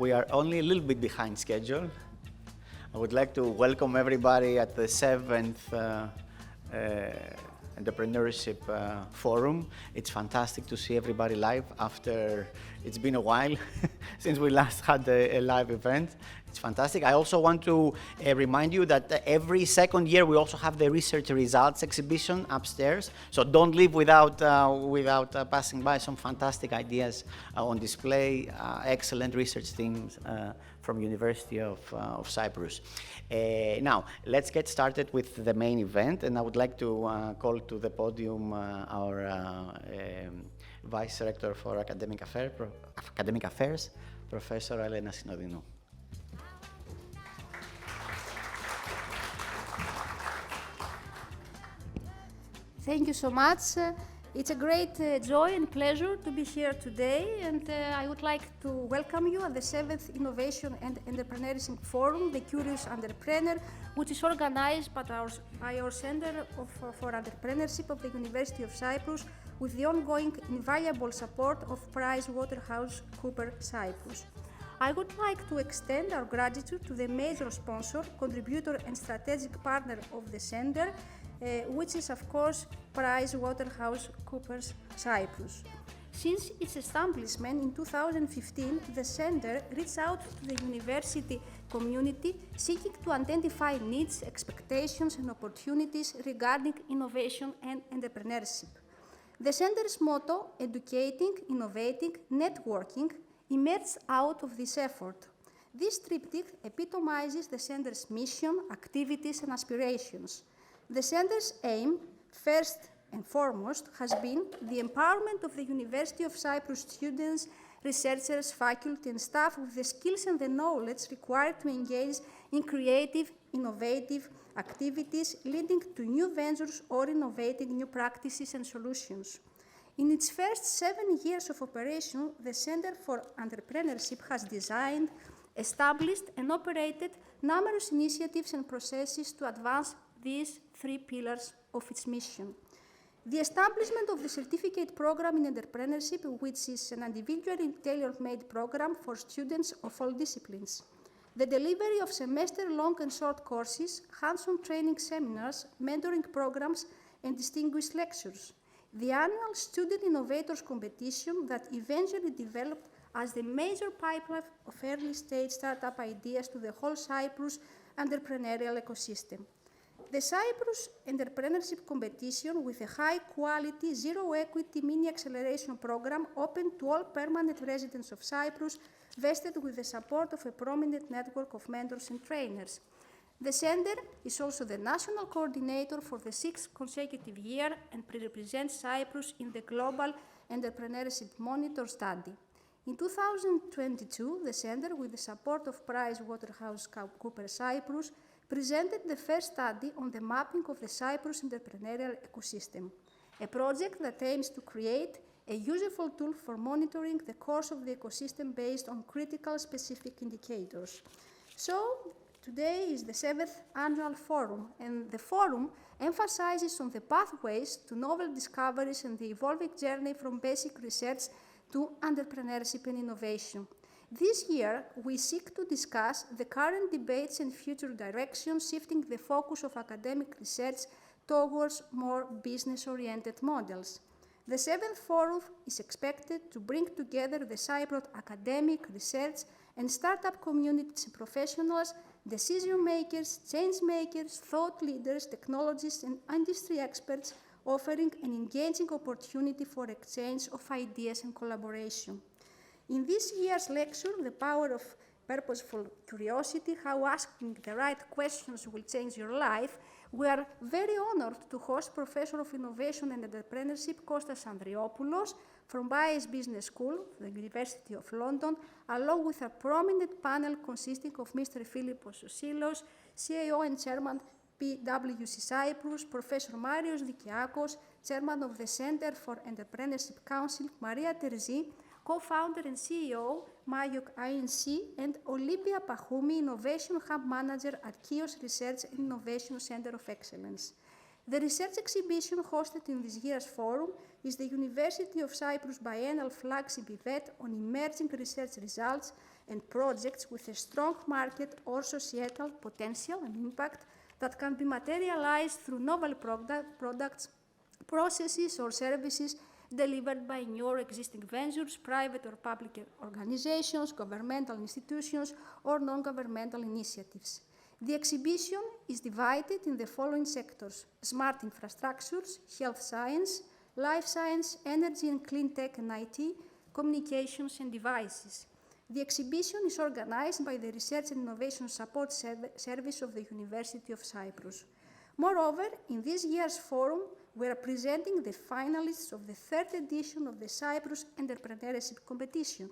We are only a little bit behind schedule. I would like to welcome everybody at the 7th Entrepreneurship Forum. It's fantastic to see everybody live after it's been a while since we last had a live event. It's fantastic. I also want to remind you that every second year we also have the research results exhibition upstairs. So don't leave without passing by some fantastic ideas on display, excellent research teams from University of Cyprus. Now, let's get started with the main event, and I would like to call to the podium our Vice Director for Academic Affairs, Professor Elena Synodinou. Thank you so much. It's a great joy and pleasure to be here today, and I would like to welcome you at the 7th Innovation and Entrepreneurship Forum, the Curious Entrepreneur, which is organized by our Center for Entrepreneurship of the University of Cyprus with the ongoing invaluable support of PricewaterhouseCoopers Cyprus. I would like to extend our gratitude to the major sponsor, contributor and strategic partner of the Center, which is of course PricewaterhouseCoopers Cyprus. Since its establishment in 2015, the Center reached out to the university community seeking to identify needs, expectations and opportunities regarding innovation and entrepreneurship. The Center's motto, educating, innovating, networking, emerged out of this effort. This triptych epitomizes the Center's mission, activities and aspirations. The Center's aim, first and foremost, has been the empowerment of the University of Cyprus students, researchers, faculty and staff with the skills and the knowledge required to engage in creative, innovative activities leading to new ventures or innovating new practices and solutions. In its first 7 years of operation, the Center for Entrepreneurship has designed, established and operated numerous initiatives and processes to advance these 3 pillars of its mission. The establishment of the certificate program in entrepreneurship, which is an individually tailor-made program for students of all disciplines. The delivery of semester-long and short courses, hands-on training seminars, mentoring programs, and distinguished lectures. The annual Student Innovators Competition that eventually developed as the major pipeline of early-stage startup ideas to the whole Cyprus entrepreneurial ecosystem. The Cyprus Entrepreneurship Competition, with a high-quality, zero-equity mini-acceleration program open to all permanent residents of Cyprus, vested with the support of a prominent network of mentors and trainers. The Center is also the national coordinator for the 6th consecutive year and represents Cyprus in the Global Entrepreneurship Monitor study. In 2022, the Center, with the support of PricewaterhouseCoopers Cyprus, presented the first study on the mapping of the Cyprus entrepreneurial ecosystem, a project that aims to create a useful tool for monitoring the course of the ecosystem based on critical specific indicators. So, today is the 7th annual forum, and the forum emphasizes on the pathways to novel discoveries and the evolving journey from basic research to entrepreneurship and innovation. This year, we seek to discuss the current debates and future directions, shifting the focus of academic research towards more business-oriented models. The 7th Forum is expected to bring together the Cypriot academic, research, and startup communities and professionals, decision-makers, change-makers, thought leaders, technologists, and industry experts, offering an engaging opportunity for exchange of ideas and collaboration. In this year's lecture, The Power of Purposeful Curiosity, How Asking the Right Questions Will Change Your Life, we are very honored to host Professor of Innovation and Entrepreneurship Kostas Andriopoulos from Bayes Business School, the University of London, along with a prominent panel consisting of Mr. Philippos Osilos, CIO and Chairman PwC Cyprus, Professor Marios Dikiakos, Chairman of the Center for Entrepreneurship Council, Maria Terzi, co-founder and CEO, Mayok INC, and Olympia Pahoumi, Innovation Hub Manager at Kios Research and Innovation Center of Excellence. The research exhibition hosted in this year's forum is the University of Cyprus biennial flagship event on emerging research results and projects with a strong market or societal potential and impact that can be materialized through novel products, processes, or services delivered by new or existing ventures, private or public organizations, governmental institutions, or non-governmental initiatives. The exhibition is divided in the following sectors: smart infrastructures, health science, life science, energy and clean tech and IT, communications and devices. The exhibition is organized by the Research and Innovation Support Service of the University of Cyprus. Moreover, in this year's forum, we are presenting the finalists of the third edition of the Cyprus Entrepreneurship Competition.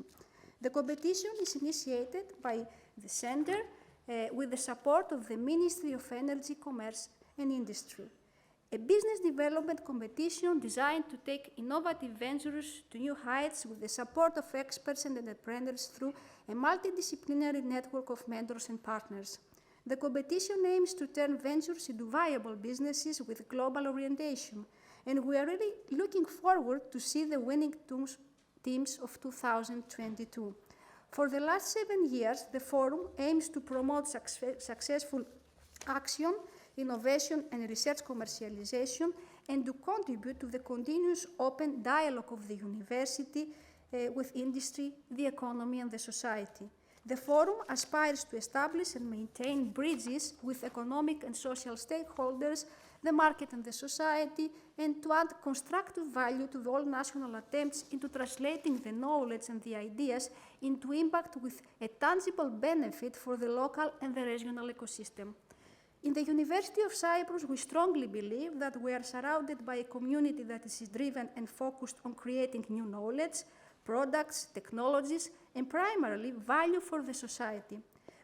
The competition is initiated by the Center with the support of the Ministry of Energy, Commerce and Industry. A business development competition designed to take innovative ventures to new heights with the support of experts and entrepreneurs through a multidisciplinary network of mentors and partners. The competition aims to turn ventures into viable businesses with global orientation, and we are really looking forward to see the winning teams of 2022. For the last 7 years, the Forum aims to promote successful action, innovation and research commercialization, and to contribute to the continuous open dialogue of the university with industry, the economy and the society. The Forum aspires to establish and maintain bridges with economic and social stakeholders, the market and the society, and to add constructive value to all national attempts into translating the knowledge and the ideas into impact with a tangible benefit for the local and the regional ecosystem. In the University of Cyprus, we strongly believe that we are surrounded by a community that is driven and focused on creating new knowledge, products, technologies, and primarily value for the society.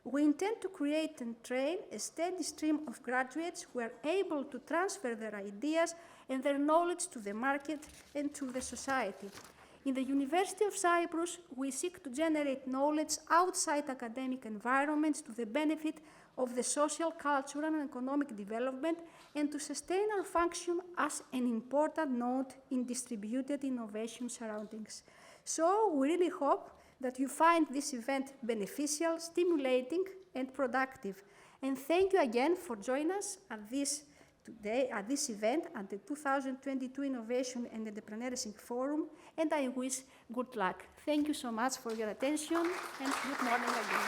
We intend to create and train a steady stream of graduates who are able to transfer their ideas and their knowledge to the market and to the society. In the University of Cyprus, we seek to generate knowledge outside academic environments to the benefit of the social, cultural, and economic development, and to sustain our function as an important node in distributed innovation surroundings. So we really hope that you find this event beneficial, stimulating, and productive. And thank you again for joining us at this event at the 2022 Innovation and Entrepreneurship Forum, and I wish good luck. Thank you so much for your attention, and good morning again.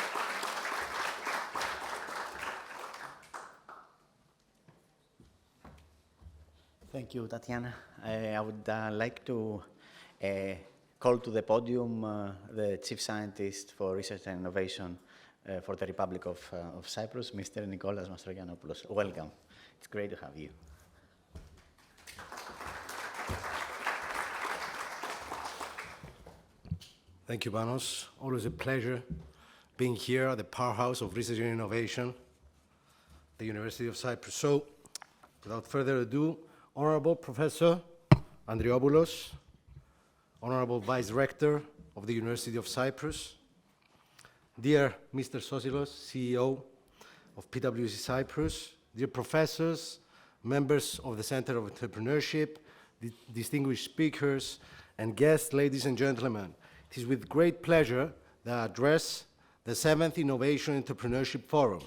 Thank you, Tatiana. I would like to call to the podium the Chief Scientist for Research and Innovation for the Republic of Cyprus, Mr. Nicholas Mastrogiannopoulos. Welcome. It's great to have you. Thank you, Panos. Always a pleasure being here at the powerhouse of research and innovation, the University of Cyprus. So, without further ado, Honorable Professor Andriopoulos, Honorable Vice Rector of the University of Cyprus, dear Mr. Sosilos, CEO of PwC Cyprus, dear professors, members of the Center of Entrepreneurship, distinguished speakers, and guests, ladies and gentlemen, it is with great pleasure that I address the 7th Innovation Entrepreneurship Forum,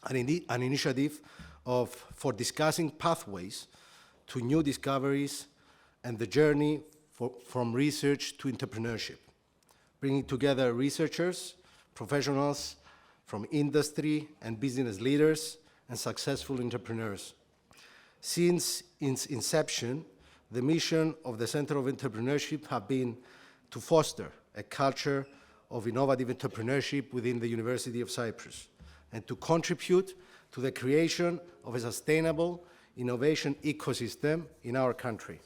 an initiative for discussing pathways to new discoveries and the journey from research to entrepreneurship, bringing together researchers, professionals from industry and business leaders, and successful entrepreneurs. Since its inception, the mission of the Center of Entrepreneurship has been to foster a culture of innovative entrepreneurship within the University of Cyprus and to contribute to the creation of a sustainable innovation ecosystem in our country.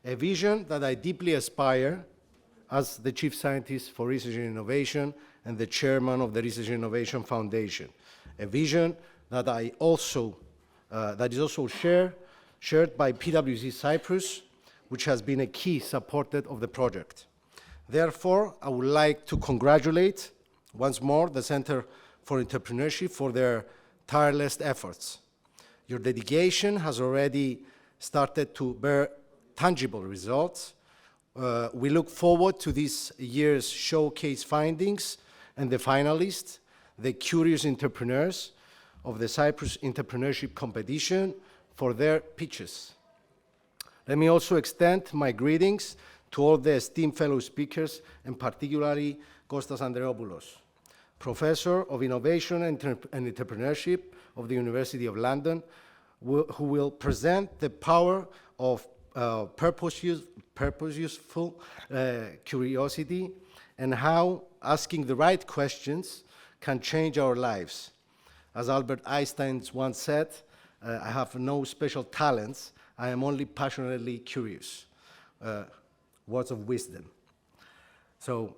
A vision that I deeply aspire as the Chief Scientist for Research and Innovation and the Chairman of the Research and Innovation Foundation. A vision that is also shared by PwC Cyprus, which has been a key supporter of the project. Therefore, I would like to congratulate once more the Center for Entrepreneurship for their tireless efforts. Your dedication has already started to bear tangible results. We look forward to this year's showcase findings and the finalists, the curious entrepreneurs of the Cyprus Entrepreneurship Competition, for their pitches. Let me also extend my greetings to all the esteemed fellow speakers, and particularly Kostas Andreopoulos, Professor of Innovation and Entrepreneurship of the University of London, who will present the power of purposeful curiosity and how asking the right questions can change our lives. As Albert Einstein once said, I have no special talents, I am only passionately curious. Words of wisdom. So,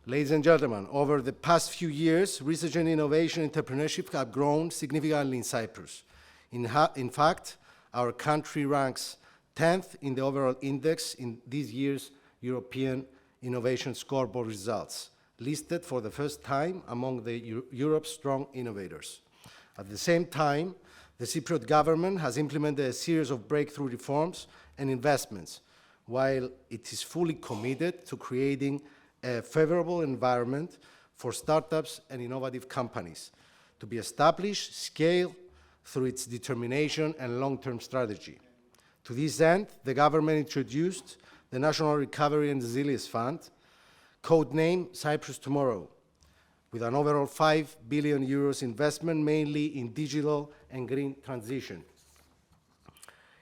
ladies and gentlemen, over the past few years, research and innovation entrepreneurship have grown significantly in Cyprus. In fact, our country ranks 10th in the overall index in this year's European Innovation Scoreboard results, listed for the first time among the Europe's strong innovators. At the same time, the Cypriot government has implemented a series of breakthrough reforms and investments, while it is fully committed to creating a favorable environment for startups and innovative companies to be established, scaled through its determination and long-term strategy. To this end, the government introduced the National Recovery and Resilience Fund, codenamed Cyprus Tomorrow, with an overall 5 billion euros investment, mainly in digital and green transition.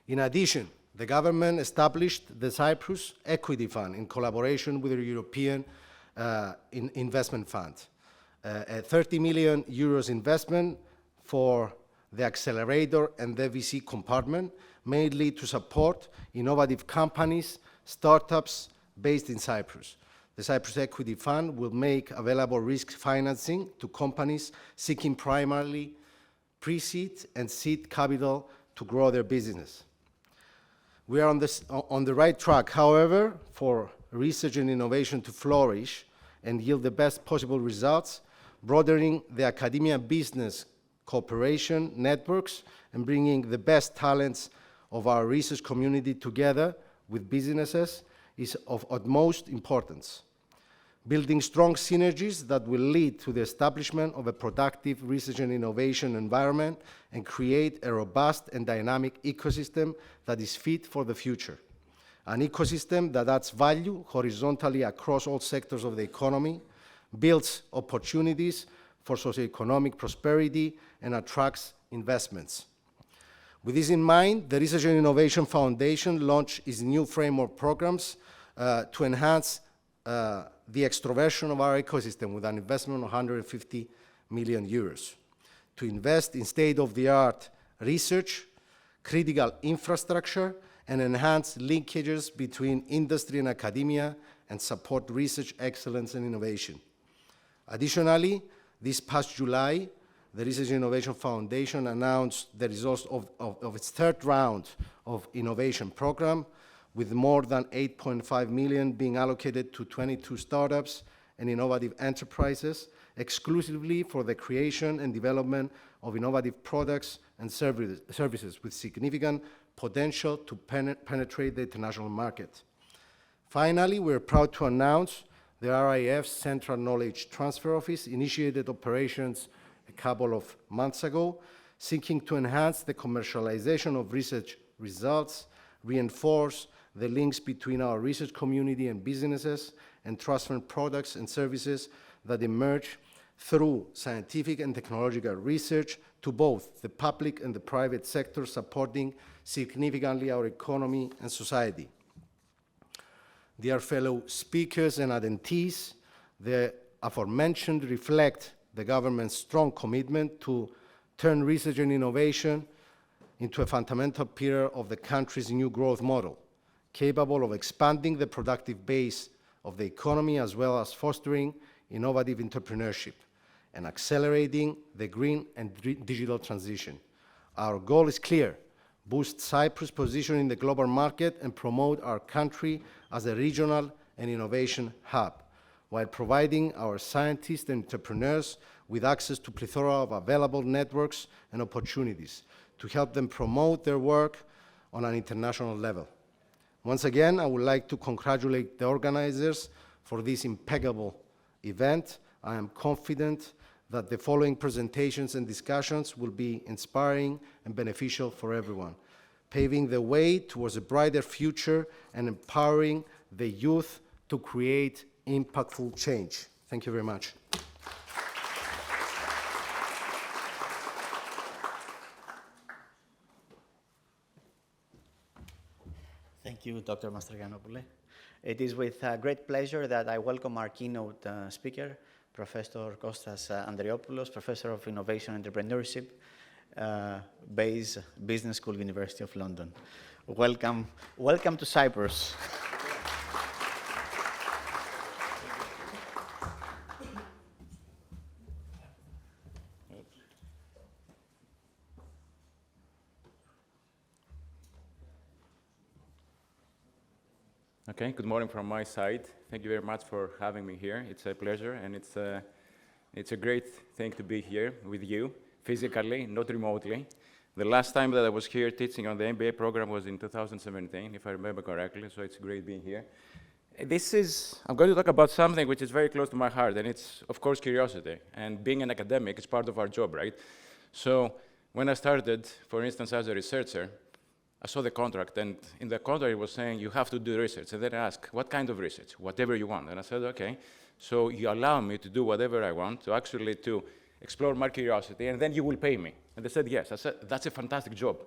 In addition, the government established the Cyprus Equity Fund in collaboration with the European Investment Fund, a 30 million euros investment for the accelerator and the VC compartment, mainly to support innovative companies, startups based in Cyprus. The Cyprus Equity Fund will make available risk financing to companies seeking primarily pre-seed and seed capital to grow their business. We are on the right track, however, for research and innovation to flourish and yield the best possible results, broadening the academia-business cooperation networks and bringing the best talents of our research community together with businesses is of utmost importance. Building strong synergies that will lead to the establishment of a productive research and innovation environment and create a robust and dynamic ecosystem that is fit for the future. An ecosystem that adds value horizontally across all sectors of the economy, builds opportunities for socioeconomic prosperity, and attracts investments. With this in mind, the Research and Innovation Foundation launched its new framework programs to enhance the extroversion of our ecosystem with an investment of 150 million euros to invest in state-of-the-art research, critical infrastructure, and enhance linkages between industry and academia and support research excellence and innovation. Additionally, this past July, the Research and Innovation Foundation announced the results of its third round of innovation program, with more than 8.5 million being allocated to 22 startups and innovative enterprises, exclusively for the creation and development of innovative products and services with significant potential to penetrate the international market. Finally, we're proud to announce the RIF's Central Knowledge Transfer Office initiated operations a couple of months ago, seeking to enhance the commercialization of research results, reinforce the links between our research community and businesses, and transfer products and services that emerge through scientific and technological research to both the public and the private sector, supporting significantly our economy and society. Dear fellow speakers and attendees, the aforementioned reflect the government's strong commitment to turn research and innovation into a fundamental pillar of the country's new growth model, capable of expanding the productive base of the economy as well as fostering innovative entrepreneurship and accelerating the green and digital transition. Our goal is clear: boost Cyprus' position in the global market and promote our country as a regional and innovation hub, while providing our scientists and entrepreneurs with access to a plethora of available networks and opportunities to help them promote their work on an international level. Once again, I would like to congratulate the organizers for this impeccable event, I am confident that the following presentations and discussions will be inspiring and beneficial for everyone, paving the way towards a brighter future and empowering the youth to create impactful change. Thank you very much. Thank you, Dr. Mastrianopoulou. It is with great pleasure that I welcome our keynote speaker, Professor Kostas Andriopoulos, Professor of Innovation and Entrepreneurship, Bayes Business School, University of London. Welcome to Cyprus. Okay, good morning from my side. Thank you very much for having me here. It's a pleasure, and it's a great thing to be here with you, physically, not remotely. The last time that I was here teaching on the MBA program was in 2017, if I remember correctly, so it's great being here. I'm going to talk about something which is very close to my heart, and it's, of course, curiosity. And being an academic is part of our job, right? So when I started, for instance, as a researcher, I saw the contract, and in the contract it was saying you have to do research. And then I asked, what kind of research? Whatever you want. And I said, okay, so you allow me to do whatever I want, to explore my curiosity, and then you will pay me. And they said, yes. I said, that's a fantastic job.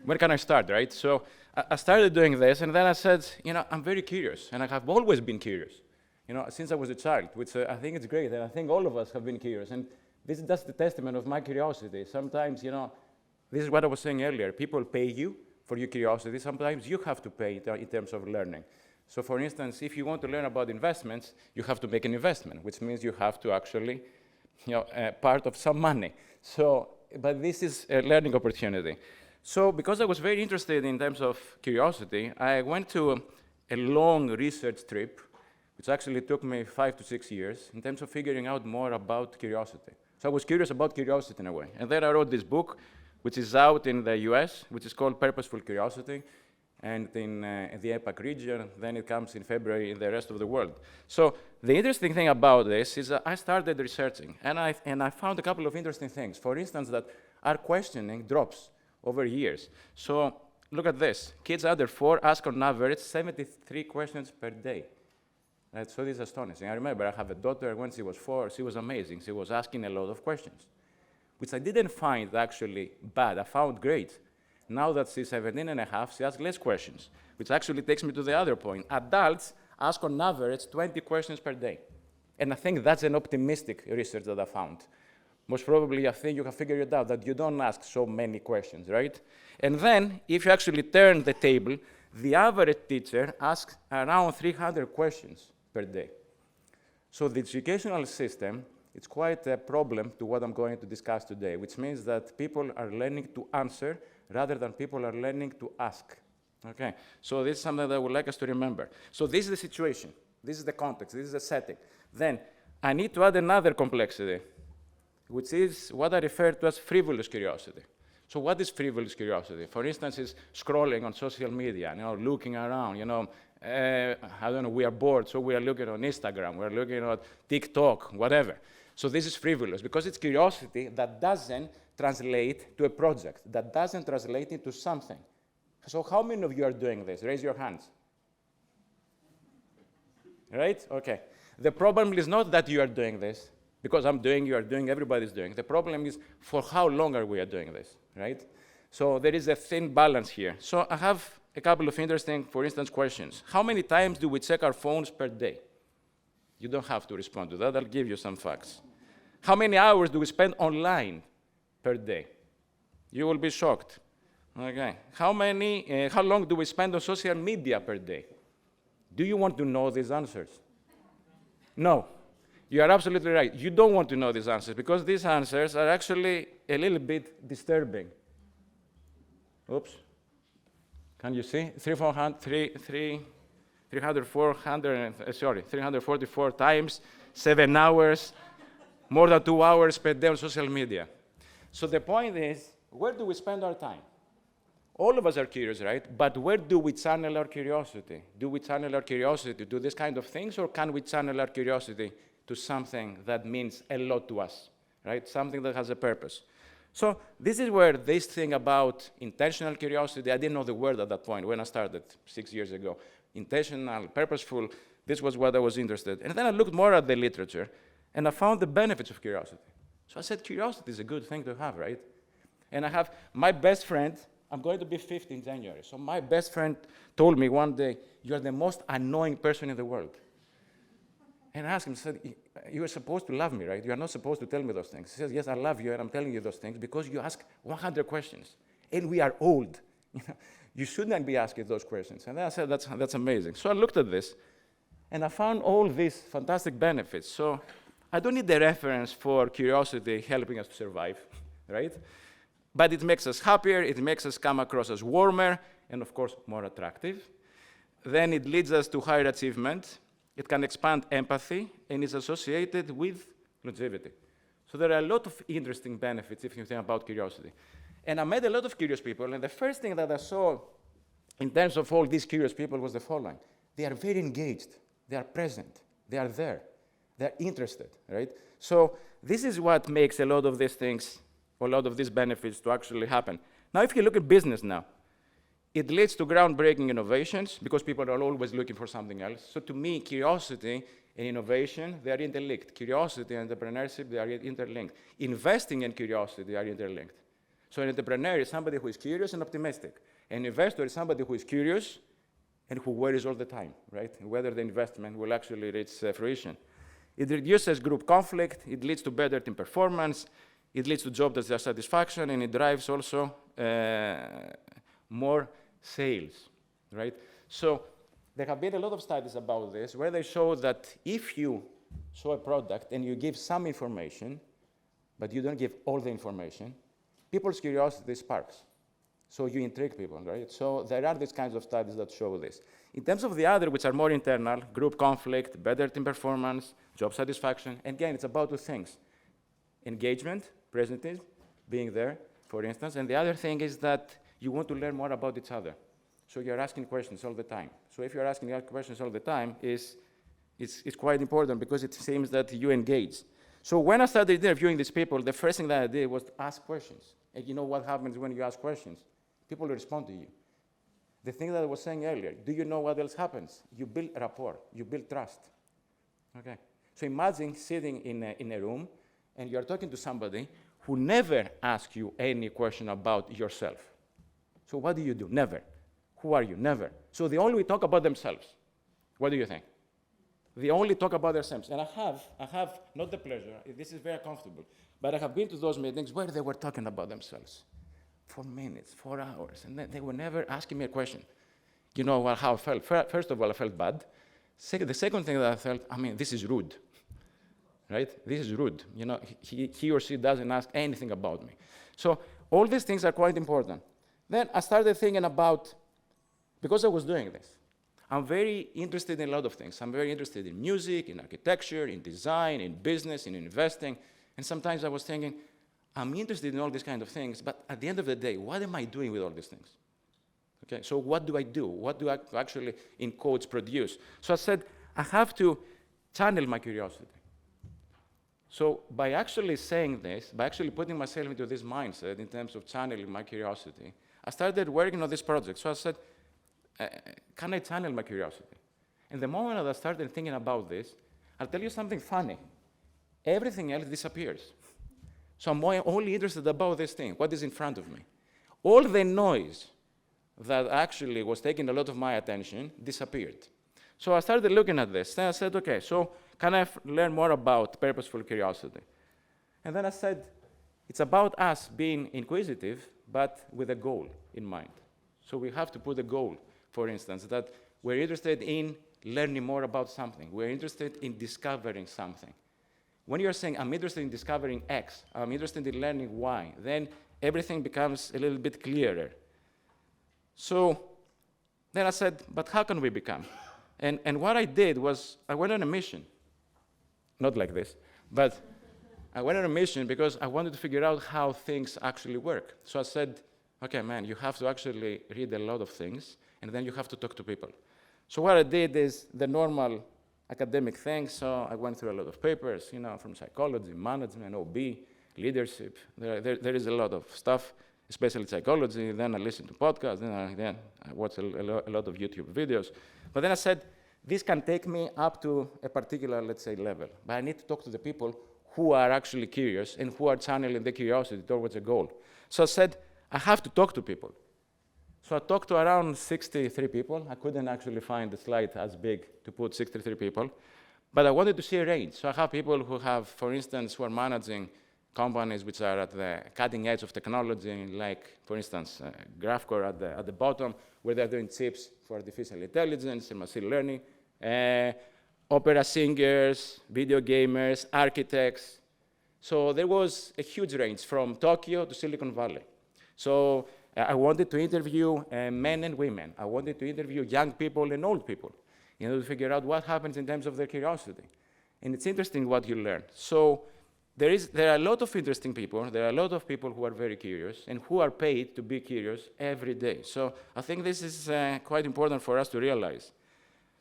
When can I start, right? So I started doing this, and then I said, I'm very curious, and I have always been curious, since I was a child, which I think it's great, and I think all of us have been curious. And this is just the testament of my curiosity. Sometimes, this is what I was saying earlier, people pay you for your curiosity. Sometimes you have to pay in terms of learning. So for instance, if you want to learn about investments, you have to make an investment, which means you have to actually, part of some money. So, but this is a learning opportunity. So because I was very interested in terms of curiosity, I went to a long research trip, which actually took me 5 to 6 years, in terms of figuring out more about curiosity. So I was curious about curiosity in a way. And then I wrote this book, which is out in the US, which is called Purposeful Curiosity, and in the APAC region, then it comes in February in the rest of the world. So the interesting thing about this is that I started researching, and I found a couple of interesting things. For instance, that our questioning drops over years. So look at this. Kids under 4 ask on average 73 questions per day. Right? So this is astonishing. I remember I have a daughter, when she was 4, she was amazing. She was asking a lot of questions, which I didn't find actually bad. I found great. Now that she's 17 and a half, she asks less questions, which actually takes me to the other point. Adults ask on average 20 questions per day. And I think that's an optimistic research that I found. Most probably, I think you have figured it out that you don't ask so many questions, right? And then, if you actually turn the table, the average teacher asks around 300 questions per day. So the educational system, it's quite a problem to what I'm going to discuss today, which means that people are learning to answer rather than people are learning to ask. Okay, so this is something that I would like us to remember. So this is the situation, this is the context, this is the setting. Then I need to add another complexity, which is what I refer to as frivolous curiosity. So what is frivolous curiosity? For instance, is scrolling on social media, looking around, I don't know, we are bored, so we are looking on Instagram, we're looking at TikTok, whatever. So this is frivolous because it's curiosity that doesn't translate to a project, that doesn't translate into something. So how many of you are doing this? Raise your hands. Right? Okay. The problem is not that you are doing this, because I'm doing, you are doing, everybody's doing. The problem is for how long are we doing this, right? So there is a thin balance here. So I have a couple of interesting, for instance, questions. How many times do we check our phones per day? You don't have to respond to that. I'll give you some facts. How many hours do we spend online per day? You will be shocked. Okay. How long do we spend on social media per day? Do you want to know these answers? No. You are absolutely right. You don't want to know these answers because these answers are actually a little bit disturbing. Oops. Can you see? 344 times, 7 hours, more than 2 hours per day on social media. So the point is, where do we spend our time? All of us are curious, right? But where do we channel our curiosity? Do we channel our curiosity to this kind of things, or can we channel our curiosity to something that means a lot to us, right? Something that has a purpose. So this is where this thing about intentional curiosity, I didn't know the word at that point when I started 6 years ago. Intentional, purposeful, this was what I was interested in. And then I looked more at the literature, and I found the benefits of curiosity. So I said, curiosity is a good thing to have, right? And I have my best friend, I'm going to be 50 in January. So my best friend told me one day, you're the most annoying person in the world. And I asked him, I said, you are supposed to love me, right? You are not supposed to tell me those things. He says, yes, I love you, and I'm telling you those things because you ask 100 questions. And we are old. You shouldn't be asking those questions. And then I said, that's amazing. So I looked at this, and I found all these fantastic benefits. So I don't need the reference for curiosity helping us to survive, right? But it makes us happier, it makes us come across as warmer, and of course, more attractive. Then it leads us to higher achievement. It can expand empathy, and is associated with longevity. So there are a lot of interesting benefits if you think about curiosity. And I met a lot of curious people, and the first thing that I saw in terms of all these curious people was the following. They are very engaged, they are present, they are there, they are interested, right? So this is what makes a lot of these things, a lot of these benefits to actually happen. Now, if you look at business now, it leads to groundbreaking innovations because people are always looking for something else. So to me, curiosity and innovation, they are interlinked. Curiosity and entrepreneurship, they are interlinked. Investing and curiosity, they are interlinked. So an entrepreneur is somebody who is curious and optimistic. An investor is somebody who is curious and who worries all the time, right? Whether the investment will actually reach fruition. It reduces group conflict, it leads to better team performance, it leads to job satisfaction, and it drives also more sales, right? So there have been a lot of studies about this where they show that if you show a product and you give some information, but you don't give all the information, people's curiosity sparks. So you intrigue people, right? So there are these kinds of studies that show this. In terms of the other, which are more internal, group conflict, better team performance, job satisfaction, and again, it's about two things. Engagement, presentism, being there, for instance, and the other thing is that you want to learn more about each other. So you're asking questions all the time. So if you're asking questions all the time, it's quite important because it seems that you engage. So when I started interviewing these people, the first thing that I did was to ask questions. And you know what happens when you ask questions? People respond to you. The thing that I was saying earlier, do you know what else happens? You build rapport, you build trust. Okay. So imagine sitting in a room and you're talking to somebody who never asks you any question about yourself. So what do? Never. Who are you? Never. So they only talk about themselves. What do you think? They only talk about themselves. And I have not the pleasure, this is very comfortable, but I have been to those meetings where they were talking about themselves for minutes, for hours, and they were never asking me a question. You know how I felt? First of all, I felt bad. The second thing that I felt, this is rude, right? This is rude. You know, he or she doesn't ask anything about me. So all these things are quite important. Then I started thinking about, because I was doing this, I'm very interested in a lot of things. I'm very interested in music, in architecture, in design, in business, in investing. And sometimes I was thinking, I'm interested in all these kind of things, but at the end of the day, what am I doing with all these things? Okay, so what do I do? What do I actually, in quotes, produce? So I said, I have to channel my curiosity. So by actually saying this, by actually putting myself into this mindset in terms of channeling my curiosity, I started working on this project. So I said, can I channel my curiosity? And the moment that I started thinking about this, I'll tell you something funny. Everything else disappears. So I'm only interested about this thing, what is in front of me. All the noise that actually was taking a lot of my attention disappeared. So I started looking at this. Then I said, okay, so can I learn more about purposeful curiosity? And then I said, it's about us being inquisitive, but with a goal in mind. So we have to put a goal, for instance, that we're interested in learning more about something. We're interested in discovering something. When you're saying, I'm interested in discovering X, I'm interested in learning Y, then everything becomes a little bit clearer. So then I said, but how can we become? And what I did was, I went on a mission. Not like this, but I went on a mission because I wanted to figure out how things actually work. So I said, okay, man, you have to actually read a lot of things, and then you have to talk to people. So what I did is the normal academic things, so I went through a lot of papers, from psychology, management, OB, leadership. There is a lot of stuff, especially psychology. Then I listened to podcasts, then I watched a lot of YouTube videos. But then I said, this can take me up to a particular, let's say, level. But I need to talk to the people who are actually curious and who are channeling their curiosity towards a goal. So I said, I have to talk to people. So I talked to around 63 people. I couldn't actually find the slide as big to put 63 people. But I wanted to see a range. So I have people who have, for instance, who are managing companies which are at the cutting edge of technology, like, for instance, GraphCore at the bottom, where they're doing chips for artificial intelligence and machine learning, opera singers, video gamers, architects. So there was a huge range from Tokyo to Silicon Valley. So I wanted to interview men and women. I wanted to interview young people and old people, to figure out what happens in terms of their curiosity. And it's interesting what you learn. So there are a lot of interesting people. There are a lot of people who are very curious and who are paid to be curious every day. So I think this is quite important for us to realize.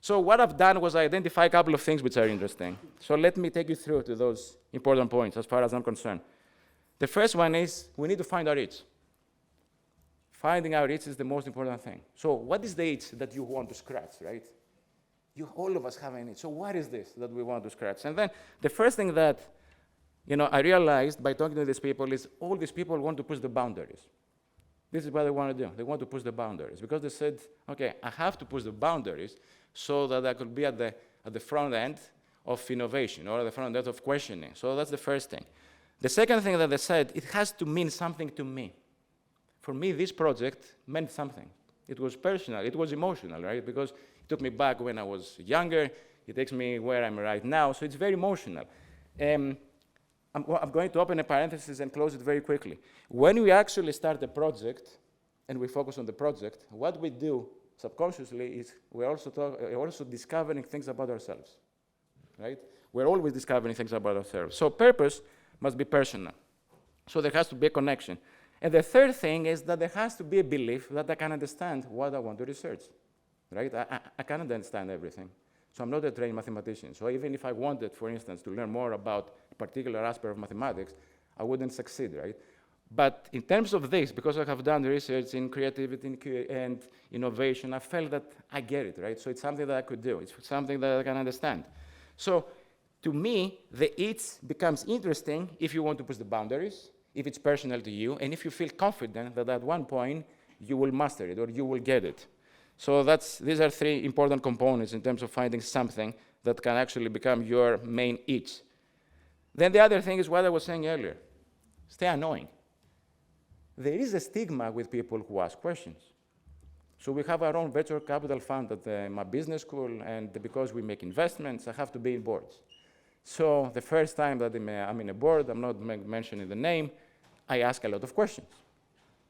So what I've done was I identify a couple of things which are interesting. So let me take you through to those important points as far as I'm concerned. The first one is we need to find our itch. Finding our itch is the most important thing. So what is the itch that you want to scratch, right? All of us have an itch. So what is this that we want to scratch? And then the first thing that I realized by talking to these people is all these people want to push the boundaries. This is what they want to do. They want to push the boundaries because they said, okay, I have to push the boundaries so that I could be at the front end of innovation or at the front end of questioning. So that's the first thing. The second thing that they said, it has to mean something to me. For me, this project meant something. It was personal. It was emotional, right? Because it took me back when I was younger. It takes me where I'm right now. So it's very emotional. I'm going to open a parenthesis and close it very quickly. When we actually start a project and we focus on the project, what we do subconsciously is we're also discovering things about ourselves, right? We're always discovering things about ourselves. So purpose must be personal. So there has to be a connection. And the third thing is that there has to be a belief that I can understand what I want to research, right? I cannot understand everything. So I'm not a trained mathematician. So even if I wanted, for instance, to learn more about a particular aspect of mathematics, I wouldn't succeed, right? But in terms of this, because I have done research in creativity and innovation, I felt that I get it, right? So it's something that I could do. It's something that I can understand. So to me, the itch becomes interesting if you want to push the boundaries, if it's personal to you, and if you feel confident that at one point you will master it or you will get it. So these are three important components in terms of finding something that can actually become your main itch. Then the other thing is what I was saying earlier. Stay annoying. There is a stigma with people who ask questions. So we have our own venture capital fund at my business school, and because we make investments, I have to be in boards. So the first time that I'm in a board, I'm not mentioning the name, I ask a lot of questions.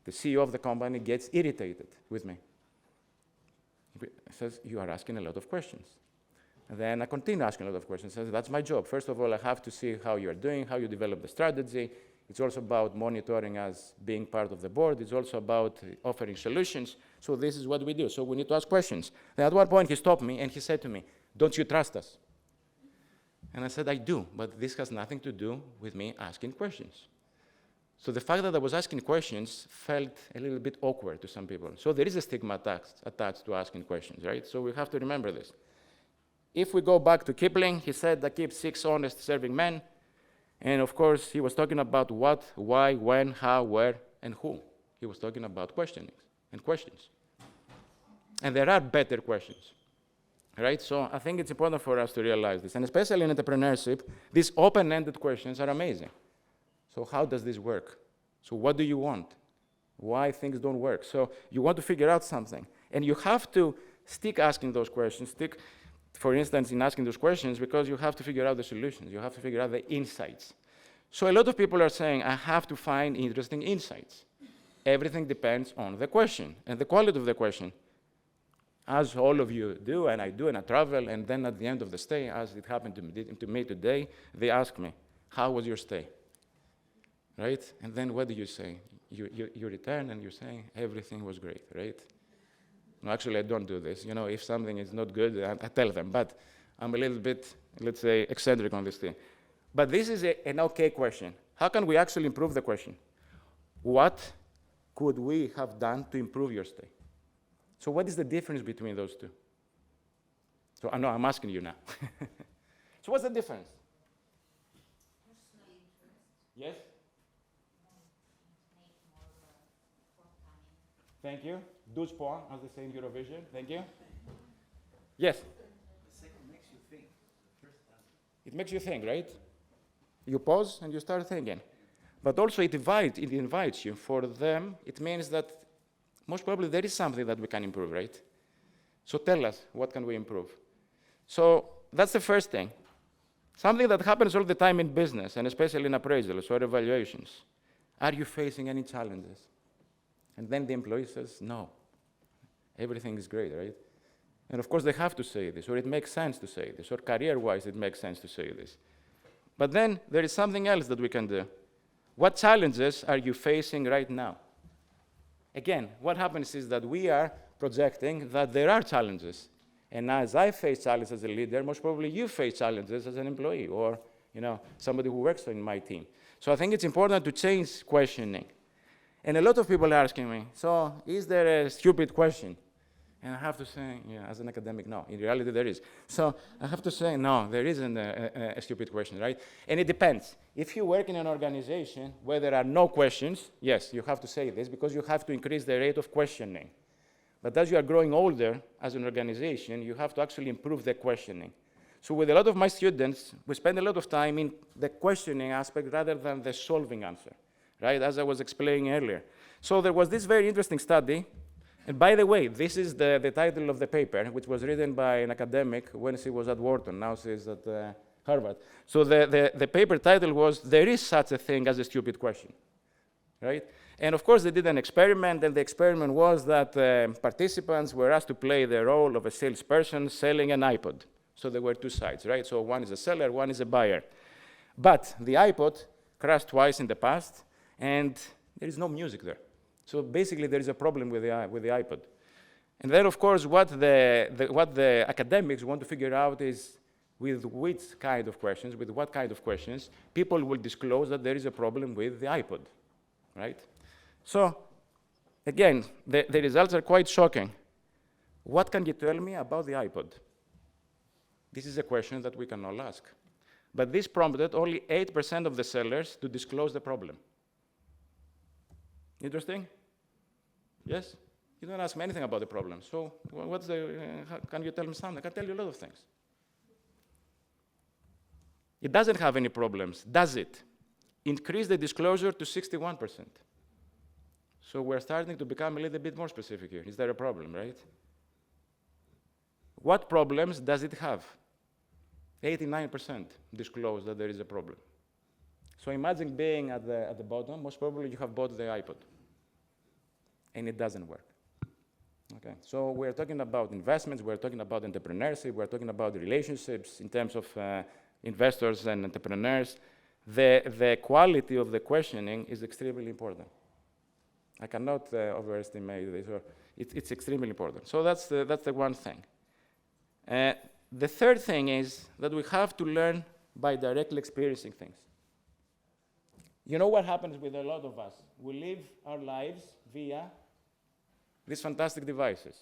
The CEO of the company gets irritated with me. He says, you are asking a lot of questions. And then I continue asking a lot of questions. Says, that's my job. First of all, I have to see how you're doing, how you develop the strategy. It's also about monitoring as being part of the board. It's also about offering solutions. So this is what we do. So we need to ask questions. Then at one point, he stopped me and he said to me, don't you trust us? And I said, I do, but this has nothing to do with me asking questions. So the fact that I was asking questions felt a little bit awkward to some people. So there is a stigma attached to asking questions, right? So we have to remember this. If we go back to Kipling, he said that keep 6 honest serving men. And of course, he was talking about what, why, when, how, where, and who. He was talking about questioning and questions. And there are better questions, right? So I think it's important for us to realize this. And especially in entrepreneurship, these open-ended questions are amazing. So how does this work? So what do you want? Why things don't work? So you want to figure out something. And you have to stick asking those questions, for instance, in asking those questions, because you have to figure out the solutions. You have to figure out the insights. So a lot of people are saying, I have to find interesting insights. Everything depends on the question and the quality of the question. As all of you do, and I do, and I travel, and then at the end of the stay, as it happened to me today, they ask me, how was your stay? Right? And then what do you say? You return and you're saying, everything was great, right? No, actually, I don't do this. If something is not good, I tell them. But I'm a little bit, let's say, eccentric on this thing. But this is an okay question. How can we actually improve the question? What could we have done to improve your stay? So what is the difference between those two? So I know I'm asking you now. So what's the difference? Yes? Thank you. Douze points, as they say in Eurovision. Thank you. Yes? The second makes you think. The first doesn't. It makes you think, right? You pause and you start thinking. But also it invites you. For them, it means that most probably there is something that we can improve, right? So tell us, what can we improve? So that's the first thing. Something that happens all the time in business, and especially in appraisals or evaluations. Are you facing any challenges? And then the employee says, no. Everything is great, right? And of course, they have to say this, or it makes sense to say this, or career-wise, it makes sense to say this. But then there is something else that we can do. What challenges are you facing right now? Again, what happens is that we are projecting that there are challenges. And as I face challenges as a leader, most probably you face challenges as an employee or somebody who works in my team. So I think it's important to change questioning. And a lot of people are asking me, so is there a stupid question? And I have to say, yeah, as an academic, no. In reality, there is. So I have to say, no, there isn't a stupid question, right? And it depends. If you work in an organization where there are no questions, yes, you have to say this because you have to increase the rate of questioning. But as you are growing older as an organization, you have to actually improve the questioning. So with a lot of my students, we spend a lot of time in the questioning aspect rather than the solving answer, right? As I was explaining earlier. So there was this very interesting study. And by the way, this is the title of the paper, which was written by an academic when she was at Wharton. Now she's at Harvard. So the paper title was, There is Such a Thing as a Stupid Question, right? And of course, they did an experiment, and the experiment was that participants were asked to play the role of a salesperson selling an iPod. So there were two sides, right? So one is a seller, one is a buyer. But the iPod crashed twice in the past, and there is no music there. So basically, there is a problem with the iPod. And then, of course, what the academics want to figure out is with what kind of questions people will disclose that there is a problem with the iPod, right? So, again, the results are quite shocking. What can you tell me about the iPod? This is a question that we can all ask. But this prompted only 8% of the sellers to disclose the problem. Interesting? Yes? You don't ask me anything about the problem. So can you tell me something? I can tell you a lot of things. It doesn't have any problems, does it? Increase the disclosure to 61%. So we're starting to become a little bit more specific here. Is there a problem, right? What problems does it have? 89% disclose that there is a problem. So imagine being at the bottom. Most probably you have bought the iPod, and it doesn't work. Okay. So we're talking about investments. We're talking about entrepreneurship. We're talking about relationships in terms of investors and entrepreneurs. The quality of the questioning is extremely important. I cannot overestimate this. It's extremely important. So that's the one thing. The third thing is that we have to learn by directly experiencing things. You know what happens with a lot of us? We live our lives via these fantastic devices.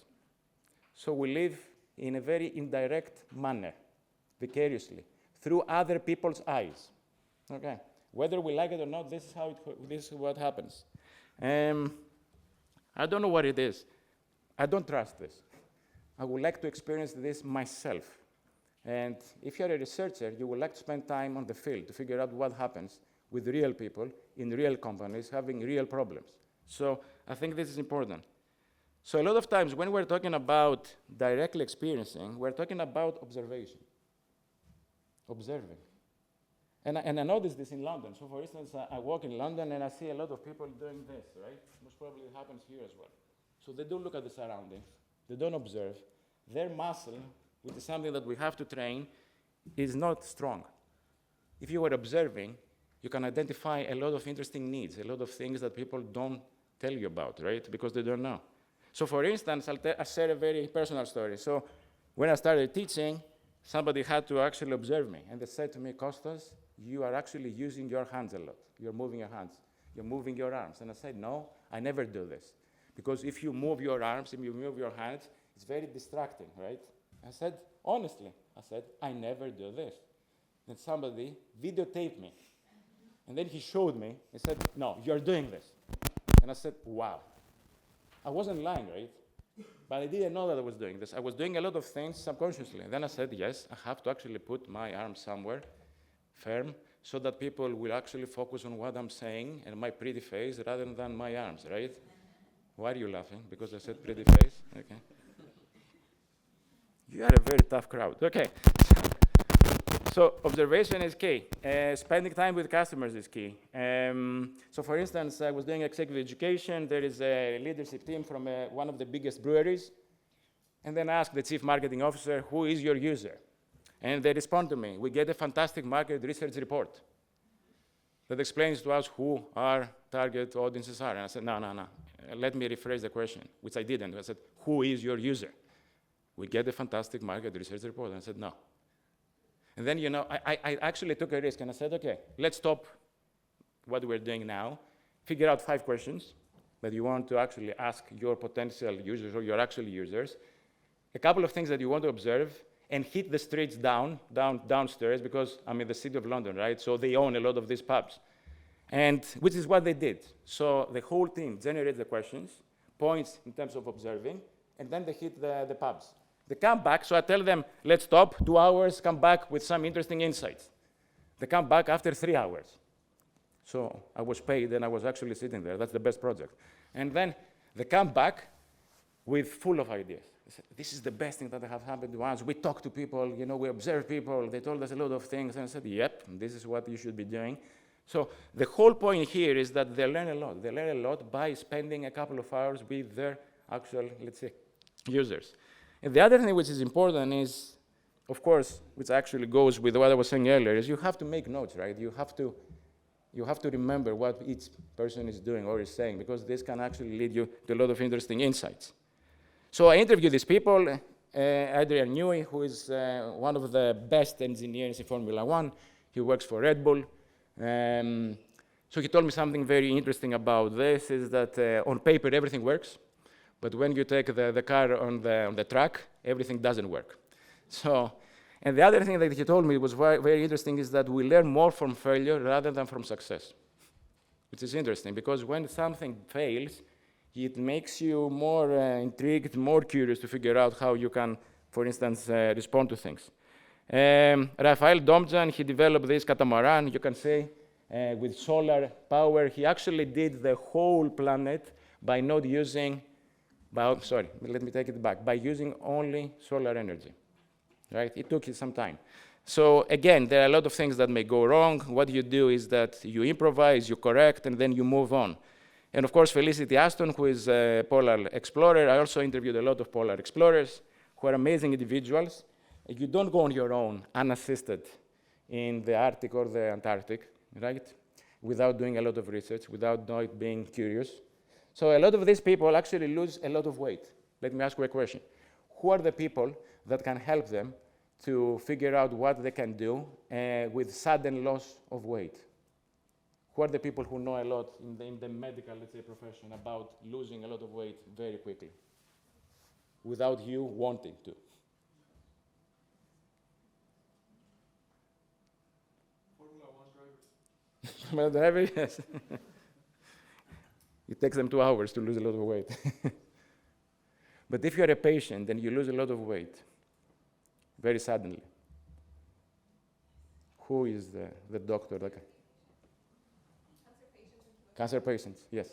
So we live in a very indirect manner, vicariously, through other people's eyes. Okay. Whether we like it or not, this is what happens. I don't know what it is. I don't trust this. I would like to experience this myself. And if you're a researcher, you would like to spend time on the field to figure out what happens with real people in real companies having real problems. So I think this is important. So a lot of times when we're talking about directly experiencing, we're talking about observation. Observing. And I notice this in London. So for instance, I walk in London and I see a lot of people doing this, right? Most probably it happens here as well. So they don't look at the surroundings. They don't observe. Their muscle, which is something that we have to train, is not strong. If you are observing, you can identify a lot of interesting needs, a lot of things that people don't tell you about, right? Because they don't know. So for instance, I'll share a very personal story. So when I started teaching, somebody had to actually observe me. And they said to me, Kostas, you are actually using your hands a lot. You're moving your hands. You're moving your arms. And I said, no, I never do this. Because if you move your arms and you move your hands, it's very distracting, right? I said, honestly, I never do this. Then somebody videotaped me. And then he showed me, he said, no, you're doing this. And I said, wow. I wasn't lying, right? But I didn't know that I was doing this. I was doing a lot of things subconsciously. And then I said, yes, I have to actually put my arm somewhere firm so that people will actually focus on what I'm saying and my pretty face rather than my arms, right? Why are you laughing? Because I said pretty face? Okay. You are a very tough crowd. Okay. So observation is key. Spending time with customers is key. So for instance, I was doing executive education. There is a leadership team from one of the biggest breweries. And then I asked the chief marketing officer, who is your user? And they respond to me, we get a fantastic market research report that explains to us who our target audiences are. And I said, no. Let me rephrase the question, which I didn't. I said, who is your user? We get a fantastic market research report. And I said, no. And then, I actually took a risk and I said, okay, let's stop what we're doing now, figure out 5 questions that you want to actually ask your potential users or your actual users, a couple of things that you want to observe, and hit the streets downstairs, because I'm in the city of London, right? So they own a lot of these pubs, and which is what they did. So the whole team generates the questions, points in terms of observing, and then they hit the pubs. They come back, so I tell them, let's stop, 2 hours, come back with some interesting insights. They come back after 3 hours. So I was paid, and I was actually sitting there. That's the best project. And then they come back with full of ideas. They said, this is the best thing that have happened once. We talk to people, we observe people. They told us a lot of things. And I said, yep, this is what you should be doing. So the whole point here is that they learn a lot. They learn a lot by spending a couple of hours with their actual, let's say, users. And the other thing which is important is, of course, which actually goes with what I was saying earlier, is you have to make notes, right? You have to remember what each person is doing or is saying, because this can actually lead you to a lot of interesting insights. So I interviewed these people, Adrian Newey, who is one of the best engineers in Formula 1. He works for Red Bull. So he told me something very interesting about this, is that on paper everything works, but when you take the car on the track, everything doesn't work. So, and the other thing that he told me was very interesting is that we learn more from failure rather than from success, which is interesting, because when something fails, it makes you more intrigued, more curious to figure out how you can, for instance, respond to things. Rafael Domjan, he developed this catamaran, you can say, with solar power. He actually did the whole planet by not using, let me take it back, by using only solar energy, right? It took some time. So again, there are a lot of things that may go wrong. What you do is that you improvise, you correct, and then you move on. And of course, Felicity Aston, who is a polar explorer. I also interviewed a lot of polar explorers who are amazing individuals. You don't go on your own, unassisted, in the Arctic or the Antarctic, right? Without doing a lot of research, without not being curious. So a lot of these people actually lose a lot of weight. Let me ask you a question. Who are the people that can help them to figure out what they can do with sudden loss of weight? Who are the people who know a lot in the medical, let's say, profession about losing a lot of weight very quickly without you wanting to? Formula 1 drivers. Yes. It takes them 2 hours to lose a lot of weight. But if you're a patient and you lose a lot of weight very suddenly, who is the doctor? Cancer patients, yes.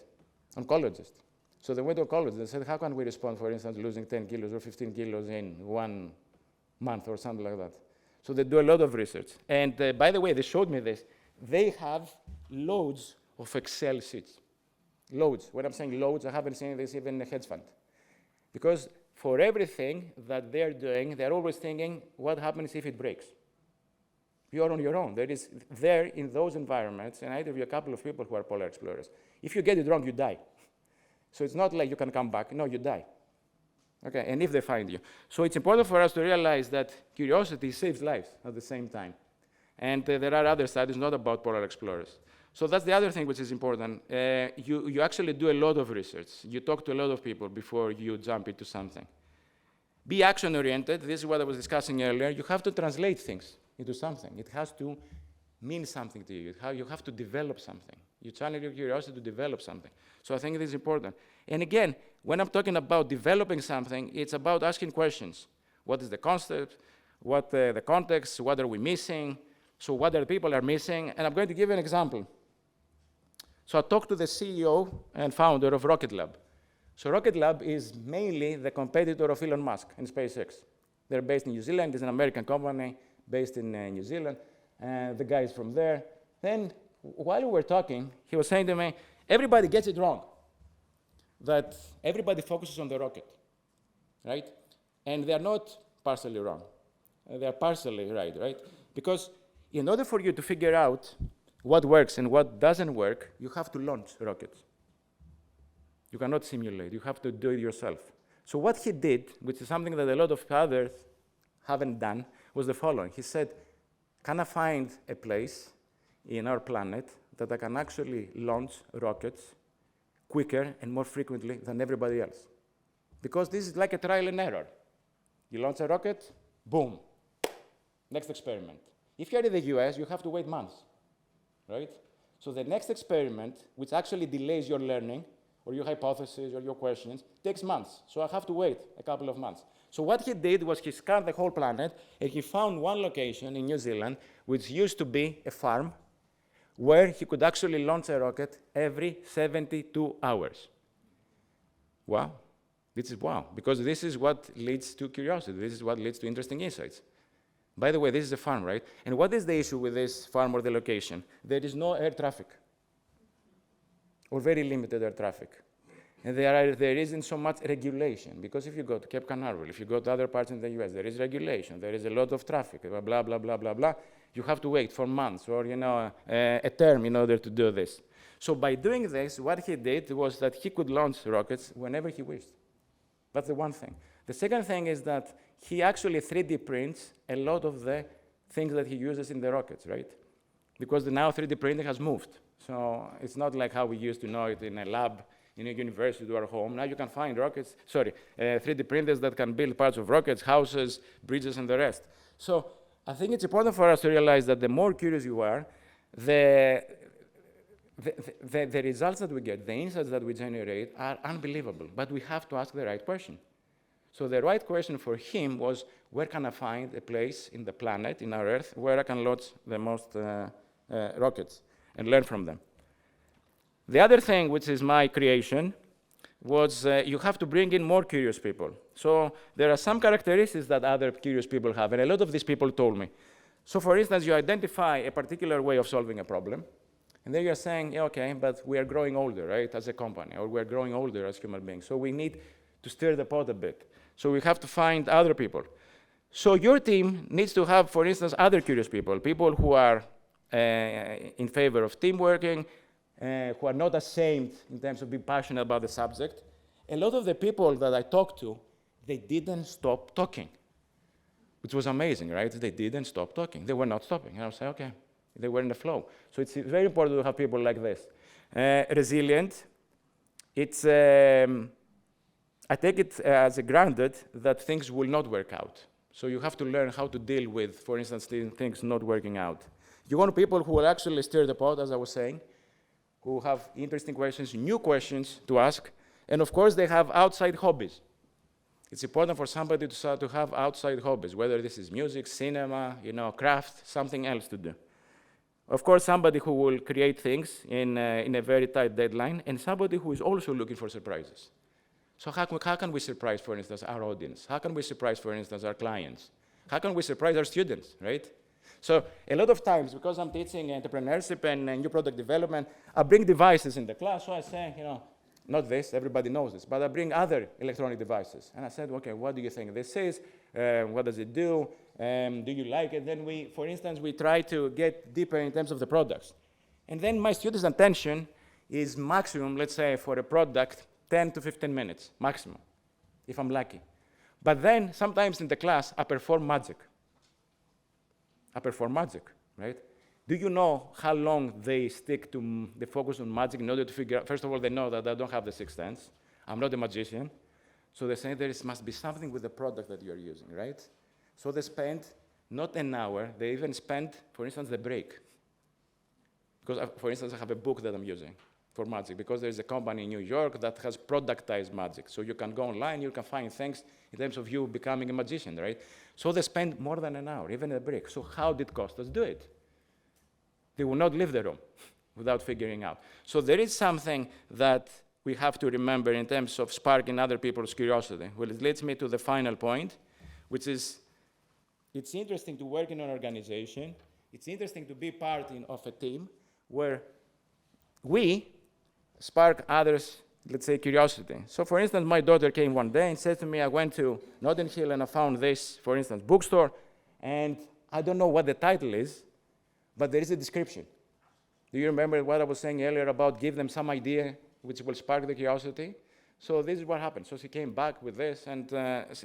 Oncologists. So they went to oncologists and said, how can we respond, for instance, losing 10 kilos or 15 kilos in 1 month or something like that? So they do a lot of research. And by the way, they showed me this. They have loads of Excel sheets. Loads. When I'm saying loads, I haven't seen this even in a hedge fund. Because for everything that they're doing, they're always thinking, what happens if it breaks? You're on your own. There in those environments, and I interview a couple of people who are polar explorers. If you get it wrong, you die. So it's not like you can come back. No, you die. Okay, and if they find you. So it's important for us to realize that curiosity saves lives at the same time. And there are other studies not about polar explorers. So that's the other thing which is important. You actually do a lot of research. You talk to a lot of people before you jump into something. Be action-oriented. This is what I was discussing earlier. You have to translate things into something. It has to mean something to you. You have to develop something. You challenge your curiosity to develop something. So I think it is important. And again, when I'm talking about developing something, it's about asking questions. What is the concept? What the context? What are we missing? So what other people are missing? And I'm going to give you an example. So I talked to the CEO and founder of Rocket Lab. So Rocket Lab is mainly the competitor of Elon Musk and SpaceX. They're based in New Zealand. It's an American company based in New Zealand. The guy is from there. Then while we were talking, he was saying to me, everybody gets it wrong, that everybody focuses on the rocket, right? And they're not partially wrong. They're partially right? Because in order for you to figure out what works and what doesn't work, you have to launch rockets. You cannot simulate. You have to do it yourself. So what he did, which is something that a lot of others haven't done, was the following. He said, can I find a place in our planet that I can actually launch rockets quicker and more frequently than everybody else? Because this is like a trial and error. You launch a rocket, boom, next experiment. If you're in the US, you have to wait months, right? So the next experiment, which actually delays your learning, or your hypothesis, or your questions, takes months. So I have to wait a couple of months. So what he did was he scanned the whole planet, and he found one location in New Zealand, which used to be a farm, where he could actually launch a rocket every 72 hours. Wow. This is wow, because this is what leads to curiosity. This is what leads to interesting insights. By the way, this is a farm, right? And what is the issue with this farm or the location? There is no air traffic, or very limited air traffic. And there isn't so much regulation, because if you go to Cape Canaveral, if you go to other parts in the US, there is regulation, there is a lot of traffic, blah, blah, blah, blah, blah, blah. You have to wait for months or, a term in order to do this. So by doing this, what he did was that he could launch rockets whenever he wished. That's the one thing. The second thing is that he actually 3D prints a lot of the things that he uses in the rockets, right? Because now 3D printing has moved. So it's not like how we used to know it in a lab, in a university or home. Now you can find 3D printers that can build parts of rockets, houses, bridges, and the rest. So I think it's important for us to realize that the more curious you are, the results that we get, the insights that we generate are unbelievable. But we have to ask the right question. So the right question for him was, where can I find a place in the planet, in our Earth, where I can launch the most rockets and learn from them? The other thing, which is my creation, was you have to bring in more curious people. So there are some characteristics that other curious people have, and a lot of these people told me. So for instance, you identify a particular way of solving a problem, and then you're saying, yeah, okay, but we are growing older, right, as a company, or we're growing older as human beings, so we need to stir the pot a bit. So we have to find other people. So your team needs to have, for instance, other curious people, people who are in favor of team working, who are not ashamed in terms of being passionate about the subject. A lot of the people that I talked to, they didn't stop talking, which was amazing, right? They didn't stop talking. They were not stopping. And I was saying, okay, they were in the flow. So it's very important to have people like this. Resilient. It's, I take it as a granted that things will not work out. So you have to learn how to deal with, for instance, things not working out. You want people who will actually stir the pot, as I was saying, who have interesting questions, new questions to ask, and of course they have outside hobbies. It's important for somebody to start to have outside hobbies, whether this is music, cinema, craft, something else to do. Of course, somebody who will create things in a very tight deadline, and somebody who is also looking for surprises. So how can we surprise, for instance, our audience? How can we surprise, for instance, our clients? How can we surprise our students, right? So a lot of times, because I'm teaching entrepreneurship and new product development, I bring devices in the class. So I say, not this, everybody knows this, but I bring other electronic devices. And I said, okay, what do you think this is? What does it do? Do you like it? Then for instance, we try to get deeper in terms of the products. And then my students' attention is maximum, let's say, for a product, 10 to 15 minutes, maximum, if I'm lucky. But then, sometimes in the class, I perform magic. Right? Do you know how long they stick to the focus on magic in order to figure out? First of all, they know that I don't have the sixth sense. I'm not a magician. So they say there must be something with the product that you're using, right? So they spend not an hour, they even spend, for instance, the break. Because, for instance, I have a book that I'm using for magic, because there's a company in New York that has productized magic. So you can go online, you can find things in terms of you becoming a magician, right? So they spend more than an hour, even a break. So how did Costas do it? They will not leave the room without figuring out. So there is something that we have to remember in terms of sparking other people's curiosity. Well, it leads me to the final point, which is it's interesting to work in an organization. It's interesting to be part of a team where we spark others, let's say, curiosity. So, for instance, my daughter came one day and said to me, I went to Notting Hill and I found this, for instance, bookstore, and I don't know what the title is, but there is a description. Do you remember what I was saying earlier about give them some idea which will spark the curiosity? So this is what happened. So she came back with this, and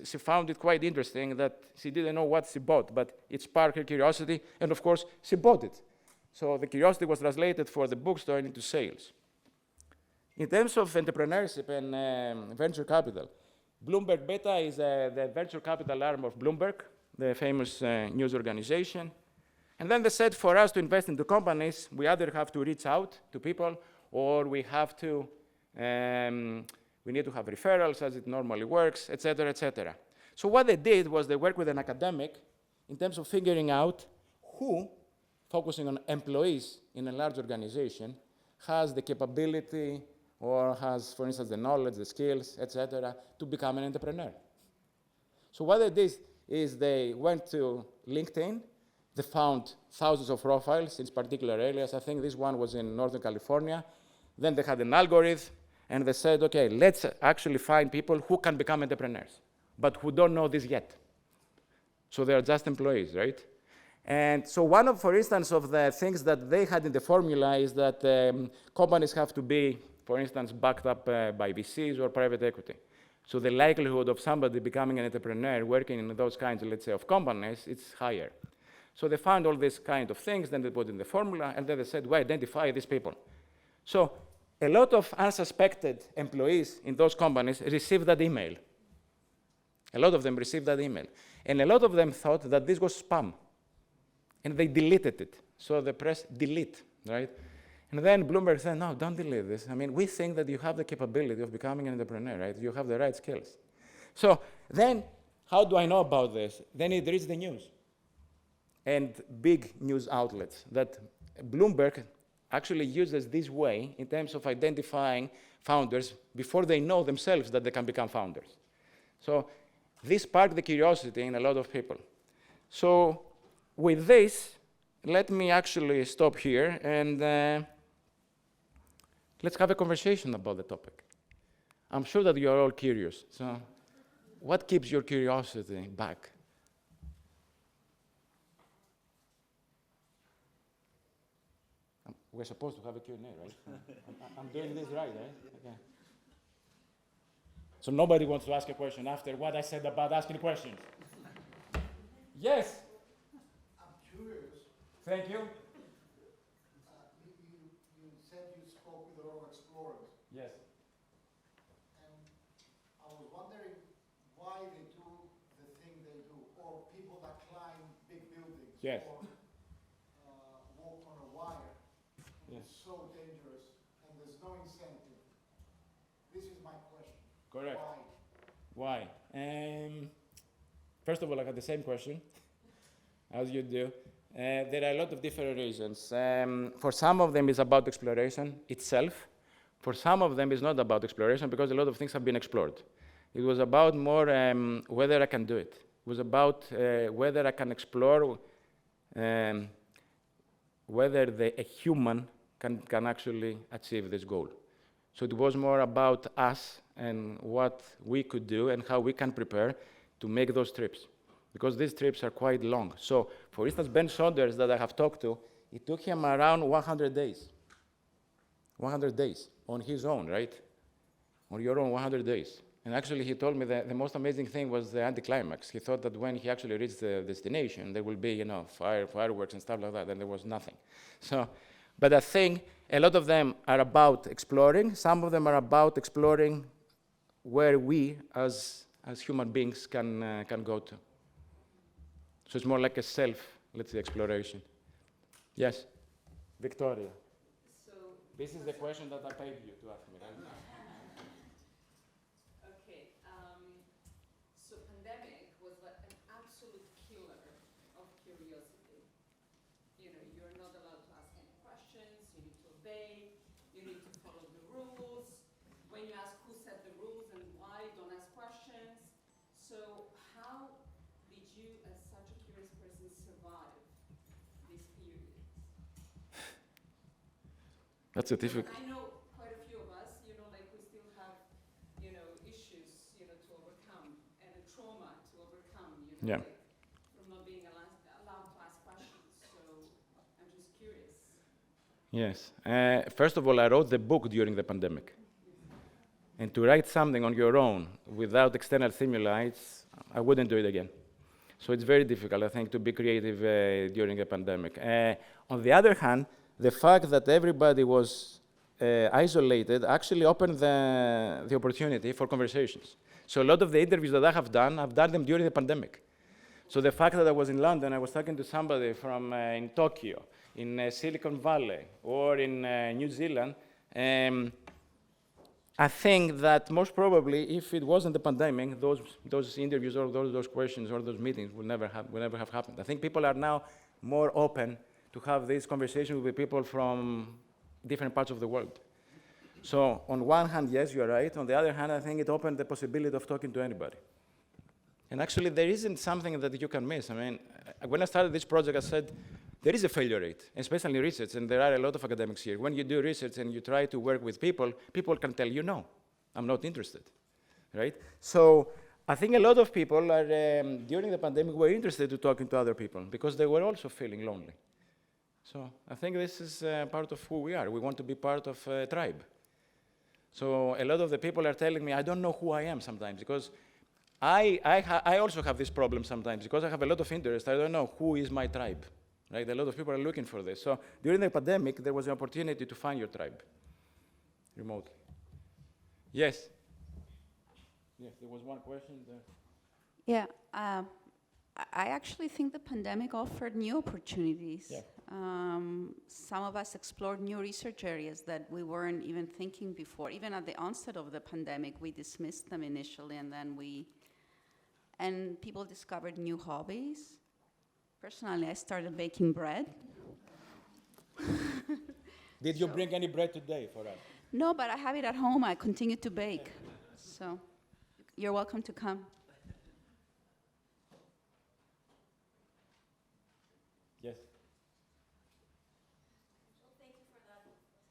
she found it quite interesting that she didn't know what she bought, but it sparked her curiosity, and of course, she bought it. So the curiosity was translated for the bookstore into sales. In terms of entrepreneurship and venture capital, Bloomberg Beta is the venture capital arm of Bloomberg, the famous news organization. And then they said for us to invest into companies, we either have to reach out to people or we have to, we need to have referrals as it normally works, et cetera, et cetera. So what they did was they worked with an academic in terms of figuring out who, focusing on employees in a large organization, has the capability or has, for instance, the knowledge, the skills, et cetera, to become an entrepreneur. So what they did is they went to LinkedIn. They found thousands of profiles in particular areas. I think this one was in Northern California. Then they had an algorithm, and they said, OK, let's actually find people who can become entrepreneurs, but who don't know this yet. So they are just employees, right? And so one of, for instance, of the things that they had in the formula is that companies have to be, for instance, backed up by VCs or private equity. So the likelihood of somebody becoming an entrepreneur working in those kinds, let's say, of companies, it's higher. So they found all these kind of things, then they put in the formula, and then they said, well, identify these people. So a lot of unsuspected employees in those companies received that email. A lot of them received that email. And a lot of them thought that this was spam. And they deleted it. So they pressed delete, right? And then Bloomberg said, no, don't delete this. I mean, we think that you have the capability of becoming an entrepreneur, right? You have the right skills. So then, how do I know about this? Then it reads the news. And big news outlets that Bloomberg actually uses this way in terms of identifying founders before they know themselves that they can become founders. So this sparked the curiosity in a lot of people. So with this, let me actually stop here and let's have a conversation about the topic. I'm sure that you are all curious. So what keeps your curiosity back? We're supposed to have a Q&A, right? I'm doing this right, right? Okay. So nobody wants to ask a question after what I said about asking questions. Yes? I'm curious. Thank you. You said you spoke with a lot of explorers. Yes. And I was wondering why they do the thing they do, or people that climb big buildings. Yes. Or walk on a wire. Yes. It's so dangerous, and there's no incentive. This is my question. Correct. Why? Why? First of all, I had the same question, as you do. There are a lot of different reasons. For some of them, it's about exploration itself. For some of them, it's not about exploration because a lot of things have been explored. It was about more whether I can do it. It was about whether I can explore whether a human can actually achieve this goal. So it was more about us and what we could do and how we can prepare to make those trips, because these trips are quite long. So, for instance, Ben Saunders that I have talked to, it took him around 100 days. 100 days on his own, right? On your own, 100 days. And actually, he told me that the most amazing thing was the anticlimax. He thought that when he actually reached the destination, there will be, fireworks and stuff like that, and there was nothing. So, but I think a lot of them are about exploring. Some of them are about exploring where we, as human beings, can go to. So it's more like a let's say, exploration. Yes, Victoria. So This is the question that I paid you to ask me, right? okay, so pandemic was like an absolute killer of curiosity. You're not allowed to ask any questions. You need to obey. You need to follow the rules. When you ask who set the rules and why, don't ask questions. So how did you, as such a curious person, survive this period? That's a difficult. I know quite a few of us, like we still have, issues, to overcome and a trauma to overcome, Yeah. like from not being allowed to ask questions. So I'm just curious. Yes. First of all, I wrote the book during the pandemic. And to write something on your own without external stimuli, I wouldn't do it again. So it's very difficult, I think, to be creative during a pandemic. On the other hand, the fact that everybody was isolated actually opened the opportunity for conversations. So a lot of the interviews that I have done, I've done them during the pandemic. So the fact that I was in London, I was talking to somebody from in Tokyo, in Silicon Valley, or in New Zealand, I think that most probably, if it wasn't the pandemic, those interviews or those questions or those meetings would never have happened. I think people are now more open to have these conversations with people from different parts of the world. So on one hand, yes, you're right. On the other hand, I think it opened the possibility of talking to anybody. And actually, there isn't something that you can miss. I mean, when I started this project, I said, there is a failure rate, especially in research, and there are a lot of academics here. When you do research and you try to work with people, people can tell you, no, I'm not interested, right? So I think a lot of people are, during the pandemic, were interested in talking to other people because they were also feeling lonely. So I think this is part of who we are. We want to be part of a tribe. So a lot of the people are telling me, I don't know who I am sometimes, because I also have this problem sometimes, because I have a lot of interest. I don't know who is my tribe. Right? A lot of people are looking for this. So during the pandemic, there was an opportunity to find your tribe remotely. Yes? Yes, there was one question there. Yeah, I actually think the pandemic offered new opportunities. Yeah. Some of us explored new research areas that we weren't even thinking before. Even at the onset of the pandemic, we dismissed them initially, and then people discovered new hobbies. Personally, I started baking bread. Did you bring any bread today for us? No, but I have it at home. I continue to bake. So you're welcome to come. Yes. Well, thank you for that.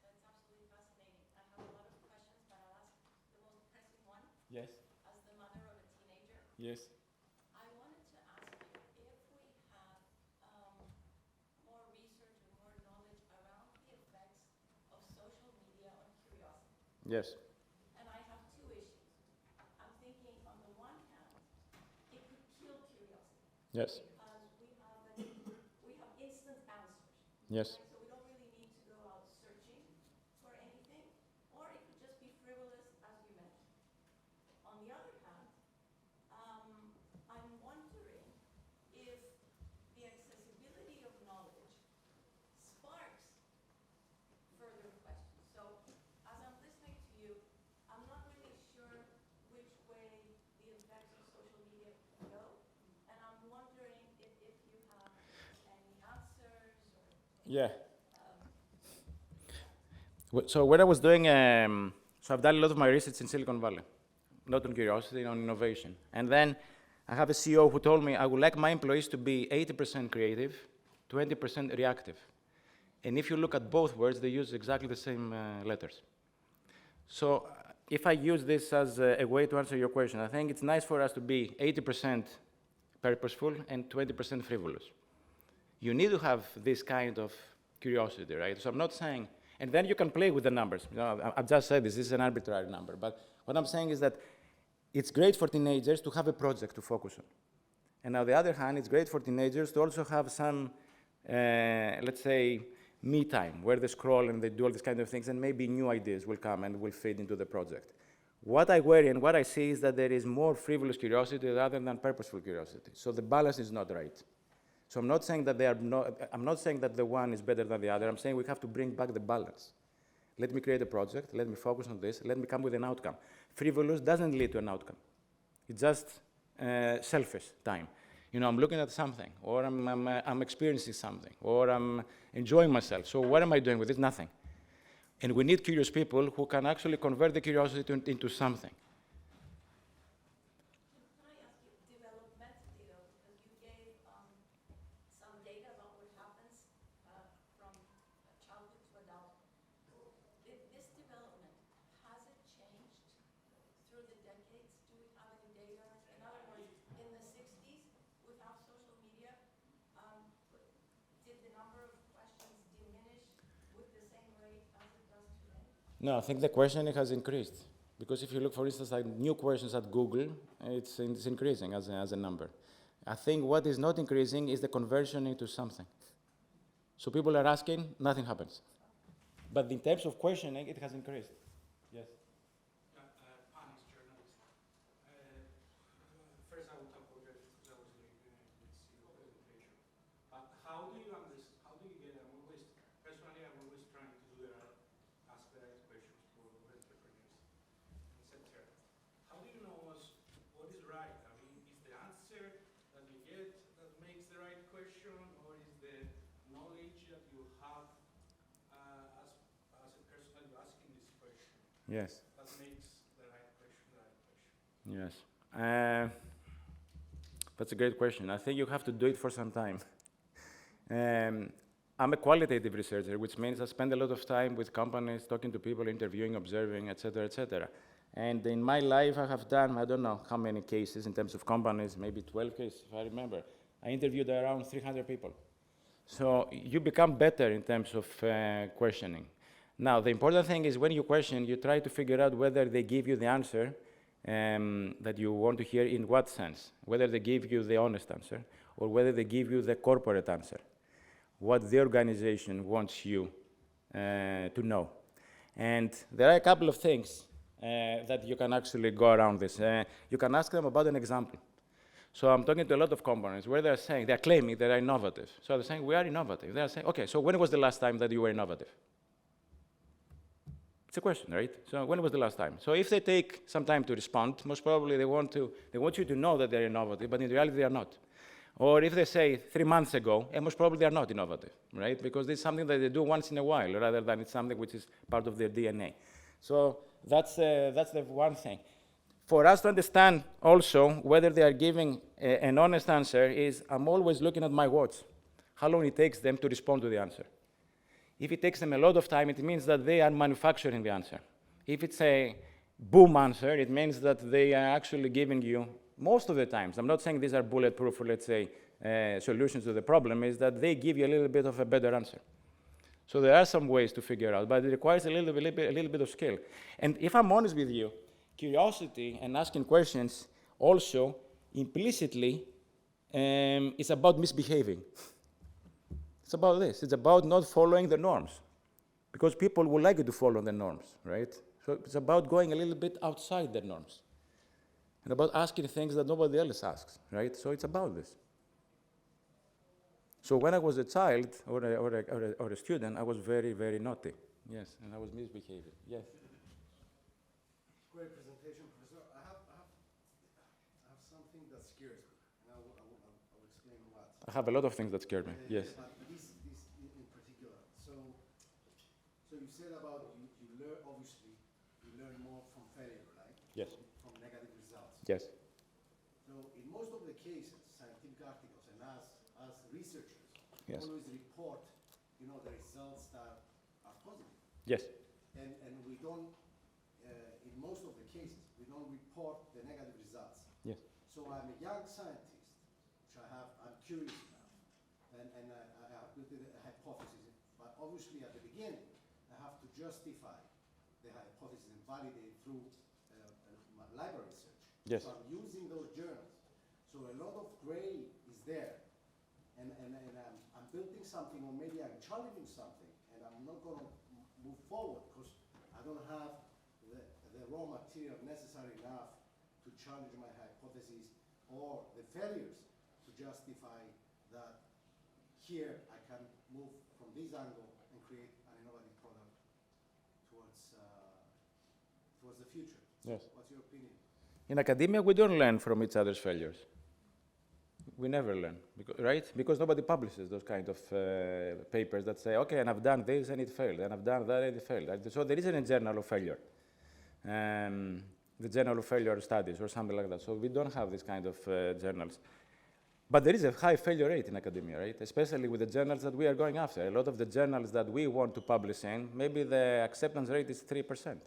That's absolutely fascinating. I have a lot of questions, but I'll ask the most pressing one. Yes. As the mother of a teenager, Yes. I wanted to ask you if we have more research or more knowledge around the effects of social media on curiosity. Yes. And I have two issues. I'm thinking, on the one hand, it could kill curiosity. Yes. Because we have instant answers. Yes. So we don't really need to go out searching for anything, or it could just be frivolous, as you mentioned. On the other hand, I'm wondering if the accessibility of knowledge sparks further questions. So as I'm listening to you, I'm not really sure which way the effects of social media go, and I'm wondering if you have any answers or Yeah. So what I was doing, so I've done a lot of my research in Silicon Valley, not on curiosity, on innovation. And then I have a CEO who told me I would like my employees to be 80% creative, 20% reactive. And if you look at both words, they use exactly the same letters. So if I use this as a way to answer your question, I think it's nice for us to be 80% purposeful and 20% frivolous. You need to have this kind of curiosity, right? So I'm not saying, and then you can play with the numbers. I've just said this is an arbitrary number, but what I'm saying is that it's great for teenagers to have a project to focus on. And on the other hand, it's great for teenagers to also have some, let's say, me time, where they scroll and they do all these kind of things, and maybe new ideas will come and will fit into the project. What I worry and what I see is that there is more frivolous curiosity rather than purposeful curiosity. So the balance is not right. So I'm not saying that I'm not saying that the one is better than the other. I'm saying we have to bring back the balance. Let me create a project. Let me focus on this. Let me come with an outcome. Frivolous doesn't lead to an outcome. It's just selfish time. You know, I'm looking at something, or I'm experiencing something, or I'm enjoying myself. So what am I doing with it? Nothing. And we need curious people who can actually convert the curiosity into something. Can I ask you developmentally though, because you gave some data about what happens from childhood to adulthood. This development, has it changed through the decades? Do we have any data? In other words, in the 60s, without social media, did the number of questions diminish with the same rate as it does today? No, I think the questioning has increased. Because if you look, for instance, at new questions at Google, it's increasing as a number. I think what is not increasing is the conversion into something. So people are asking, nothing happens. But in terms of questioning, it has increased. Yes. Honest journalist. First, I would apologize because I was late and I didn't see the presentation. But how do you get? Personally, I'm always trying to ask the right questions for entrepreneurs, etc. How do you know what is right? I mean, is the answer that you get that makes the right question, or is the knowledge that you have as a person that you're asking this question? Yes. That makes the right question the right question. Yes. That's a great question. I think you have to do it for some time. I'm a qualitative researcher, which means I spend a lot of time with companies, talking to people, interviewing, observing, et cetera, et cetera. And in my life, I have done, I don't know how many cases in terms of companies, maybe 12 cases, if I remember. I interviewed around 300 people. So you become better in terms of questioning. Now, the important thing is when you question, you try to figure out whether they give you the answer that you want to hear in what sense, whether they give you the honest answer or whether they give you the corporate answer, what the organization wants you to know. And there are a couple of things that you can actually go around this. You can ask them about an example. So I'm talking to a lot of companies where they're saying, they're claiming they're innovative. So they're saying, we are innovative. They're saying, okay, so when was the last time that you were innovative? It's a question, right? So when was the last time? So if they take some time to respond, most probably they want you to know that they're innovative, but in reality they are not. Or if they say 3 months ago, most probably they are not innovative, right? Because it's something that they do once in a while, rather than it's something which is part of their DNA. So that's the one thing. For us to understand also whether they are giving an honest answer is, I'm always looking at my watch, how long it takes them to respond to the answer. If it takes them a lot of time, it means that they are manufacturing the answer. If it's a boom answer, it means that they are actually giving you, most of the times, I'm not saying these are bulletproof, or let's say, solutions to the problem, is that they give you a little bit of a better answer. So there are some ways to figure out, but it requires a little bit of skill. And if I'm honest with you, curiosity and asking questions also implicitly is about misbehaving. It's about this. It's about not following the norms, because people would like you to follow the norms, right? So it's about going a little bit outside the norms and about asking things that nobody else asks, right? So it's about this. So when I was a child or a student, I was very, very naughty. Yes, and I was misbehaving. Yes. Great presentation, Professor. I have something that scares me, and I will explain what. I have a lot of things that scare me. Yes. But this in particular. So you said about you learn, obviously, you learn more from failure, right? Yes. From negative results. Yes. So in most of the cases, scientific articles, and as researchers, Yes. always report, the results that are positive. Yes. And we don't, in most of the cases, we don't report the negative results. Yes. So I'm a young scientist, which I'm curious now, and I have built a hypothesis, but obviously at the beginning, I have to justify the hypothesis and validate it through my library research. So I'm using those journals. So a lot of gray is there. And I'm building something, or maybe I'm challenging something, and I'm not going to move forward because I don't have the raw material necessary enough to challenge my hypotheses or the failures to justify that here I can move from this angle and create an innovative product towards the future. Yes. What's your opinion? In academia, we don't learn from each other's failures. We never learn, right? Because nobody publishes those kind of papers that say, okay, and I've done this and it failed, and I've done that and it failed. So there isn't a journal of failure, the Journal of Failure Studies or something like that. So we don't have this kind of journals. But there is a high failure rate in academia, right? Especially with the journals that we are going after. A lot of the journals that we want to publish in, maybe the acceptance rate is 3%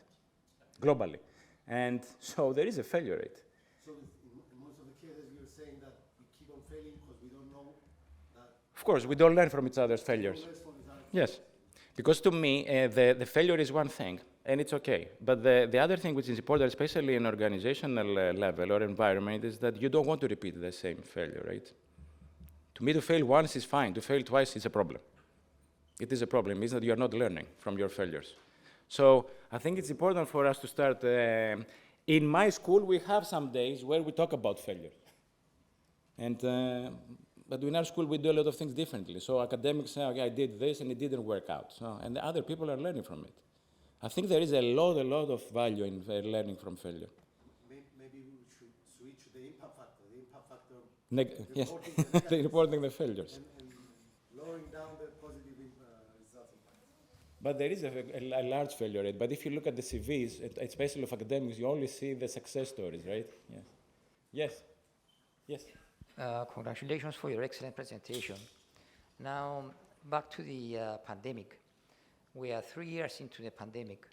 globally. And so there is a failure rate. So in most of the cases, you're saying that we keep on failing because we don't know that. Of course, we don't learn from each other's failures. Yes, because to me, the failure is one thing, and it's okay. But the other thing which is important, especially in organizational level or environment, is that you don't want to repeat the same failure, right? To me, to fail once is fine. To fail twice is a problem. It is a problem. It means that you are not learning from your failures. So I think it's important for us to start. In my school, we have some days where we talk about failure. And, but in our school, we do a lot of things differently. So academics say, okay, I did this and it didn't work out. So, and the other people are learning from it. I think there is a lot of value in learning from failure. Maybe we should switch the impact factor. The impact factor. Yes, reporting the failures. And lowering down the positive results. But there is a large failure rate. But if you look at the CVs, especially of academics, you only see the success stories, right? Yes. Yes. Yes. Congratulations for your excellent presentation. Now, back to the pandemic. We are 3 years into the pandemic,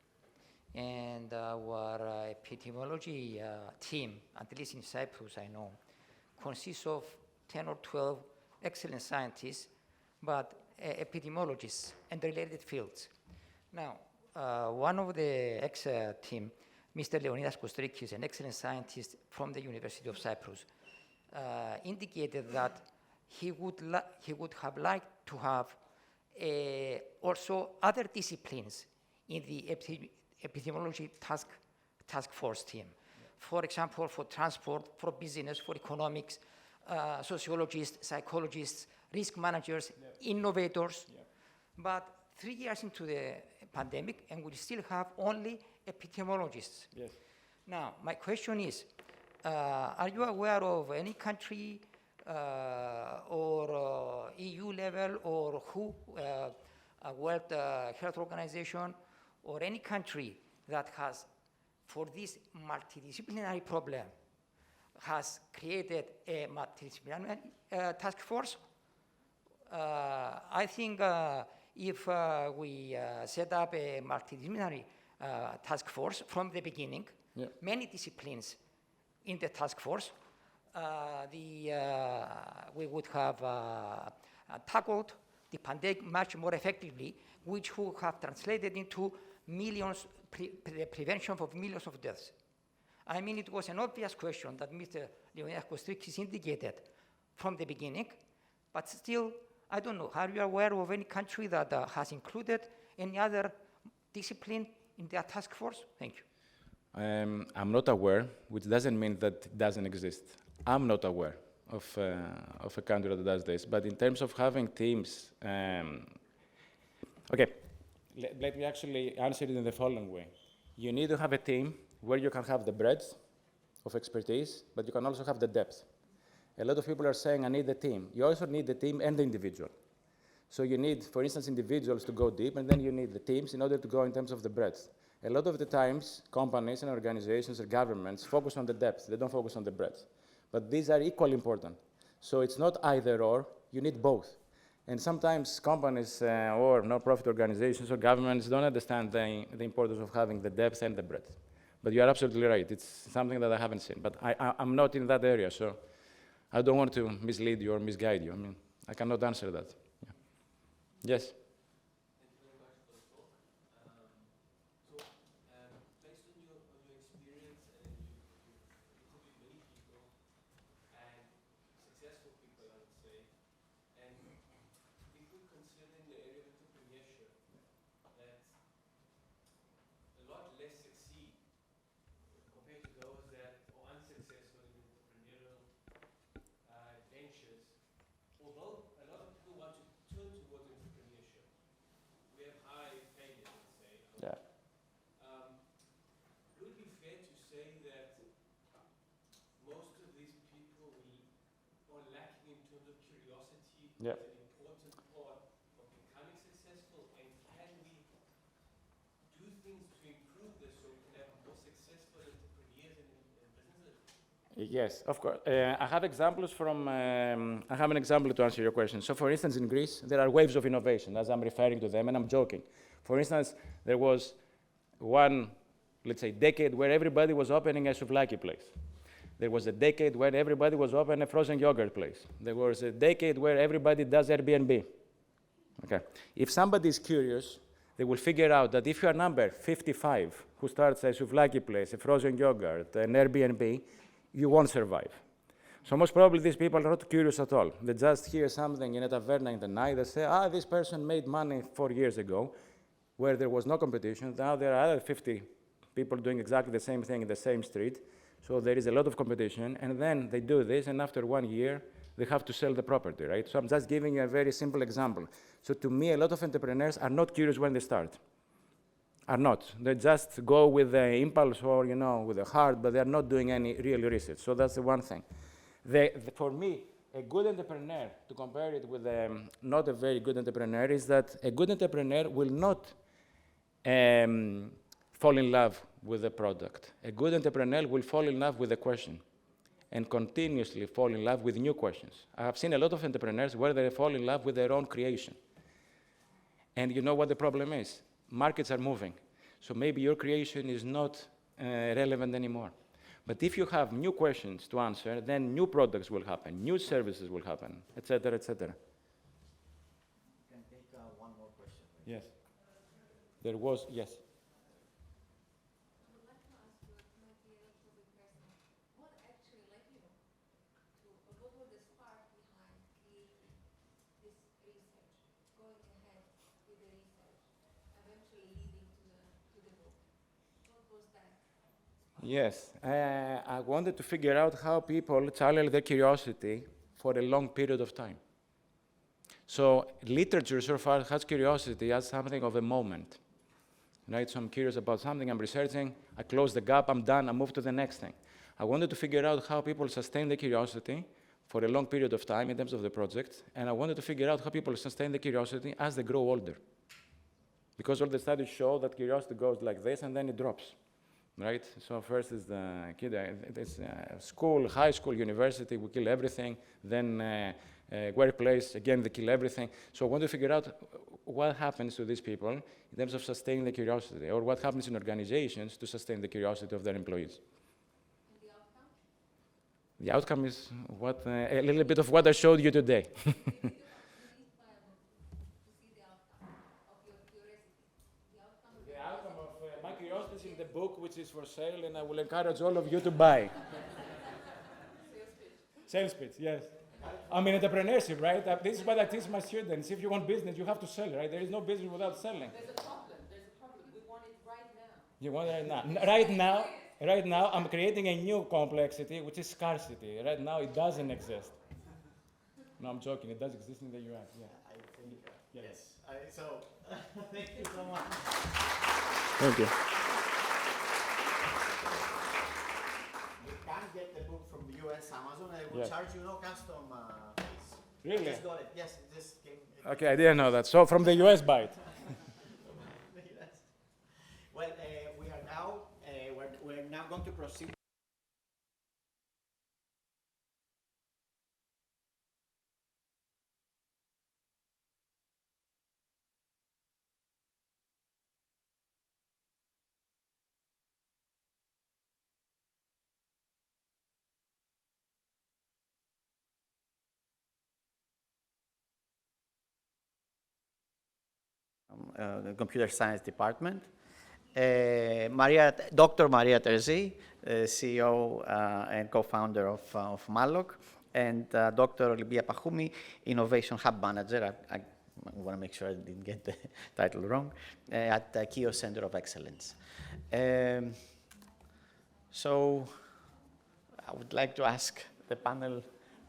and our epidemiology team, at least in Cyprus, I know, consists of 10 or 12 excellent scientists, but epidemiologists and related fields. Now, one of the ex-team, Mr. Leonidas Kostrikis, an excellent scientist from the University of Cyprus, indicated that he would have liked to have also other disciplines in the epidemiology task force team. Yeah. For example, for transport, for business, for economics, sociologists, psychologists, risk managers, yeah. Innovators. Yeah. But 3 years into the pandemic, and we still have only epidemiologists. Yes. Now, my question is, are you aware of any country or EU level or WHO, World Health Organization, or any country that has, for this multidisciplinary problem, has created a multidisciplinary task force? I think if we set up a multidisciplinary task force from the beginning, yeah. Many disciplines in the task force, we would have tackled the pandemic much more effectively, which would have translated into millions, the prevention of millions of deaths. I mean, it was an obvious question that Mr. Leonidas Kostrikis indicated from the beginning, but still, I don't know, are you aware of any country that has included any other discipline in their task force? Thank you. I'm not aware, which doesn't mean that it doesn't exist. I'm not aware of a country that does this. But in terms of having teams, okay, let me actually answer it in the following way. You need to have a team where you can have the breadth of expertise, but you can also have the depth. A lot of people are saying, I need the team. You also need the team and the individual. So you need, for instance, individuals to go deep, and then you need the teams in order to go in terms of the breadth. A lot of the times, companies and organizations or governments focus on the depth. They don't focus on the breadth. But these are equally important. So it's not either or, you need both. And sometimes companies or non-profit organizations or governments don't understand the importance of having the depth and the breadth. But you are absolutely right. It's something that I haven't seen. But I'm not in that area, so I don't want to mislead you or misguide you. I mean, I cannot answer that. Yeah. Yes? Based on your experience, you could be especially in the area of entrepreneurship, that a lot less succeed compared to those that are unsuccessful in entrepreneurial ventures. Although a lot of people want to turn towards entrepreneurship, we have high failure, let's say. Yeah. Would it be fair to say that most of these people are lacking in terms of curiosity Yeah. as an important part of becoming successful? And can we do things to improve this so we can have more successful entrepreneurs and businesses? Yes, of course. I have examples from, I have an example to answer your question. So for instance, in Greece, there are waves of innovation, as I'm referring to them, and I'm joking. For instance, there was one, let's say, decade where everybody was opening a souvlaki place. There was a decade where everybody was opening a frozen yogurt place. There was a decade where everybody does Airbnb. Okay. If somebody is curious, they will figure out that if you are number 55 who starts a souvlaki place, a frozen yogurt, an Airbnb, you won't survive. So most probably these people are not curious at all. They just hear something in a taverna in the night. They say, this person made money 4 years ago where there was no competition. Now there are other 50 people doing exactly the same thing in the same street. So there is a lot of competition. And then they do this, and after 1 year, they have to sell the property, right? So I'm just giving you a very simple example. So to me, a lot of entrepreneurs are not curious when they start. Are not. They just go with the impulse or, with the heart, but they're not doing any real research. So that's the one thing. For me, a good entrepreneur, to compare it with not a very good entrepreneur, is that a good entrepreneur will not fall in love with the product. A good entrepreneur will fall in love with the question and continuously fall in love with new questions. I have seen a lot of entrepreneurs where they fall in love with their own creation. And you know what the problem is? Markets are moving. So maybe your creation is not relevant anymore. But if you have new questions to answer, then new products will happen, new services will happen, et cetera, et cetera. You can take one more question. Yes. There was, yes. I would like to ask you, it might be a little bit personal, what actually led you to, what was the spark behind creating this research, going ahead with the research, eventually leading to the book? What was that? Yes, I wanted to figure out how people channel their curiosity for a long period of time. So literature so far has curiosity as something of a moment, right? So I'm curious about something, I'm researching, I close the gap, I'm done, I move to the next thing. I wanted to figure out how people sustain the curiosity for a long period of time in terms of the project, and I wanted to figure out how people sustain the curiosity as they grow older. Because all the studies show that curiosity goes like this and then it drops. Right? So first is the kid, it's school, high school, university, we kill everything. Then workplace, again, they kill everything. So I want to figure out what happens to these people in terms of sustaining the curiosity, or what happens in organizations to sustain the curiosity of their employees. And the outcome? The outcome is what, a little bit of what I showed you today. The outcome of my curiosity is in the book, which is for sale, and I will encourage all of you to buy. Sales pitch, yes. I'm in entrepreneurship, right? This is what I teach my students. If you want business, you have to sell, right? There is no business without selling. There's a problem. We want it right now. You want it right now? Right now, I'm creating a new complexity, which is scarcity. Right now, it doesn't exist. No, I'm joking. It does exist in the US. Yeah. I think, yes. So, thank you so much. Thank you. You can get the book from the US Amazon, and they will Yes. charge you no custom fees. Really? I just got it. Yes, it just came. Okay, I didn't know that. So from the US buy it. Yes. Well, we're now going to proceed. The computer science department. Dr. Maria Terzi, CEO and co-founder of Malloc, and Dr. Olivia Pachoumi, Innovation Hub Manager. I I want to make sure I didn't get the title wrong, at the Kiosk Center of Excellence. So I would like to ask the panel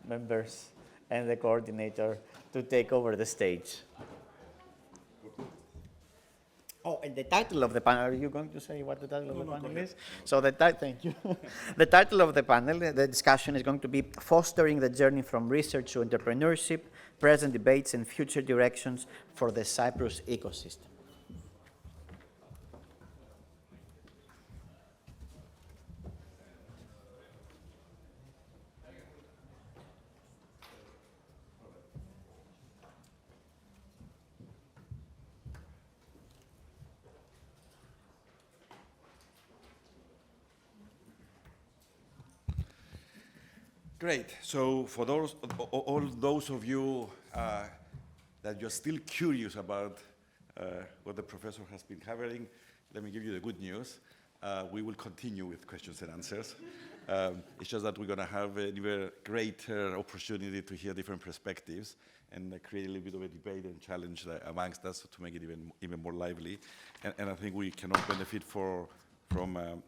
members and the coordinator to take over the stage. Oh, and the title of the panel, are you going to say what the title of the panel is? So thank you. The title of the panel, the discussion is going to be Fostering the Journey from Research to Entrepreneurship, Present Debates and Future Directions for the Cyprus Ecosystem. Great. So for those, all those of you that you're still curious about what the professor has been covering, let me give you the good news. We will continue with questions and answers. It's just that we're going to have an even greater opportunity to hear different perspectives and create a little bit of a debate and challenge amongst us to make it even more lively. And I think we can all benefit from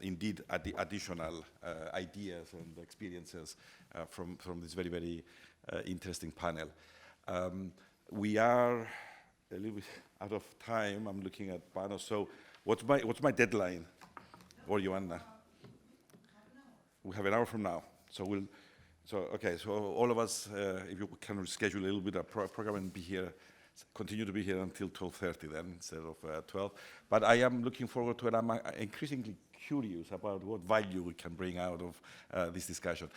indeed additional ideas and experiences from this very, very interesting panel. We are a little bit out of time. I'm looking at Panos. So what's my deadline? Or Joanna? We have an hour from now. So okay, so all of us, if you can schedule a little bit of program and be here, continue to be here until 12:30 then, instead of 12. But I am looking forward to it. I'm increasingly curious about what value we can bring out of this discussion.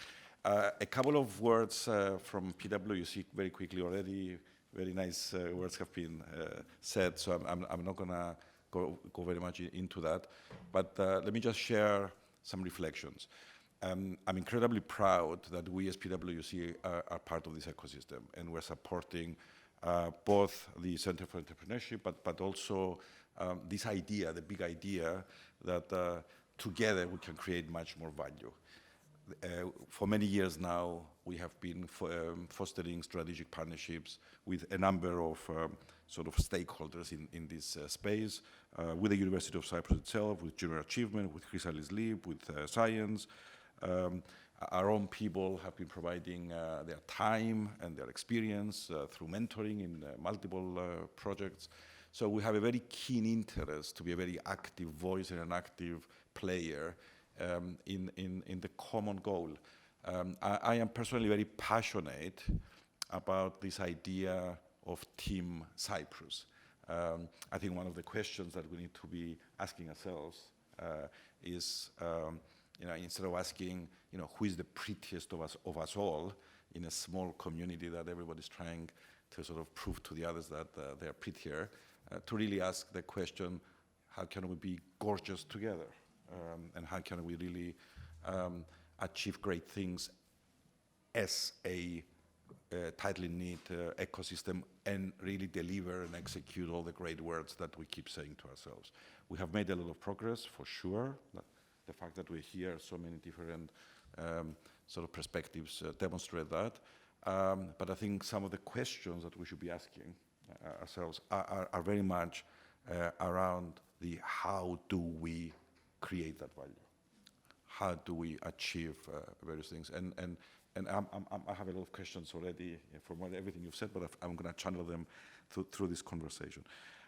A couple of words from PwC very quickly already. Very nice words have been said, so I'm not going to go very much into that. But let me just share some reflections. I'm incredibly proud that we as PwC are part of this ecosystem, and we're supporting both the Center for Entrepreneurship, but also this idea, the big idea, that together we can create much more value. For many years now, we have been fostering strategic partnerships with a number of sort of stakeholders in this space, with the University of Cyprus itself, with Junior Achievement, with Chrysalis Leap, with science. Our own people have been providing their time and their experience through mentoring in multiple projects. So we have a very keen interest to be a very active voice and an active player in the common goal. I am personally very passionate about this idea of Team Cyprus. I think one of the questions that we need to be asking ourselves is, instead of asking, who is the prettiest of us all in a small community that everybody's trying to sort of prove to the others that they're prettier, to really ask the question, how can we be gorgeous together? And how can we really achieve great things as a tightly knit ecosystem and really deliver and execute all the great words that we keep saying to ourselves. We have made a lot of progress, for sure. The fact that we're here, so many different sort of perspectives demonstrate that. But I think some of the questions that we should be asking ourselves are very much around the how do we create that value? How do we achieve various things? And I have a lot of questions already from everything you've said, but I'm going to channel them through this conversation.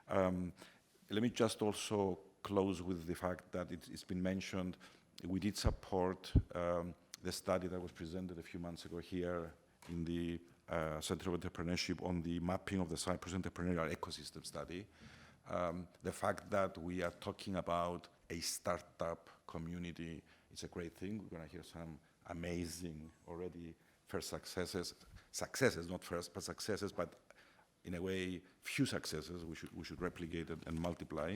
Let me just also close with the fact that it's been mentioned, we did support the study that was presented a few months ago here in the Center of Entrepreneurship on the mapping of the Cyprus entrepreneurial ecosystem study. The fact that we are talking about a startup community is a great thing. We're going to hear some amazing already first successes, not first, but successes, but in a way, few successes we should replicate and multiply.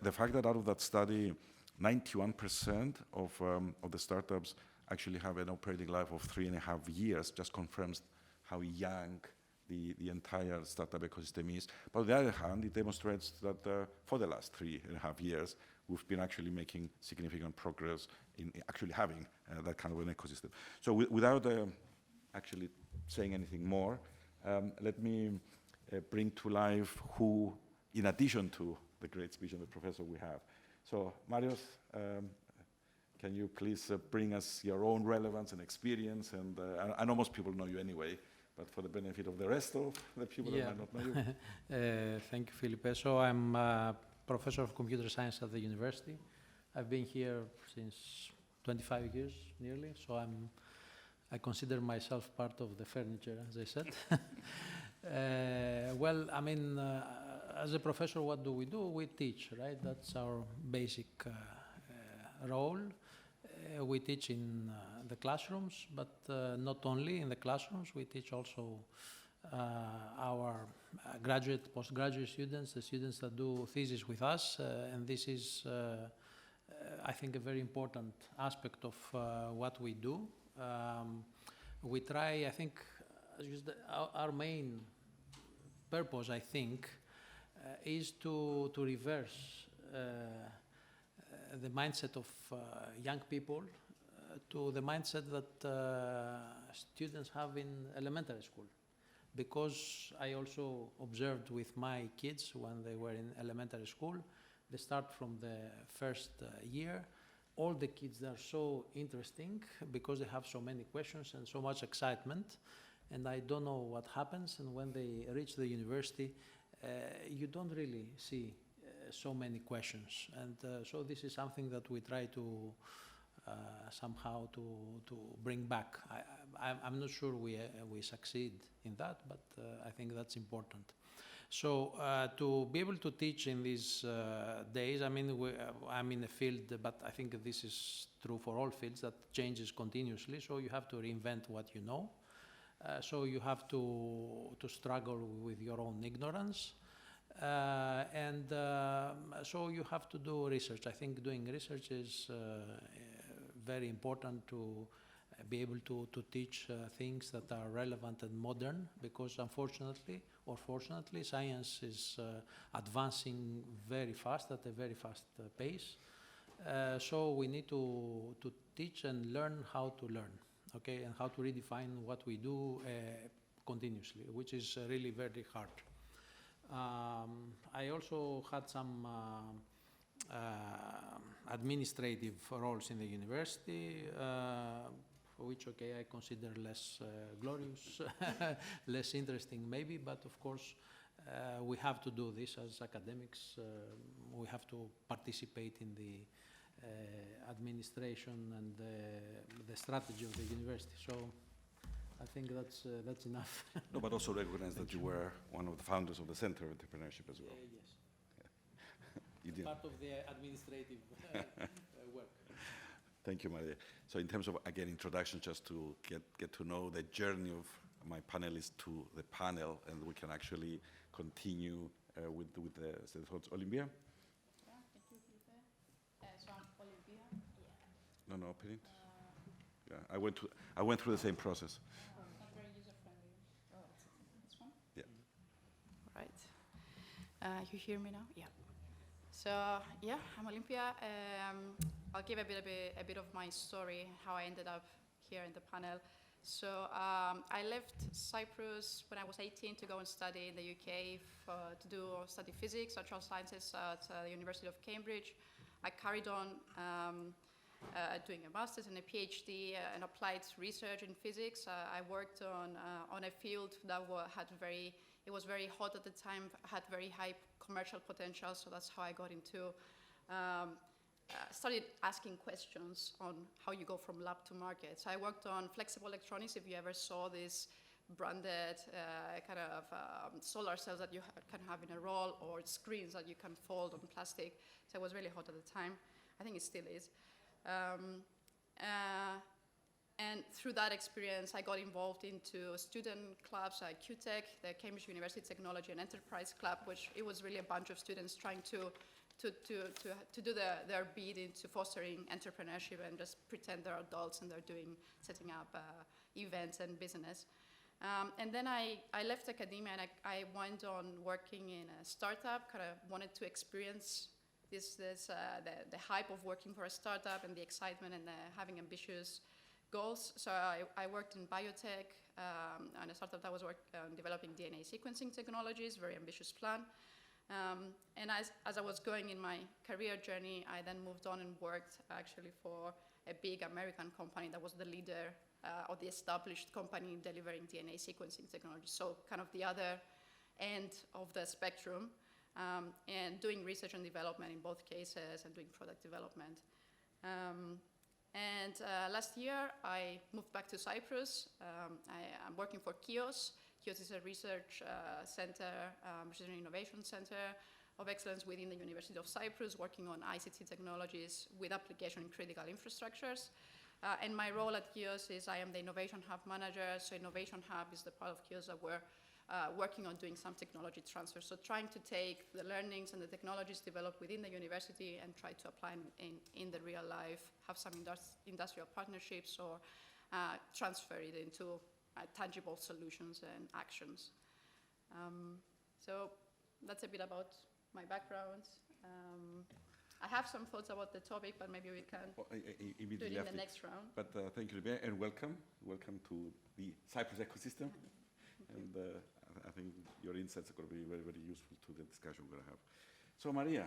The fact that out of that study, 91% of the startups actually have an operating life of 3.5 years just confirms how young the entire startup ecosystem is. But on the other hand, it demonstrates that for the last 3.5 years, we've been actually making significant progress in actually having that kind of an ecosystem. So without actually saying anything more, let me bring to life who, in addition to the great speech of the professor we have. So, Marius, can you please bring us your own relevance and experience? And I know most people know you anyway, but for the benefit of the rest of the people that might not know you. Thank you, Felipe. So I'm a professor of computer science at the university. I've been here since 25 years, nearly, so I consider myself part of the furniture, as I said. Well, I mean, as a professor, what do? We teach, right? That's our basic role. We teach in the classrooms, but not only in the classrooms. We teach also our graduate, postgraduate students, the students that do thesis with us, and this is, I think, a very important aspect of what we do. We try, I think, our main purpose, I think, is to reverse the mindset of young people to the mindset that students have in elementary school. Because I also observed with my kids when they were in elementary school, they start from the first year. All the kids are so interesting because they have so many questions and so much excitement. And I don't know what happens. And when they reach the university, you don't really see so many questions. And so this is something that we try to somehow to bring back. I'm not sure we succeed in that, but I think that's important. So to be able to teach in these days, I mean, I'm in a field, but I think this is true for all fields, that changes continuously. So you have to reinvent what you know. So you have to struggle with your own ignorance. So you have to do research. I think doing research is very important to be able to teach things that are relevant and modern, because unfortunately or fortunately science is advancing very fast, at a very fast pace. So we need to teach and learn how to learn, okay, and how to redefine what we do continuously, which is really very hard. I also had some administrative roles in the university, which, okay, I consider less glorious, less interesting maybe, but of course we have to do this as academics. We have to participate in the administration and the strategy of the university. So I think that's enough. No, but also recognize that you were one of the founders of the Center of Entrepreneurship as well. Yes. Yeah. You did. Part of the administrative work. Thank you, Maria. So in terms of, again, introduction, just to get to know the journey of my panelists to the panel, and we can actually continue with the thoughts. Olympia? Yeah, thank you, Felipe. So I'm Olympia. Yeah. No, open it. Yeah, I went through the same process. It's not very user-friendly. Oh, this one? Yeah. All right. You hear me now? Yeah. So, yeah, I'm Olympia. I'll give a bit of my story, how I ended up here in the panel. So I left Cyprus when I was 18 to go and study in the UK to study physics, natural sciences at the University of Cambridge. I carried on doing a master's and a PhD and applied research in physics. I worked on a field that it was very hot at the time, had very high commercial potential, so that's how I got into started asking questions on how you go from lab to market. So I worked on flexible electronics, if you ever saw this branded kind of solar cells that you can have in a roll, or screens that you can fold on plastic. So it was really hot at the time. I think it still is. And through that experience, I got involved into student clubs like QTech, the Cambridge University Technology and Enterprise Club, which it was really a bunch of students trying to do their bid into fostering entrepreneurship and just pretend they're adults and they're setting up events and business. And then I left academia and I went on working in a startup, kind of wanted to experience the hype of working for a startup and the excitement and having ambitious goals. So I worked in biotech and a startup that was developing DNA sequencing technologies, very ambitious plan. And as I was going in my career journey, I then moved on and worked actually for a big American company that was the leader or the established company delivering DNA sequencing technology. So kind of the other end of the spectrum, and doing research and development in both cases and doing product development. Last year, I moved back to Cyprus. I'm working for KIOS. KIOS is a research center, research and innovation center of excellence within the University of Cyprus, working on ICT technologies with application in critical infrastructures. And my role at KIOS is I am the Innovation Hub manager. So Innovation Hub is the part of KIOS that we're working on doing some technology transfer. So trying to take the learnings and the technologies developed within the university and try to apply in the real life, have some industrial partnerships, or transfer it into tangible solutions and actions. So that's a bit about my background. I have some thoughts about the topic, but maybe we can do it in the next round. But thank you, and welcome. Welcome to the Cyprus ecosystem. And I think your insights are going to be very, very useful to the discussion we're going to have. So Maria,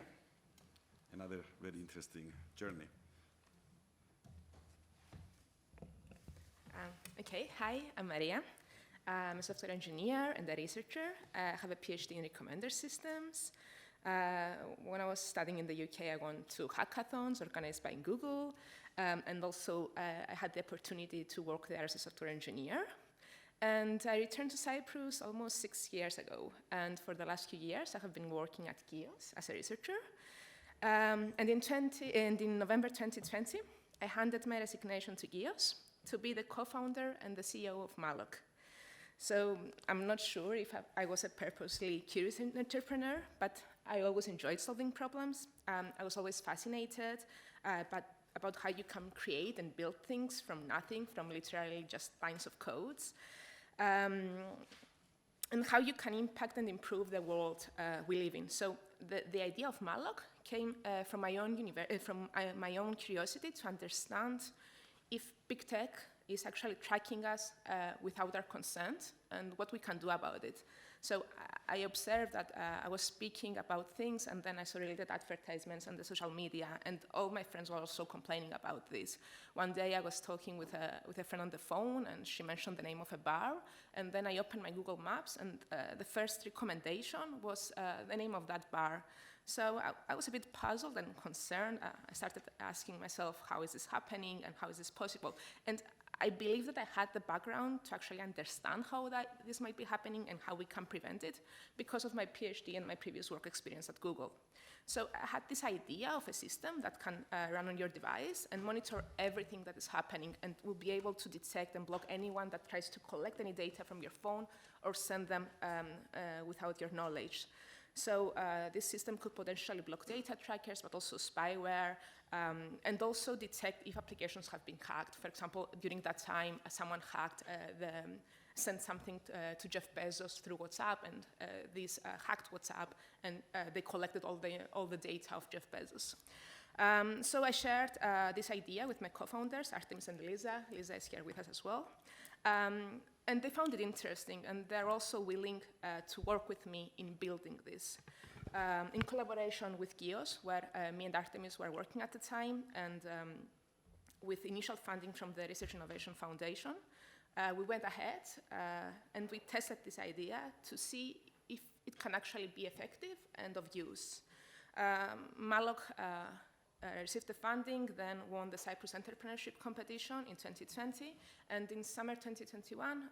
another very interesting journey. Okay, hi, I'm Maria. I'm a software engineer and a researcher. I have a PhD in recommender systems. When I was studying in the UK, I went to hackathons organized by Google, and also I had the opportunity to work there as a software engineer. And I returned to Cyprus almost 6 years ago. And for the last few years, I have been working at KIOS as a researcher. And in November 2020, I handed my resignation to KIOS to be the co-founder and the CEO of Malloc. So I'm not sure if I was a purposely curious entrepreneur, but I always enjoyed solving problems. I was always fascinated about how you can create and build things from nothing, from literally just lines of codes, and how you can impact and improve the world we live in. So the idea of Malloc came from my own curiosity to understand if big tech is actually tracking us without our consent and what we can do about it. So I observed that I was speaking about things, and then I saw related advertisements on the social media, and all my friends were also complaining about this. One day I was talking with a friend on the phone, and she mentioned the name of a bar, and then I opened my Google Maps, and the first recommendation was the name of that bar. So I was a bit puzzled and concerned. I started asking myself, how is this happening, and how is this possible? And I believe that I had the background to actually understand how this might be happening and how we can prevent it because of my PhD and my previous work experience at Google. So I had this idea of a system that can run on your device and monitor everything that is happening and will be able to detect and block anyone that tries to collect any data from your phone or send them without your knowledge. So this system could potentially block data trackers, but also spyware, and also detect if applications have been hacked. For example, during that time, someone sent something to Jeff Bezos through WhatsApp, and this hacked WhatsApp, and they collected all the data of Jeff Bezos. So I shared this idea with my co-founders, Artemis and Lisa. Lisa is here with us as well. And they found it interesting, and they're also willing to work with me in building this. In collaboration with KIOS, where me and Artemis were working at the time, and with initial funding from the Research Innovation Foundation, we went ahead and we tested this idea to see if it can actually be effective and of use. Malloc received the funding, then won the Cyprus Entrepreneurship competition in 2020, and in summer 2021,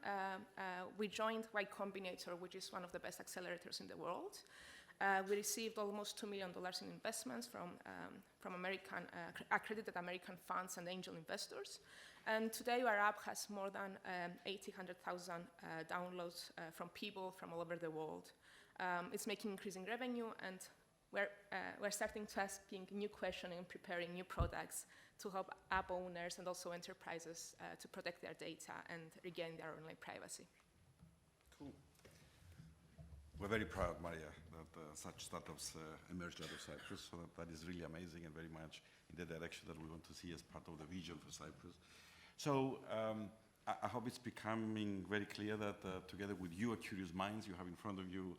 we joined Y Combinator, which is one of the best accelerators in the world. We received almost $2 million in investments from accredited American funds and angel investors. And today our app has more than 100,000 downloads from people from all over the world. It's making increasing revenue, and we're starting to asking new questions and preparing new products to help app owners and also enterprises to protect their data and regain their online privacy. Cool. We're very proud, Maria, that such startups emerged out of Cyprus, so that is really amazing and very much in the direction that we want to see as part of the vision for Cyprus. So I hope it's becoming very clear that together with your curious minds, you have in front of you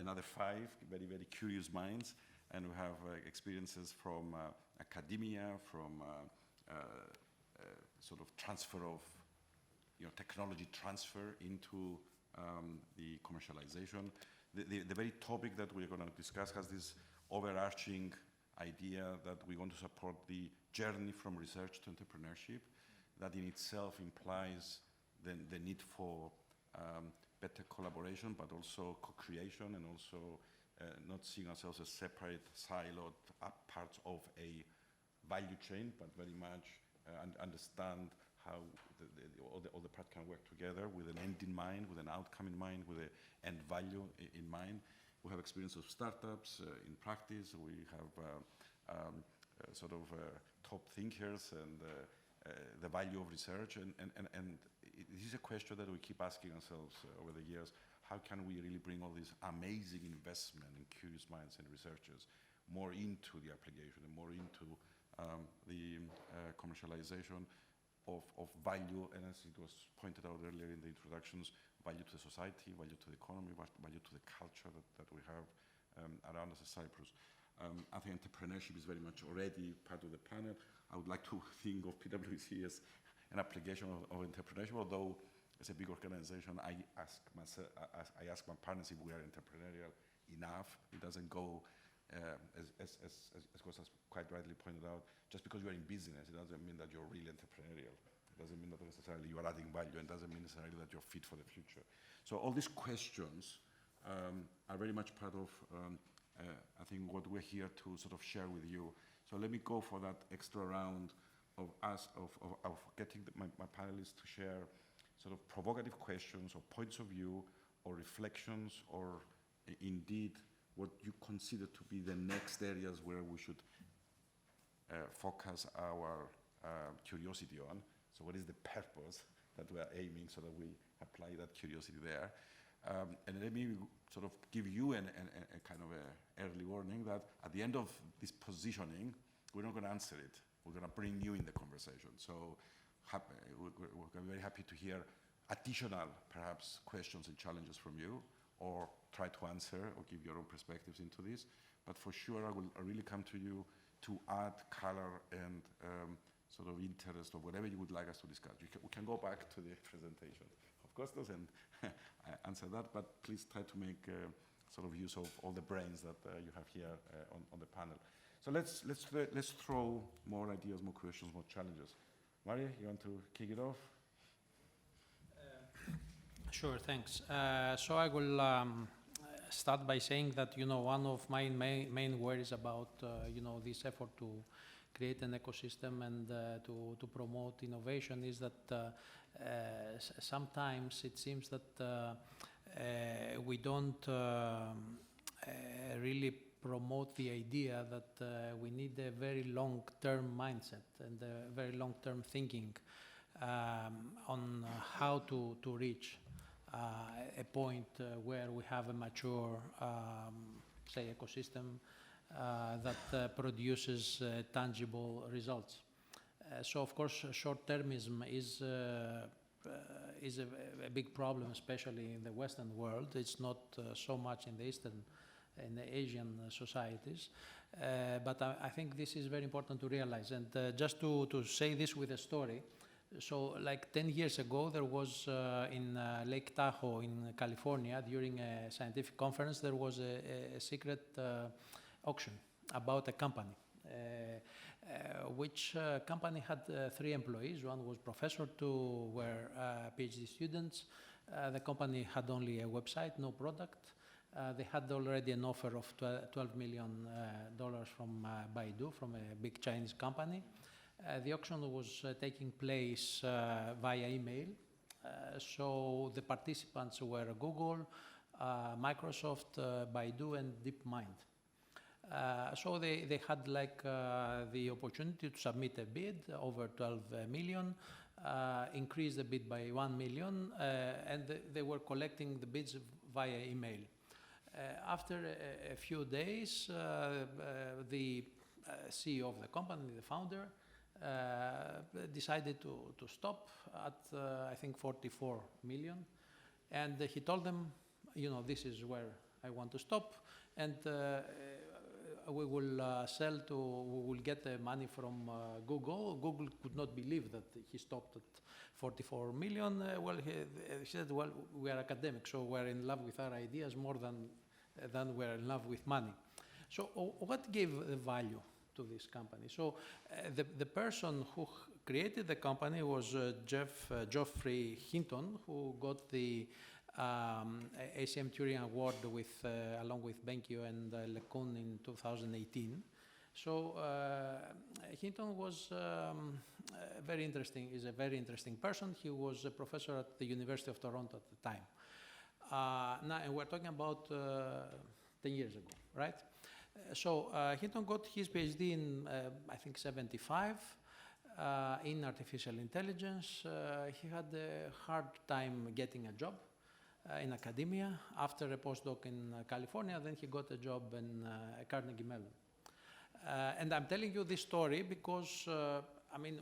another 5 very, very curious minds, and we have experiences from academia, from sort of transfer of, technology transfer into the commercialization. The very topic that we're going to discuss has this overarching idea that we want to support the journey from research to entrepreneurship. That in itself implies the need for better collaboration, but also co-creation, and also not seeing ourselves as separate, siloed parts of a value chain, but very much understand how all the parts can work together with an end in mind, with an outcome in mind, with an end value in mind. We have experience of startups in practice. We have sort of top thinkers and the value of research, and this is a question that we keep asking ourselves over the years. How can we really bring all this amazing investment in curious minds and researchers more into the application and more into the commercialization of value, and as it was pointed out earlier in the introductions, value to the society, value to the economy, value to the culture that we have around us as Cyprus. I think entrepreneurship is very much already part of the panel. I would like to think of PwC as an application of entrepreneurship, although as a big organization, I ask my partners if we are entrepreneurial enough. It doesn't go, as Kostas quite rightly pointed out, just because you're in business, it doesn't mean that you're really entrepreneurial. It doesn't mean that necessarily you are adding value, and doesn't mean necessarily that you're fit for the future. So all these questions are very much part of, I think, what we're here to sort of share with you. So let me go for that extra round of getting my panelists to share sort of provocative questions or points of view or reflections, or indeed what you consider to be the next areas where we should focus our curiosity on. So what is the purpose that we are aiming so that we apply that curiosity there? And let me sort of give you a kind of a early warning that at the end of this positioning, we're not going to answer it. We're going to bring you in the conversation. So we're going to be very happy to hear additional, perhaps, questions and challenges from you, or try to answer or give your own perspectives into this. But for sure, I will really come to you to add color and sort of interest or whatever you would like us to discuss. We can go back to the presentation, of course, and answer that, but please try to make sort of use of all the brains that you have here on the panel. So let's throw more ideas, more questions, more challenges. Maria, you want to kick it off? Sure, thanks. So I will start by saying that, one of my main worries about, this effort to create an ecosystem and to promote innovation is that sometimes it seems that we don't really promote the idea that we need a very long-term mindset and a very long-term thinking on how to reach a point where we have a mature, say, ecosystem that produces tangible results. So, of course, short-termism is a big problem, especially in the Western world. It's not so much in the Eastern and the Asian societies. But I think this is very important to realize. And just to say this with a story, so like 10 years ago, there was in Lake Tahoe in California, during a scientific conference, there was a secret auction about a company, which company had 3 employees. One was professor, 2 were PhD students. The company had only a website, no product. They had already an offer of $12 million from Baidu, from a big Chinese company. The auction was taking place via email. So the participants were Google, Microsoft, Baidu, and DeepMind. So they had the opportunity to submit a bid over 12 million, increase the bid by 1 million, and they were collecting the bids via email. After a few days, the CEO of the company, the founder, decided to stop at, I think, 44 million. And he told them, this is where I want to stop, and we will we will get the money from Google. Google could not believe that he stopped at 44 million. He said, well, we are academics, so we're in love with our ideas more than we're in love with money. So what gave the value to this company? So the person who created the company was Geoffrey Hinton, who got the ACM Turing Award along with Benkyo and LeCun in 2018. So Hinton was very interesting. Is a very interesting person. He was a professor at the University of Toronto at the time. Now, and we're talking about 10 years ago, right? So Hinton got his PhD in, I think, 75 in artificial intelligence. He had a hard time getting a job in academia. After a postdoc in California, then he got a job in Carnegie Mellon. And I'm telling you this story because,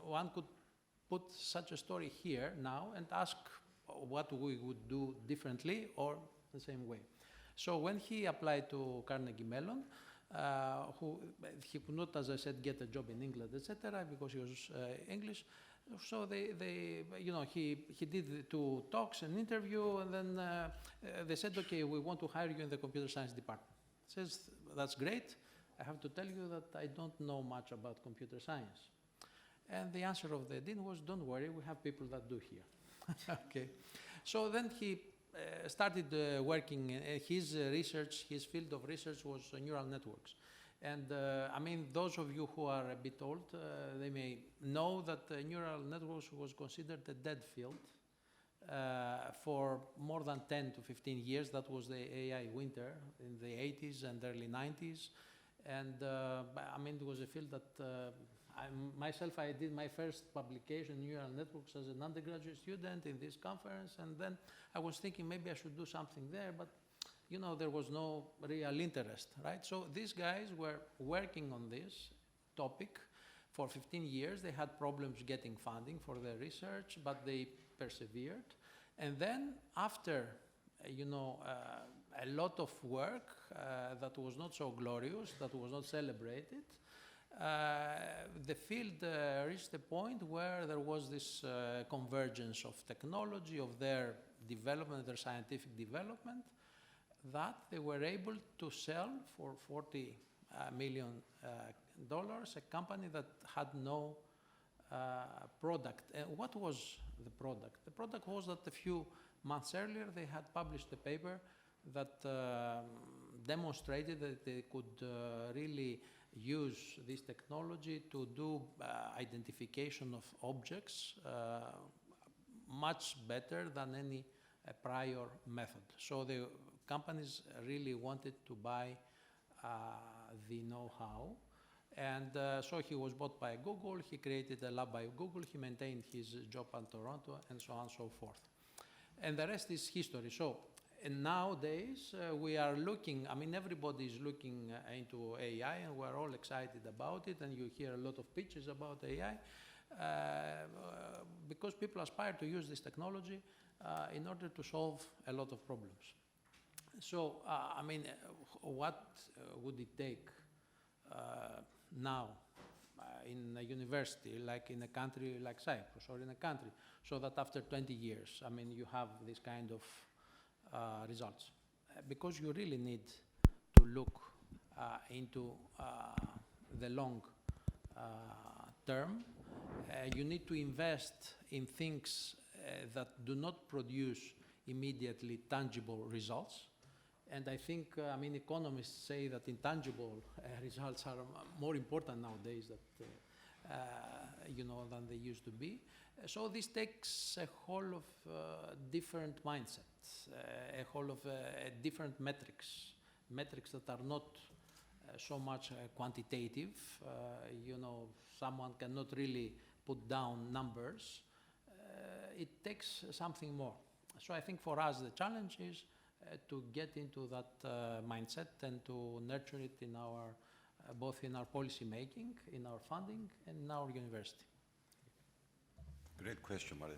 one could put such a story here now and ask what we would do differently or the same way. So when he applied to Carnegie Mellon, he could not, as I said, get a job in England, etc., because he was English. So he did 2 talks, an interview, and then they said, okay, we want to hire you in the computer science department. He says, that's great. I have to tell you that I don't know much about computer science. And the answer of the dean was, don't worry, we have people that do here. Okay. So then he started working. His research, his field of research was neural networks. And those of you who are a bit old, they may know that neural networks was considered a dead field for more than 10 to 15 years. That was the AI winter in the 80s and early 90s. And it was a field that I did my first publication, neural networks, as an undergraduate student in this conference. And then I was thinking maybe I should do something there, but there was no real interest, right? So these guys were working on this topic for 15 years. They had problems getting funding for their research, but they persevered. And then after, a lot of work that was not so glorious, that was not celebrated, the field reached a point where there was this convergence of technology, of their development, their scientific development, that they were able to sell for $40 million a company that had no product. And what was the product? The product was that a few months earlier they had published a paper that demonstrated that they could really use this technology to do identification of objects much better than any prior method. So the companies really wanted to buy the know-how. And so he was bought by Google, he created a lab by Google, he maintained his job in Toronto, and so on and so forth. And the rest is history. So and nowadays we are looking, everybody is looking into AI, and we're all excited about it, and you hear a lot of pitches about AI, because people aspire to use this technology in order to solve a lot of problems. So, what would it take now in a university, like in a country like Cyprus, or in a country, so that after 20 years, you have this kind of results? Because you really need to look into the long term. You need to invest in things that do not produce immediately tangible results. And I think, economists say that intangible results are more important nowadays than they used to be. So this takes a whole of different mindsets, a whole of different metrics that are not so much quantitative. Someone cannot really put down numbers. It takes something more. So I think for us the challenge is to get into that mindset and to nurture it in our both in our policy making, in our funding, and in our university. Great question, Maria.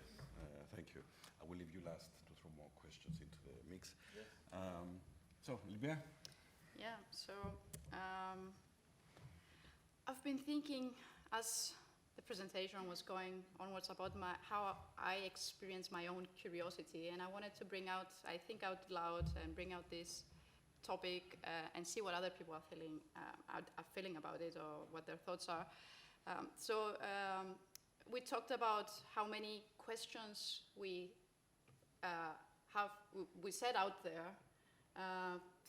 Thank you. I will leave you last to throw more questions into the mix. Yes. So, Livia? Yeah, so I've been thinking as the presentation was going onwards about how I experience my own curiosity, and I wanted to bring out, I think out loud and bring out this topic and see what other people are feeling about it or what their thoughts are. We talked about how many questions we set out there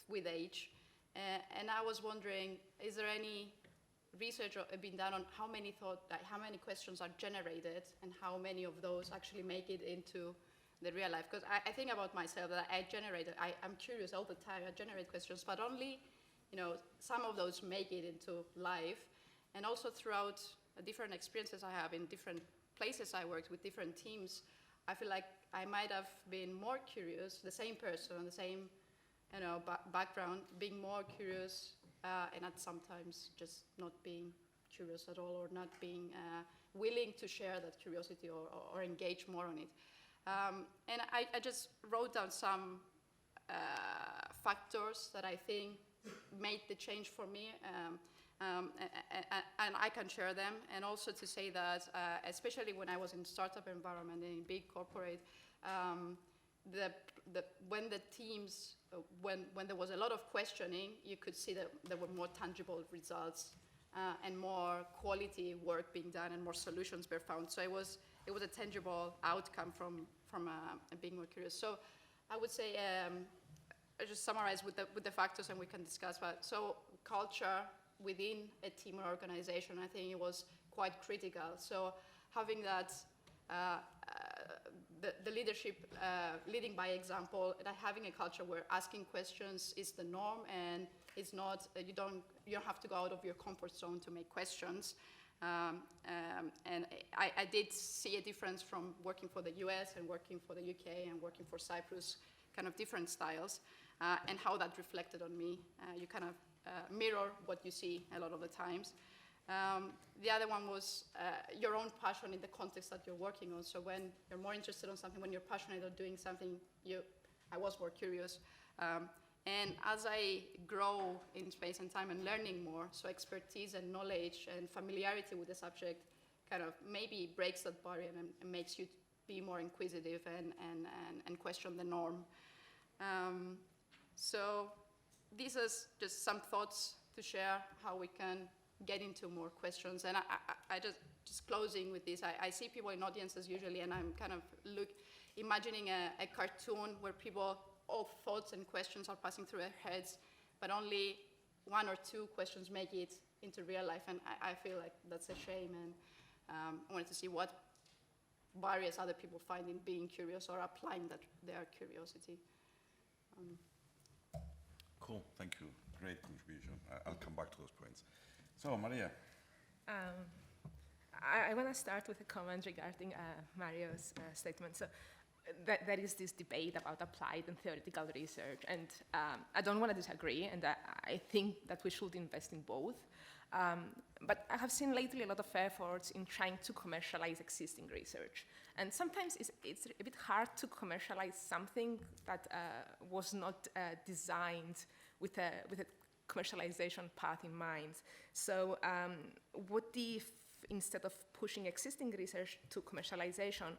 with age, and I was wondering, is there any research been done on how many questions are generated and how many of those actually make it into the real life? Because I think about myself that I'm curious all the time. I generate questions, but only, some of those make it into life. And also throughout different experiences I have in different places I worked with different teams, I feel like I might have been more curious, the same person, the same, background, being more curious, and at sometimes just not being curious at all, or not being willing to share that curiosity or engage more on it. And I just wrote down some factors that I think made the change for me, and I can share them. And also to say that, especially when I was in startup environment and in big corporate, when the teams, when there was a lot of questioning, you could see that there were more tangible results and more quality work being done and more solutions were found. So it was a tangible outcome from being more curious. So I would say, I just summarize with the factors and we can discuss. But so culture within a team or organization, I think it was quite critical. So having that, the leadership leading by example, that having a culture where asking questions is the norm and it's not, you don't have to go out of your comfort zone to make questions. And I did see a difference from working for the US and working for the UK and working for Cyprus, kind of different styles, and how that reflected on me. You kind of mirror what you see a lot of the times. The other one was your own passion in the context that you're working on. So when you're more interested in something, when you're passionate about doing something, I was more curious. And as I grow in space and time and learning more, so expertise and knowledge and familiarity with the subject kind of maybe breaks that barrier and makes you be more inquisitive and question the norm. So these are just some thoughts to share how we can get into more questions. And I just closing with this, I see people in audiences usually, and I'm kind of imagining a cartoon where all thoughts and questions are passing through their heads, but only one or two questions make it into real life. And I feel like that's a shame. And I wanted to see what barriers other people find in being curious or applying their curiosity. Cool, thank you. Great contribution. I'll come back to those points. So, Maria. I want to start with a comment regarding Mario's statement. So, there is this debate about applied and theoretical research, and I don't want to disagree, and I think that we should invest in both. But I have seen lately a lot of efforts in trying to commercialize existing research. And sometimes it's a bit hard to commercialize something that was not designed with a commercialization path in mind. So what if, instead of pushing existing research to commercialization,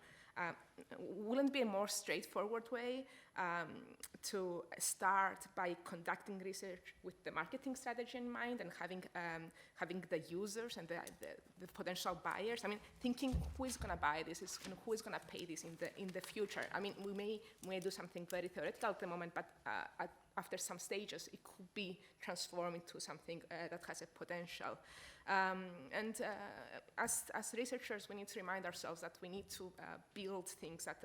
wouldn't be a more straightforward way to start by conducting research with the marketing strategy in mind and having the users and the potential buyers? I mean, thinking who is going to buy this and who is going to pay this in the future. I mean, we may do something very theoretical at the moment, but after some stages, it could be transformed into something that has a potential. As researchers, we need to remind ourselves that we need to build things that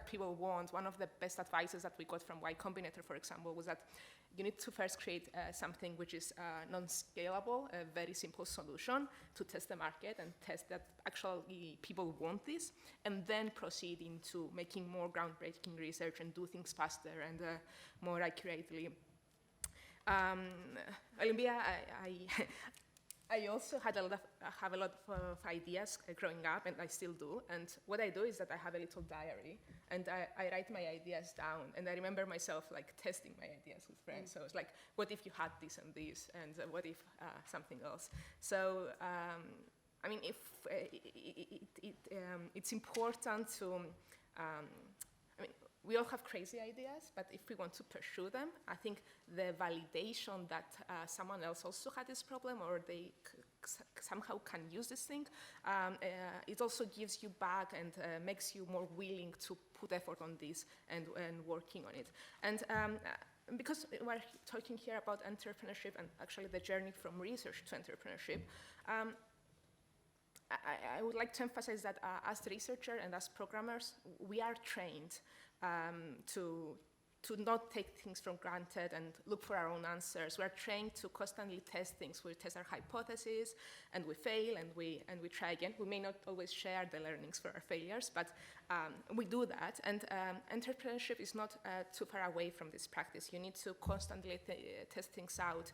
people want. One of the best advices that we got from Y Combinator, for example, was that you need to first create something which is non-scalable, a very simple solution to test the market and test that actually people want this, and then proceed into making more groundbreaking research and do things faster and more accurately. Olympia, I also had have a lot of ideas growing up, and I still do. And what I do is that I have a little diary, and I write my ideas down. And I remember myself like testing my ideas with friends. So it's like, what if you had this and this, and what if something else? So I mean, if it's important to. I mean, we all have crazy ideas, but if we want to pursue them, I think the validation that someone else also had this problem, or they somehow can use this thing, it also gives you back and makes you more willing to put effort on this and working on it. And because we're talking here about entrepreneurship and actually the journey from research to entrepreneurship, I would like to emphasize that as researchers and as programmers, we are trained to not take things for granted and look for our own answers. We are trained to constantly test things. We test our hypotheses, and we fail, and we try again. We may not always share the learnings for our failures, but we do that. And entrepreneurship is not too far away from this practice. You need to constantly test things out.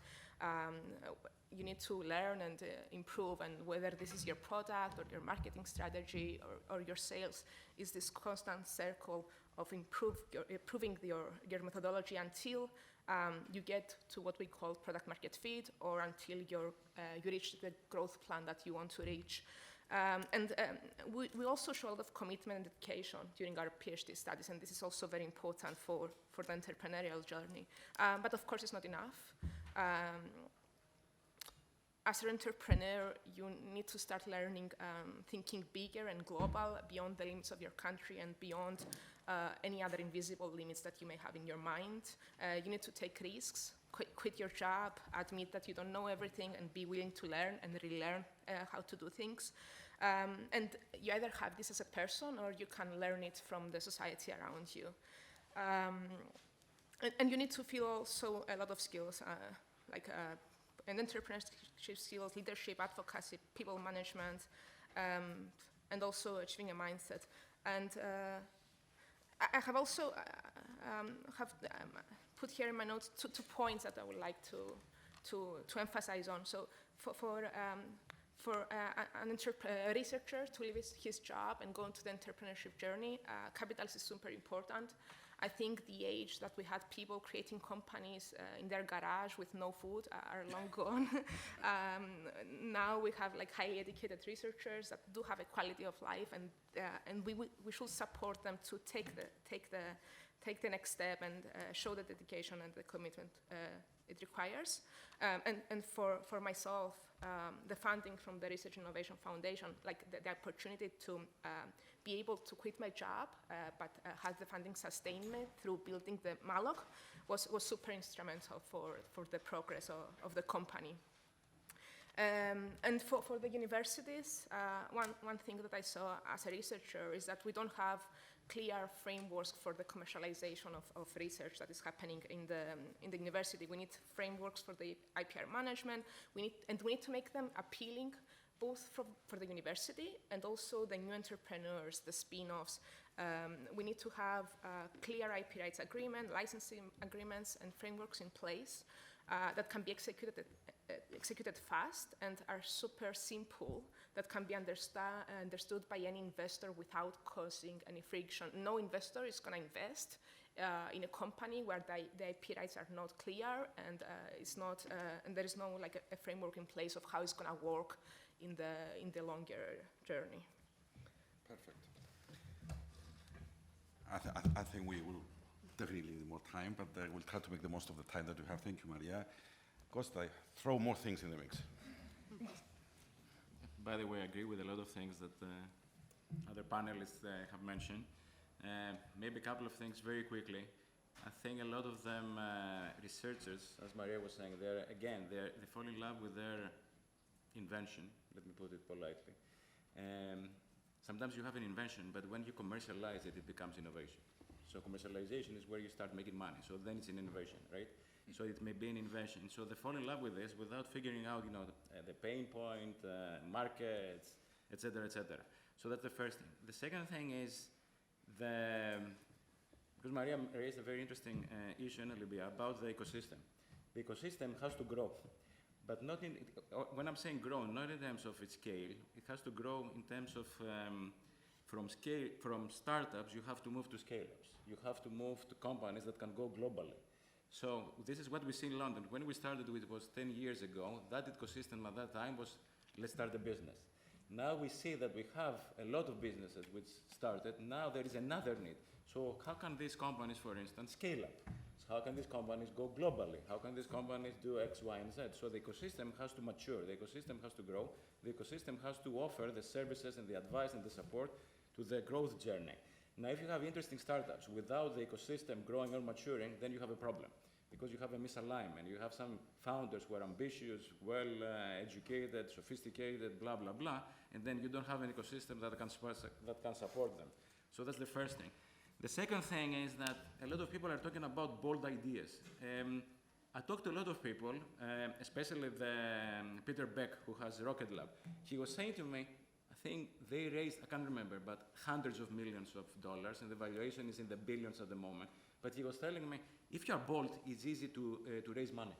You need to learn and improve, and whether this is your product or your marketing strategy or your sales, is this constant circle of improving your methodology until you get to what we call product market fit, or until you reach the growth plan that you want to reach. We also show a lot of commitment and dedication during our PhD studies, and this is also very important for the entrepreneurial journey. But of course, it's not enough. As an entrepreneur, you need to start learning, thinking bigger and global, beyond the limits of your country and beyond any other invisible limits that you may have in your mind. You need to take risks, quit your job, admit that you don't know everything, and be willing to learn and relearn how to do things. And you either have this as a person, or you can learn it from the society around you. And you need to feel also a lot of skills, and entrepreneurship skills, leadership, advocacy, people management, and also achieving a mindset. And I have also put here in my notes two points that I would like to emphasize on. So for a researcher to leave his job and go into the entrepreneurship journey, capital is super important. I think the age that we had people creating companies in their garage with no food are long gone. Now we have like highly educated researchers that do have a quality of life, and we should support them to take the next step and show the dedication and the commitment it requires. And for myself, the funding from the Research Innovation Foundation, like the opportunity to be able to quit my job, but has the funding sustained me through building the Malloc, was super instrumental for the progress of the company. And for the universities, one thing that I saw as a researcher is that we don't have clear frameworks for the commercialization of research that is happening in the university. We need frameworks for the IPR management. We need to make them appealing, both for the university and also the new entrepreneurs, the spin-offs. We need to have clear IP rights agreement, licensing agreements, and frameworks in place that can be executed fast and are super simple, that can be understood by any investor without causing any friction. No investor is going to invest in a company where the IP rights are not clear, and and there is no like a framework in place of how it's going to work in the longer journey. Perfect. I think we will definitely need more time, but we'll try to make the most of the time that we have. Thank you, Maria. Costa, throw more things in the mix. By the way, I agree with a lot of things that other panelists have mentioned. Maybe a couple of things very quickly. I think a lot of them, researchers, as Maria was saying, they fall in love with their invention, let me put it politely. Sometimes you have an invention, but when you commercialize it, it becomes innovation. So commercialization is where you start making money. So then it's an innovation, right? So it may be an invention. So they fall in love with this without figuring out, the pain point, markets, et cetera, et cetera. So that's the first thing. The second thing is because Maria raised a very interesting issue in Libya about the ecosystem. the ecosystem has to grow. But not in, when I'm saying grow, not in terms of its scale, it has to grow in terms of from startups, you have to move to scale-ups. You have to move to companies that can go globally. So this is what we see in London. When we started, it was 10 years ago. That ecosystem at that time was, let's start a business. Now we see that we have a lot of businesses which started. Now there is another need. So how can these companies, for instance, scale up? So how can these companies go globally? How can these companies do X, Y, and Z? So the ecosystem has to mature. The ecosystem has to grow. The ecosystem has to offer the services and the advice and the support to the growth journey. Now, if you have interesting startups without the ecosystem growing or maturing, then you have a problem because you have a misalignment. You have some founders who are ambitious, well-educated, sophisticated, blah, blah, blah, and then you don't have an ecosystem that can support them. So that's the first thing. The second thing is that a lot of people are talking about bold ideas. I talked to a lot of people, especially Peter Beck, who has Rocket Lab. He was saying to me, I think they raised, I can't remember, but hundreds of millions of dollars, and the valuation is in the billions at the moment. But he was telling me, if you are bold, it's easy to raise money.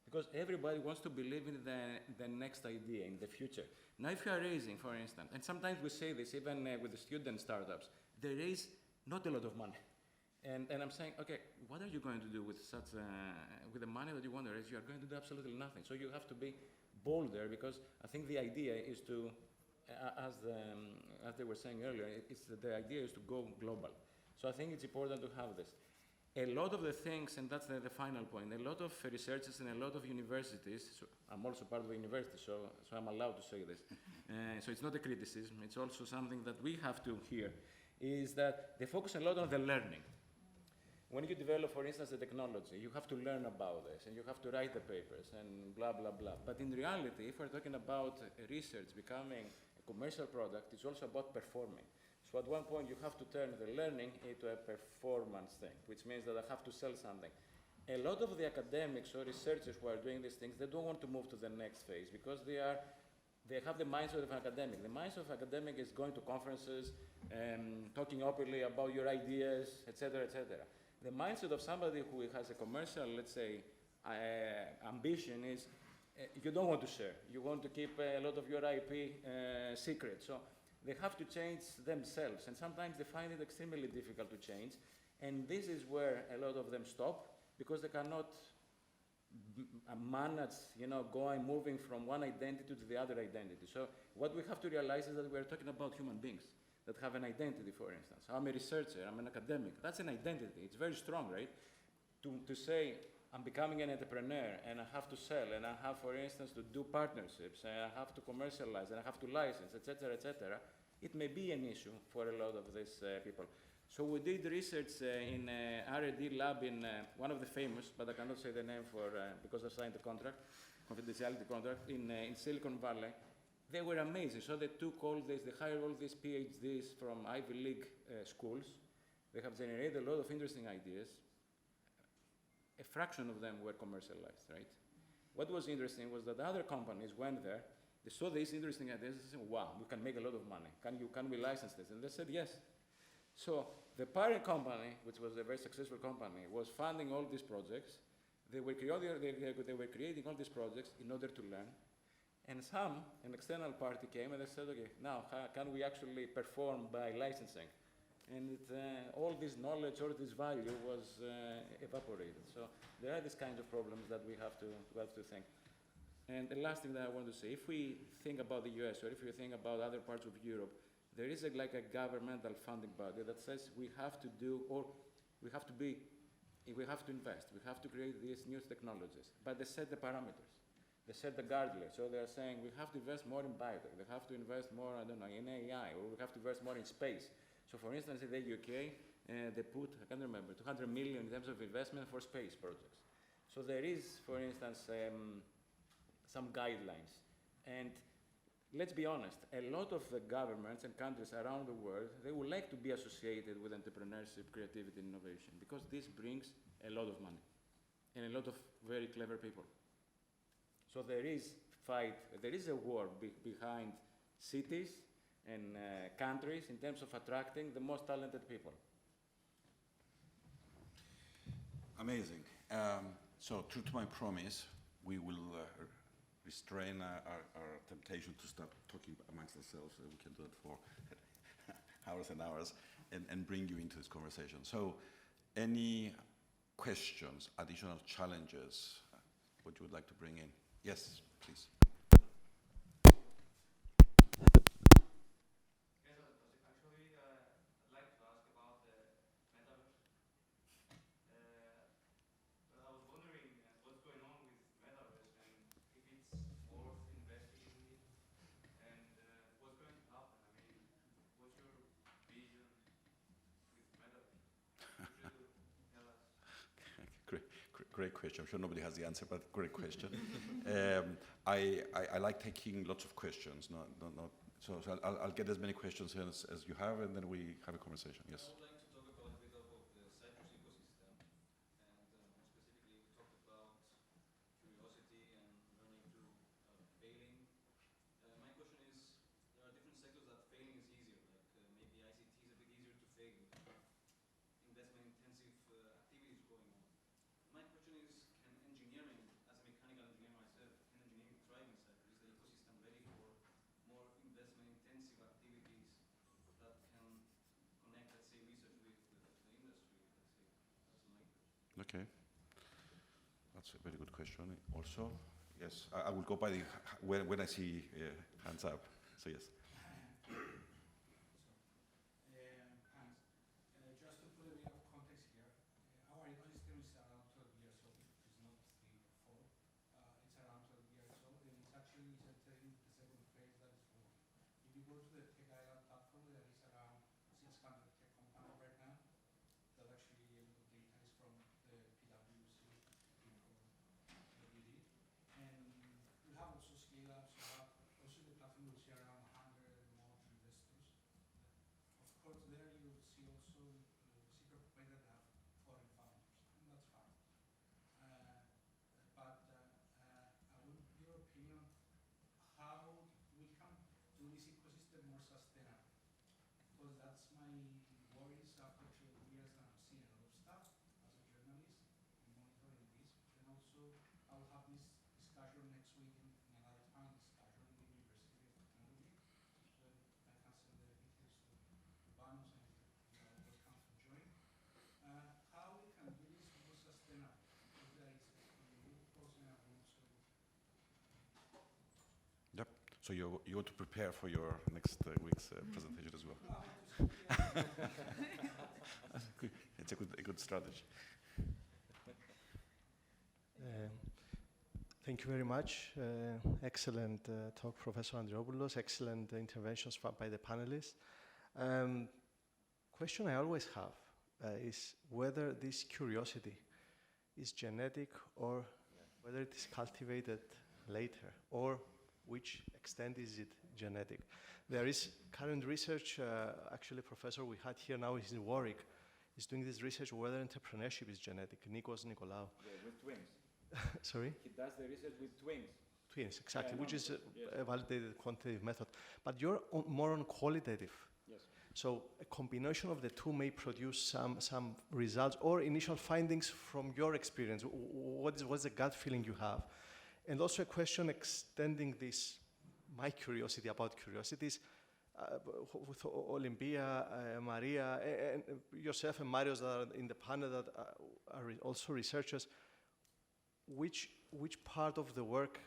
Because everybody wants to believe in the next idea, in the future. Now, if you are raising, for instance, and sometimes we say this even with the student startups, they raise not a lot of money. And I'm saying, okay, what are you going to do with such with the money that you want to raise? You are going to do absolutely nothing. So you have to be bolder, because I think the idea is to, as they were saying earlier, the idea is to go global. So I think it's important to have this. A lot of the things, and that's the final point, a lot of researchers and a lot of universities, so I'm also part of a university, so I'm allowed to say this. So it's not a criticism, it's also something that we have to hear, is that they focus a lot on the learning. When you develop, for instance, a technology, you have to learn about this, and you have to write the papers, and blah, blah, blah. But in reality, if we're talking about research becoming a commercial product, it's also about performing. So at one point, you have to turn the learning into a performance thing, which means that I have to sell something. A lot of the academics or researchers who are doing these things, they don't want to move to the next phase because they have the mindset of an academic. The mindset of an academic is going to conferences, talking openly about your ideas, etc., etc. The mindset of somebody who has a commercial, let's say, ambition is you don't want to share. You want to keep a lot of your IP secret. So they have to change themselves, and sometimes they find it extremely difficult to change. And this is where a lot of them stop because they cannot manage, moving from one identity to the other identity. So what we have to realize is that we're talking about human beings that have an identity, for instance. I'm a researcher, I'm an academic. That's an identity. It's very strong, right? To say, I'm becoming an entrepreneur, and I have to sell, and I have, for instance, to do partnerships, and I have to commercialize, and I have to license, etc., etc. It may be an issue for a lot of these people. So we did research in R&D lab in one of the famous, but I cannot say the name because I signed the contract, confidentiality contract, in Silicon Valley. They were amazing. So they hired all these PhDs from Ivy League schools. They have generated a lot of interesting ideas. A fraction of them were commercialized, right? What was interesting was that other companies went there, they saw these interesting ideas, and said, wow, we can make a lot of money. Can we license this? And they said yes. So the parent company, which was a very successful company, was funding all these projects. They were creating all these projects in order to learn. And an external party came and they said, okay, now can we actually perform by licensing? And all this knowledge, all this value was evaporated. So there are these kinds of problems that we have to think. And the last thing that I want to say, if we think about the US or if we think about other parts of Europe, there is a governmental funding body that says we have to invest, we have to create these new technologies, but they set the parameters. They set the guardrails. So they're saying we have to invest more in biotech, we have to invest more, in AI, or we have to invest more in space. So for instance, in the UK, they put, I can't remember, 200 million in terms of investment for space projects. So there is, for instance, some guidelines. And let's be honest, a lot of the governments and countries around the world, they would like to be associated with entrepreneurship, creativity, and innovation, because this brings a lot of money and a lot of very clever people. So there is a war behind cities and countries in terms of attracting the most talented people. Amazing. So, true to my promise, we will restrain our temptation to start talking amongst ourselves. We can do it for hours and hours and bring you into this conversation. So, any questions, additional challenges, what you would like to bring in? Yes, please. Actually, I'd like to ask about the metaverse. But I was wondering what's going on with metaverse and if it's worth investing in it and what's going to happen. I mean, what's your vision with metaverse? Could you tell us? Great question. I'm sure nobody has the answer, but great question. I like taking lots of questions. So I'll get as many questions as you have, and then we have a conversation. Yes. I would like to talk about a bit of the Cyprus ecosystem, and more specifically, we talked about curiosity and learning through failing. My question is, there are different sectors that failing is easier, like maybe ICT is a bit easier to fail with investment-intensive activities going on. My question is, can engineering, as a mechanical engineer myself, can engineering thrive in Cyprus? Is the ecosystem ready for more investment-intensive activities that can connect, let's say, research with the industry, let's say? That's my question. Okay. That's a very good question. Also, yes, I will go by the when I see hands up. So yes. Just to put a bit of context here, our ecosystem is around 12 years old. It's not 3 or 4. It's around 12 years old, and it's actually entering the second phase that is growing. If you go to the Tech Island platform, there is around 600 tech companies right now. That actually a lot of data is from the PwC report that we did. And we have also scale-ups. We have also the platform will see around 100 more investors. Of course, there you will see also secret providers that have foreign founders, and that's fine. But I want your opinion how we can do this ecosystem more sustainable. Because that's my worries after 12 years that I'm seeing a lot of stuff as a journalist and monitoring this. And also, I will have this discussion next week in another time discussion in the University of Technology. So I can send the details to Banos and you are welcome to join. How we can do this more sustainable? Because there is a root cause and a root solution. Yep. So you want to prepare for your next week's presentation as well. It's a good strategy. Thank you very much. Excellent talk, Professor Andriopoulos. Excellent interventions by the panelists. Question I always have is whether this curiosity is genetic or whether it is cultivated later, or which extent is it genetic. There is current research, actually a professor we had here now is in Warwick, is doing this research whether entrepreneurship is genetic, Nikos Nikolaou. Yeah, with twins. Sorry? He does the research with twins. Twins, exactly, Yeah, which is yes. a validated quantitative method. But you're more on qualitative. Yes. So a combination of the two may produce some results or initial findings from your experience. What's the gut feeling you have? And also a question extending this, my curiosity about curiosities, with Olympia, Maria, and yourself and Marios that are in the panel that are also researchers, which part of the work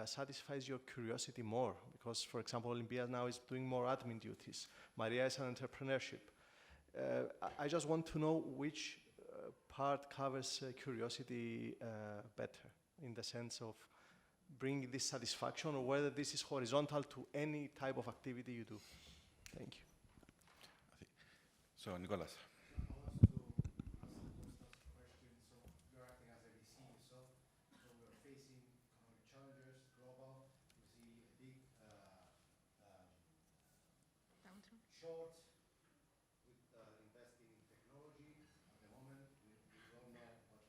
satisfies your curiosity more? Because, for example, Olympia now is doing more admin duties. Maria is an entrepreneurship. I just want to know which part covers curiosity better, in the sense of bringing this satisfaction, or whether this is horizontal to any type of activity you do. Thank you. So, Nicolas. Short with investing in technology. At the moment, we don't know what Nasdaq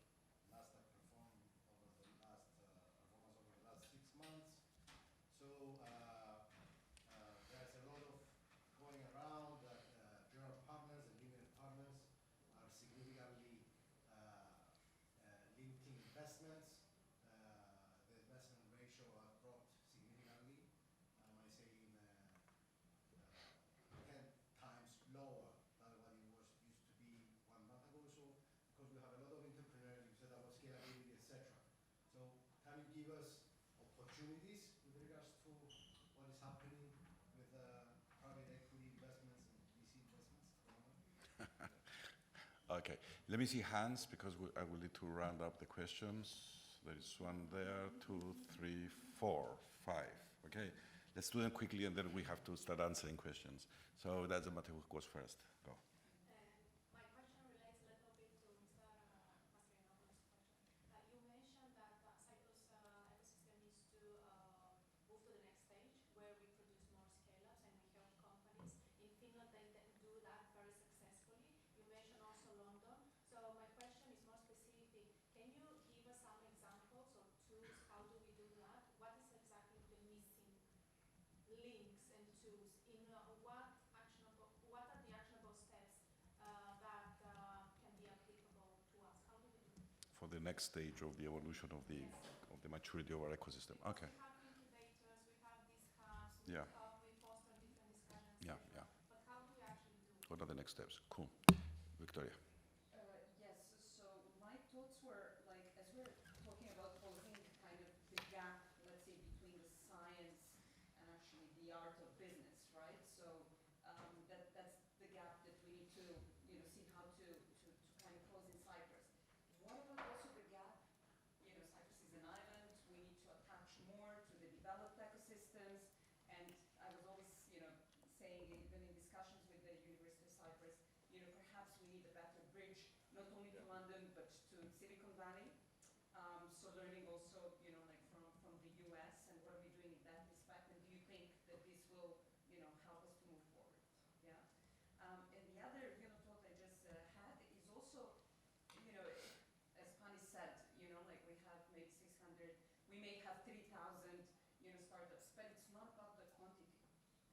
performed over the last performance over the last 6 months. So there's a lot of going around that general partners and limited partners opportunities with regards to what is happening with private equity investments and VC investments at the moment? Okay, let me see hands because I will need to round up the questions. There is one there, 2, 3, 4, 5. Okay, let's do them quickly and then we have to start answering questions. So that's the matter who goes first. Go. My question relates a little bit to Mr. Mastroianopoulos' question. You mentioned that Cyprus ecosystem needs to move to the next stage where we produce more scale-ups and we help companies. In Finland, they do that very successfully. You mentioned also London. So my question is more specific. Can you give us some examples or tools? How do we do that? What is exactly the missing links and tools? In what are the actionable steps that can be applicable to us? How do we do it? For the next stage of the evolution of the maturity of our ecosystem. Okay. We have incubators, we have these hubs, Yeah. we foster different discussions. Yeah, yeah. But how do we actually do it? What are the next steps? Cool. Victoria. Yes, so my thoughts were like, as we're talking about closing kind of the gap, let's say, between the science and actually the art of business, right? So that's the gap that we need to, see how to kind of close in Cyprus. What about also the gap? Cyprus is an island. We need to attach more to the developed ecosystems. And I was always, saying, even in discussions with the University of Cyprus, perhaps we need a better bridge, not only to London, but to Silicon Valley. So learning also, like from the US, and what are we doing in that respect? And do you think that this will, help us to move forward? Yeah. And the other, thought I just had is also, as Pani said, like we have maybe 600, we may have 3,000, startups, but it's not about the quantity.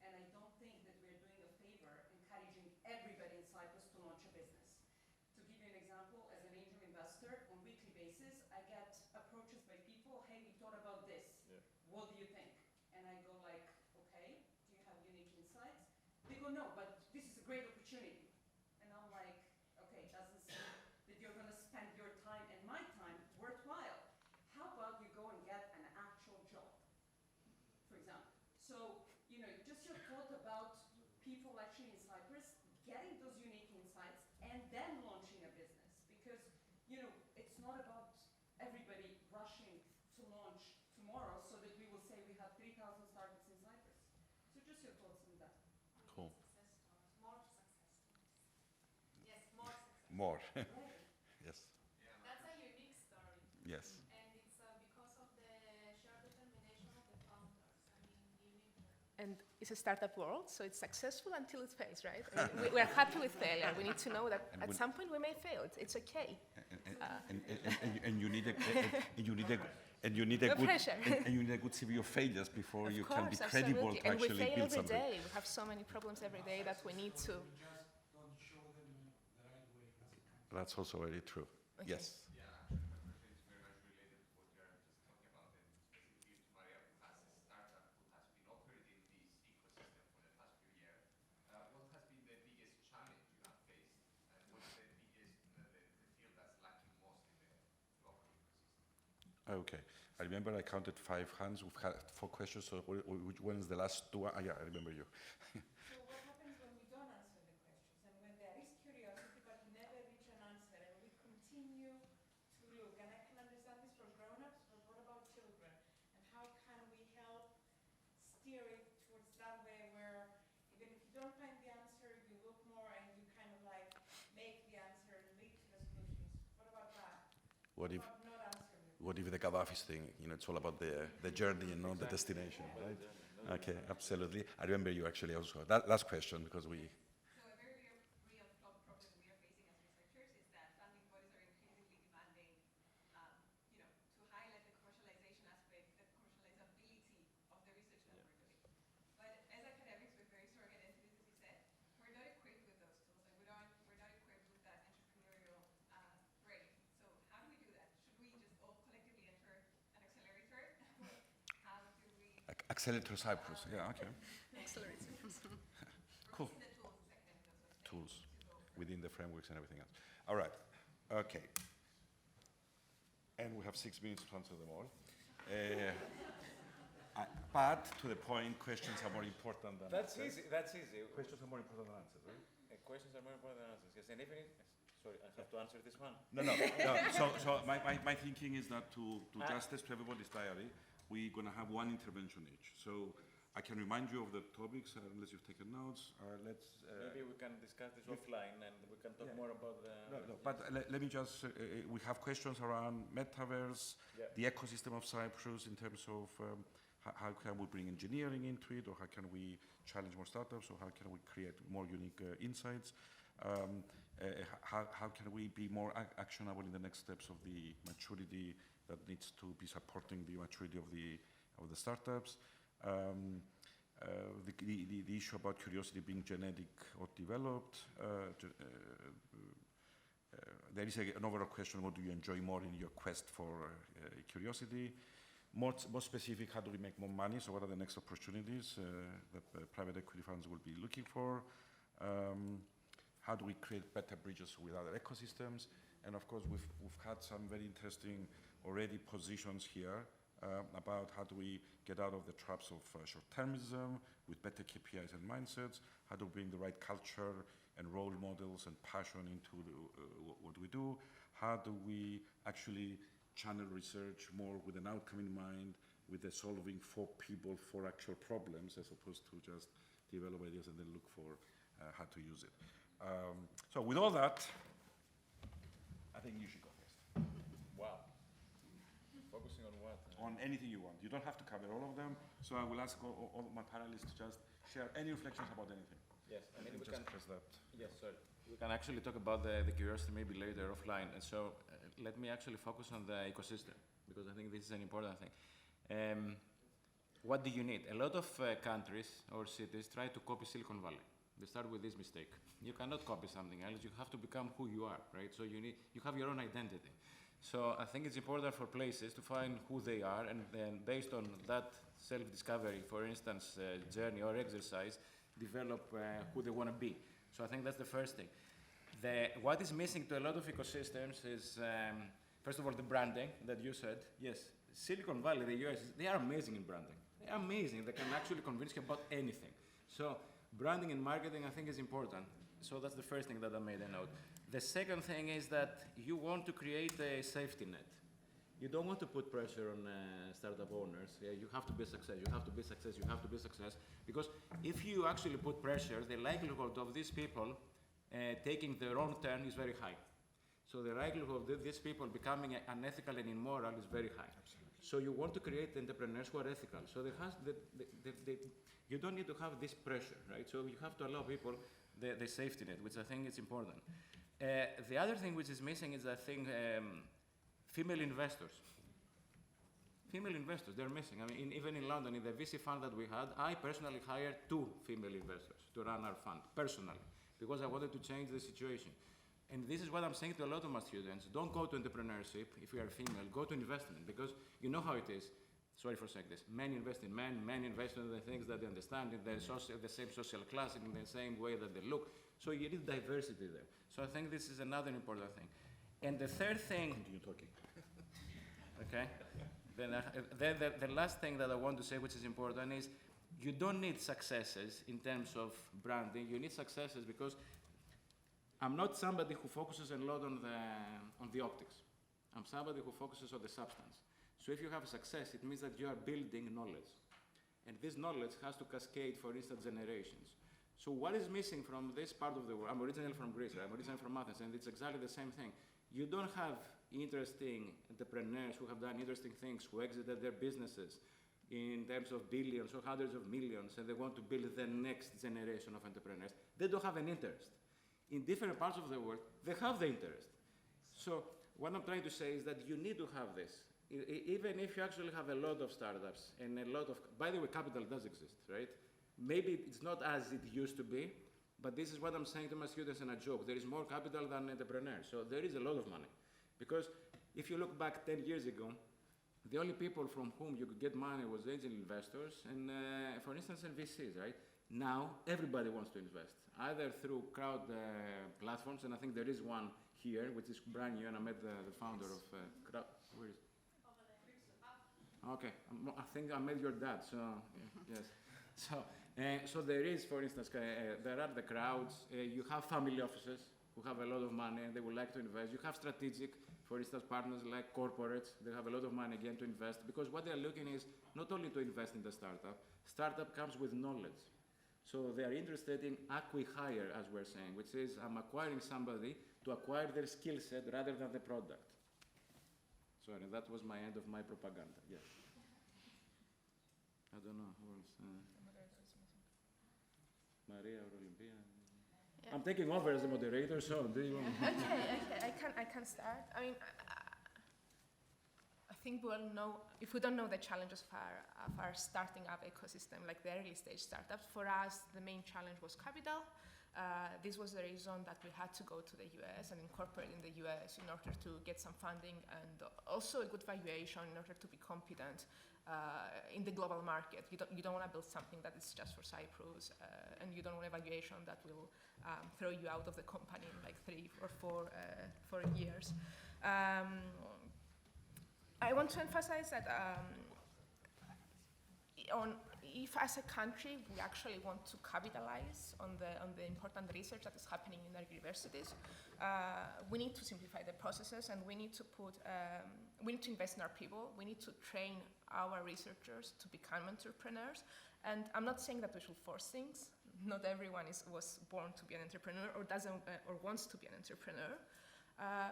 And I don't think that we're doing a favor encouraging everybody in Cyprus to launch a business. To give you an example, as an angel investor, on a weekly basis, I get approaches by people, hey, we thought about this. Yeah. What do you think? And I go like, okay, do you have unique insights? They go, no, but this is a great opportunity. And I'm like, okay, it doesn't seem that you're going to spend your time and my time worthwhile. How about you go and get an actual job, for example? So, just your thought about people actually in Cyprus getting those unique insights and then launching a business. Because, it's not about everybody rushing to launch tomorrow so that we will say we have 3,000 startups in Cyprus. So just your thoughts on that. Cool. More success stories. Yes, more success. More. Yes. That's a unique story. Yes. And it's because of the shared determination of the founders. You need to. And it's a startup world, so it's successful until it fails, right? We're happy with failure. We need to know that at some point we may fail. It's okay. And you need a good CV of failures before you can be credible to actually build something. And we fail every day. We have so many problems every day that we need to. Don't show them the right way. That's also very true. Okay. Yes. Yeah, actually, my question is very much related to what you are just talking about, and specifically to Maria, who has a startup who has been operating this ecosystem for the past few years. What has been the biggest challenge you have faced, and what's the biggest, the field that's lacking most in the local ecosystem? Okay. I remember I counted 5 hands. We've had 4 questions. So which one is the last 2? Yeah, I remember you. So what happens when we don't answer the questions and when there is curiosity but we never reach an answer and we continue to look? And I can understand this for grown-ups, but what about children? And how can we help steer it towards that way where even if you don't find the answer, you look more and you kind of like make the answer lead to the solutions? What about that? What if Not answering it? What if the Gaddafi's thing, it's all about the journey and not the destination, right? Okay, absolutely. I remember you actually also. That last question, because we... So a very real problem we are facing as researchers is that funding bodies are increasingly demanding, to highlight the commercialization aspect, the commercializability of the research that we're doing. But as academics with very strong identities, as you said, we're not equipped with those tools, and we're not equipped with that entrepreneurial brain. So how do we do that? Should we just all collectively enter an accelerator? How do we... Accelerator Cyprus, yeah, okay. Accelerator. Cool. Tools within the frameworks and everything else. All right, okay. And we have 6 minutes to answer them all. But to the point, questions are more important than That's answers. easy. That's easy. Questions are more important than answers, right? Questions are more important than answers. Yes, and even if, sorry, I have to answer this one. No. So my thinking is that to just test to everybody's diary, we're going to have one intervention each. So I can remind you of the topics, unless you've taken notes. Maybe we can discuss this offline and we can talk more about the... No, but let me just, we have questions around metaverse, the ecosystem of Cyprus in terms of how can we bring engineering into it, or how can we challenge more startups, or how can we create more unique insights. How can we be more actionable in the next steps of the maturity that needs to be supporting the maturity of the startups. The issue about curiosity being genetic or developed. There is an overall question, what do you enjoy more in your quest for curiosity? More specific, how do we make more money? So what are the next opportunities that private equity funds will be looking for? How do we create better bridges with other ecosystems? And of course, we've had some very interesting already positions here about how do we get out of the traps of short-termism with better KPIs and mindsets, how do we bring the right culture and role models and passion into what we do, how do we actually channel research more with an outcome in mind, with the solving for people for actual problems, as opposed to just develop ideas and then look for how to use it. So with all that, I think you should go first. Wow. Focusing on what? On anything you want. You don't have to cover all of them, so I will ask all my panelists to just share any reflections about anything. Yes, I mean, we just can press that. Yes, sorry. We can actually talk about the curiosity maybe later offline. And so let me actually focus on the ecosystem, because I think this is an important thing. What do you need? A lot of countries or cities try to copy Silicon Valley. They start with this mistake. You cannot copy something else. You have to become who you are, right? So you have your own identity. So I think it's important for places to find who they are, and then based on that self-discovery, for instance, journey or exercise, develop who they want to be. So I think that's the first thing. What is missing to a lot of ecosystems is, first of all, the branding that you said. Yes, Silicon Valley, the US, they are amazing in branding. They are amazing. They can actually convince you about anything. So branding and marketing, I think, is important. So that's the first thing that I made a note. The second thing is that you want to create a safety net. You don't want to put pressure on startup owners. You have to be a success, you have to be a success, you have to be a success. Because if you actually put pressure, the likelihood of these people taking the wrong turn is very high. So the likelihood of these people becoming unethical and immoral is very high. Absolutely. So you want to create entrepreneurs who are ethical. So you don't need to have this pressure, right? So you have to allow people the safety net, which I think is important. The other thing which is missing is, I think, female investors. Female investors, they're missing. I mean, even in London, in the VC fund that we had, I personally hired 2 female investors to run our fund, personally, because I wanted to change the situation. And this is what I'm saying to a lot of my students. Don't go to entrepreneurship if you are female, go to investment, because you know how it is. Sorry for saying this. Men invest in men invest in the things that they understand, in the same social class, in the same way that they look. So you need diversity there. So I think this is another important thing. And the third thing... Continue talking. Okay. Then the last thing that I want to say, which is important, is you don't need successes in terms of branding. You need successes because I'm not somebody who focuses a lot on the optics. I'm somebody who focuses on the substance. So if you have success, it means that you are building knowledge. And this knowledge has to cascade for instance generations. So what is missing from this part of the world? I'm originally from Greece, right? I'm originally from Athens, and it's exactly the same thing. You don't have interesting entrepreneurs who have done interesting things, who exited their businesses in terms of billions or hundreds of millions, and they want to build the next generation of entrepreneurs. They don't have an interest. In different parts of the world, they have the interest. So what I'm trying to say is that you need to have this. Even if you actually have a lot of startups and a lot of, by the way, capital does exist, right? Maybe it's not as it used to be, but this is what I'm saying to my students in a joke. There is more capital than entrepreneurs, so there is a lot of money. Because if you look back 10 years ago, the only people from whom you could get money was angel investors and, for instance, VCs, right? Now, everybody wants to invest, either through crowd platforms, and I think there is one here, which is brand new, and I met the founder of Crowd. Where is it? Okay, I think I met your dad, so yes. So there is, for instance, there are the crowds. You have family offices who have a lot of money and they would like to invest. You have strategic, for instance, partners like corporates. They have a lot of money again to invest because what they're looking is not only to invest in the startup. Startup comes with knowledge. So they are interested in acqui-hire, as we're saying, which is I'm acquiring somebody to acquire their skill set rather than the product. Sorry, that was my end of my propaganda, yes. I don't know who else. Maria or Olympia? Yeah. I'm taking over as the moderator, so do you want Okay, I can start. I mean, I think we all know, if we don't know the challenges of our starting up ecosystem, like the early stage startups, for us, the main challenge was capital. This was the reason that we had to go to the US and incorporate in the US in order to get some funding and also a good valuation in order to be competent in the global market. You don't want to build something that is just for Cyprus, and you don't want a valuation that will throw you out of the company in like 3 or 4 years. I want to emphasize that if as a country we actually want to capitalize on the important research that is happening in our universities, we need to simplify the processes and we need to invest in our people. We need to train our researchers to become entrepreneurs. And I'm not saying that we should force things. Not everyone was born to be an entrepreneur or wants to be an entrepreneur,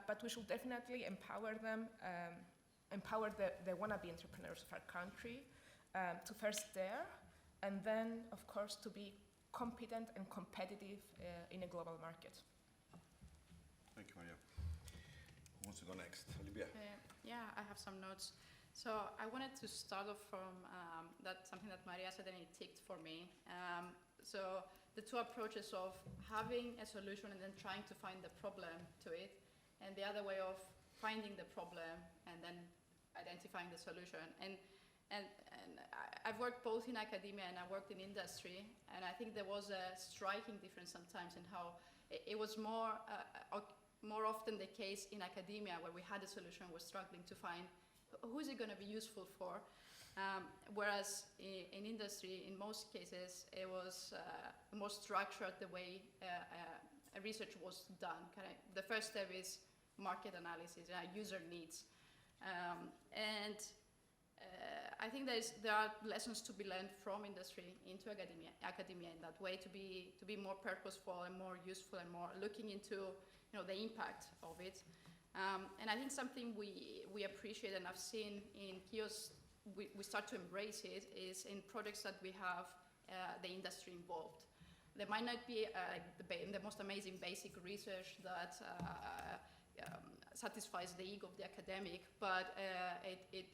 but we should definitely empower them. Empower the wannabe entrepreneurs of our country to first dare, and then, of course, to be competent and competitive in a global market. Thank you, Maria. Who wants to go next? Olympia. Yeah, I have some notes. So I wanted to start off from something that Maria said and it ticked for me. So the two approaches of having a solution and then trying to find the problem to it, and the other way of finding the problem and then identifying the solution. And I've worked both in academia and I worked in industry, and I think there was a striking difference sometimes in how it was more often the case in academia where we had a solution, we're struggling to find who is it going to be useful for, whereas in industry, in most cases, it was more structured the way research was done. The first step is market analysis, user needs. I think there are lessons to be learned from industry into academia in that way, to be more purposeful and more useful and more looking into the impact of it. And I think something we appreciate and I've seen in KIOS, we start to embrace it, is in projects that we have the industry involved. There might not be the most amazing basic research that satisfies the ego of the academic, but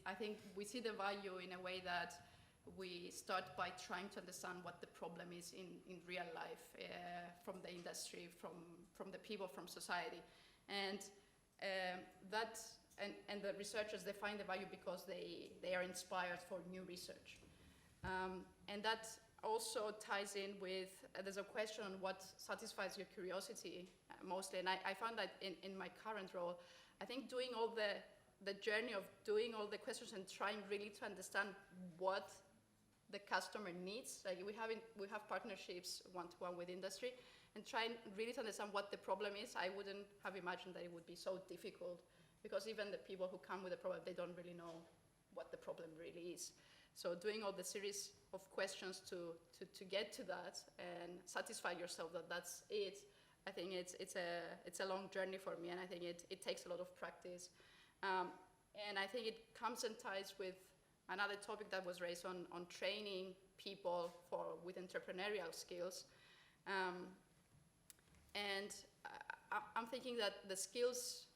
I think we see the value in a way that we start by trying to understand what the problem is in real life, from the industry, from the people, from society. And the researchers, they find the value because they are inspired for new research. And that also ties in with, there's a question on what satisfies your curiosity mostly. And I found that in my current role, I think doing all the journey of doing all the questions and trying really to understand what the customer needs. Like we have partnerships one-to-one with industry, and trying really to understand what the problem is. I wouldn't have imagined that it would be so difficult, because even the people who come with the problem, they don't really know what the problem really is. So doing all the series of questions to get to that and satisfy yourself that that's it, I think it's a long journey for me, and I think it takes a lot of practice. And I think it comes and ties with another topic that was raised on training people with entrepreneurial skills. And I'm thinking that the skills,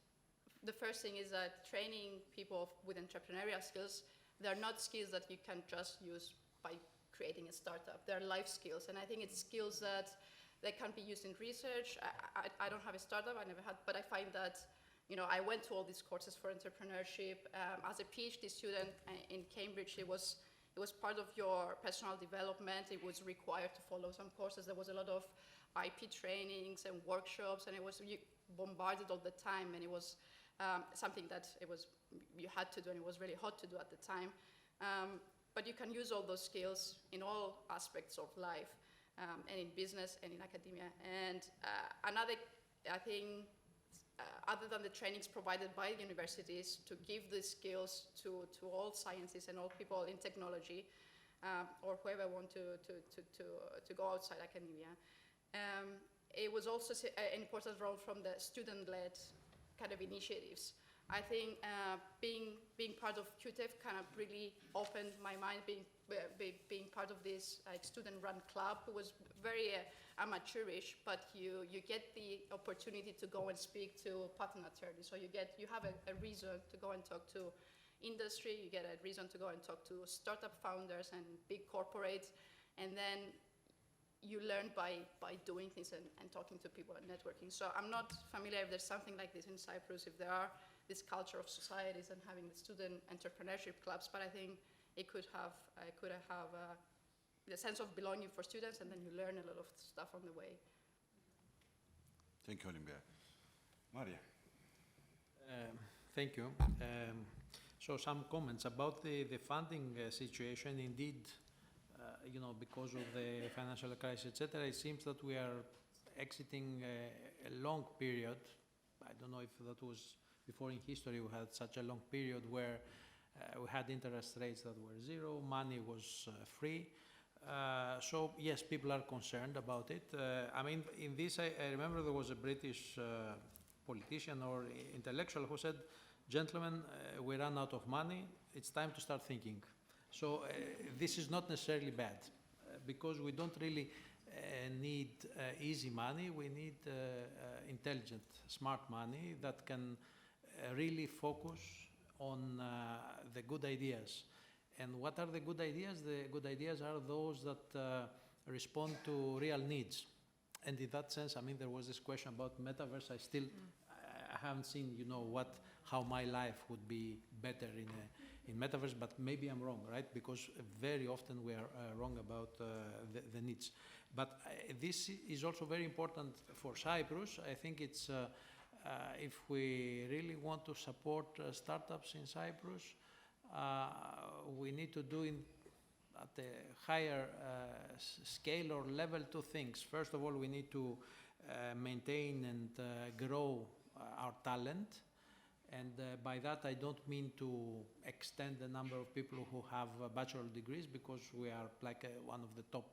the first thing is that training people with entrepreneurial skills, they're not skills that you can just use by creating a startup. They're life skills, and I think it's skills that can be used in research. I don't have a startup, I never had, but I find that I went to all these courses for entrepreneurship. As a PhD student in Cambridge, it was part of your personal development. It was required to follow some courses. There was a lot of IP trainings and workshops, and it was bombarded all the time, and it was something that you had to do, and it was really hot to do at the time. But you can use all those skills in all aspects of life, and in business and in academia. And another, I think, other than the trainings provided by the universities, to give these skills to all scientists and all people in technology, or whoever want to go outside academia. It was also an important role from the student-led kind of initiatives. I think being part of QTEF kind of really opened my mind, being part of this student-run club. It was very amateurish, but you get the opportunity to go and speak to patent attorneys. So you have a reason to go and talk to industry, you get a reason to go and talk to startup founders and big corporates, and then you learn by doing things and talking to people and networking. So I'm not familiar if there's something like this in Cyprus, if there are this culture of societies and having the student entrepreneurship clubs, but I think it could have the sense of belonging for students, and then you learn a lot of stuff on the way. Thank you, Olympia. Maria. Thank you. So some comments about the funding situation. Indeed, because of the financial crisis, etc., it seems that we are exiting a long period. I don't know if that was before in history we had such a long period where we had interest rates that were zero, money was free. So yes, people are concerned about it. I mean, in this, I remember there was a British politician or intellectual who said, "Gentlemen, we ran out of money, it's time to start thinking." So this is not necessarily bad, because we don't really need easy money, we need intelligent, smart money that can really focus on the good ideas. And what are the good ideas? The good ideas are those that respond to real needs. And in that sense, I mean, there was this question about metaverse. I haven't seen, how my life would be better in metaverse, but maybe I'm wrong, right? Because very often we are wrong about the needs. But this is also very important for Cyprus. I think it's, if we really want to support startups in Cyprus, we need to do at a higher scale or level two things. First of all, we need to maintain and grow our talent. And by that, I don't mean to extend the number of people who have bachelor degrees, because we are like one of the top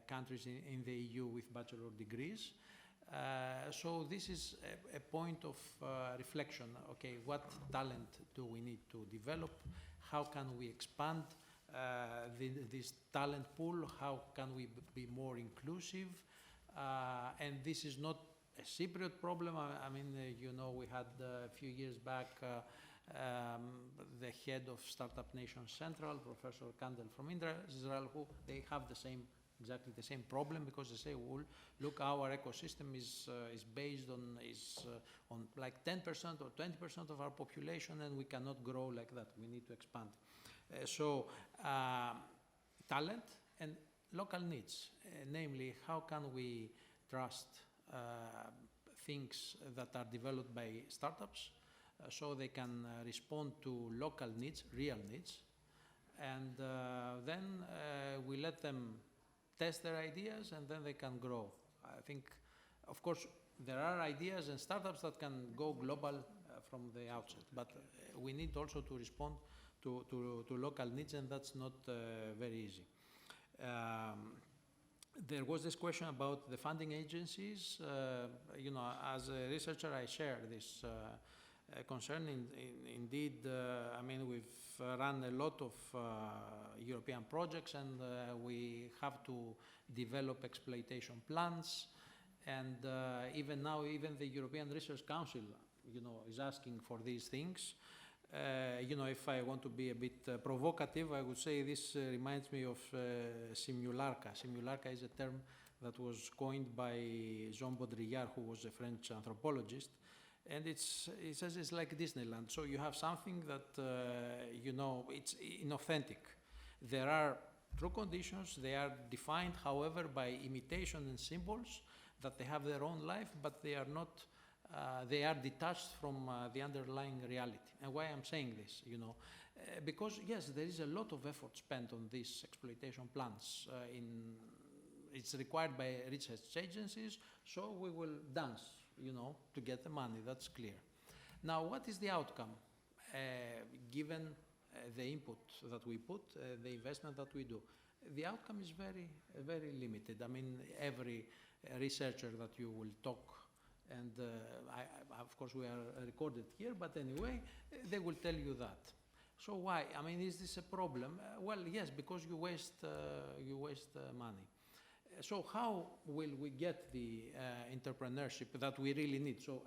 countries in the EU with bachelor degrees. So this is a point of reflection. Okay, what talent do we need to develop? How can we expand this talent pool? How can we be more inclusive? And this is not a Cypriot problem. I mean, we had a few years back the head of Startup Nation Central, Professor Kandel from Israel, who they have exactly the same problem, because they say, well, look, our ecosystem is based on like 10% or 20% of our population, and we cannot grow like that. We need to expand. So talent and local needs, namely, how can we trust things that are developed by startups so they can respond to local needs, real needs, and then we let them test their ideas, and then they can grow. I think, of course, there are ideas and startups that can go global from the outset, but we need also to respond to local needs, and that's not very easy. There was this question about the funding agencies. As a researcher, I share this concern. Indeed, I mean, we've run a lot of European projects, and we have to develop exploitation plans. And even now, even the European Research Council, is asking for these things. If I want to be a bit provocative, I would say this reminds me of simulacra. Simulacra is a term that was coined by Jean Baudrillard, who was a French anthropologist. And it says it's like Disneyland. So you have something that, it's inauthentic. There are true conditions. They are defined, however, by imitation and symbols, that they have their own life, but they are not they are detached from the underlying reality. And why I'm saying this, because yes, there is a lot of effort spent on these exploitation plans. It's required by research agencies, so we will dance, to get the money, that's clear. Now, what is the outcome? Given the input that we put, the investment that we do, the outcome is very, very limited. I mean, every researcher that you will talk, and of course we are recorded here, but anyway, they will tell you that. So why? I mean, is this a problem? Well, yes, because you waste money. So how will we get the entrepreneurship that we really need? So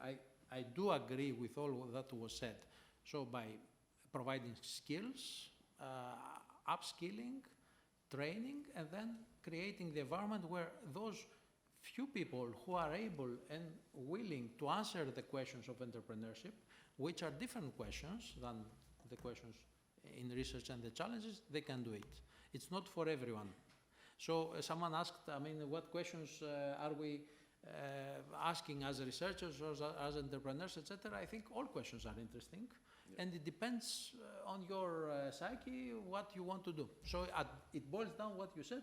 I do agree with all that was said. So by providing skills, upskilling, training, and then creating the environment where those few people who are able and willing to answer the questions of entrepreneurship, which are different questions than the questions in research and the challenges, they can do it. It's not for everyone. So someone asked, I mean, what questions are we asking as researchers or as entrepreneurs, etc. I think all questions are interesting, and it depends on your psyche, what you want to do. So it boils down what you said,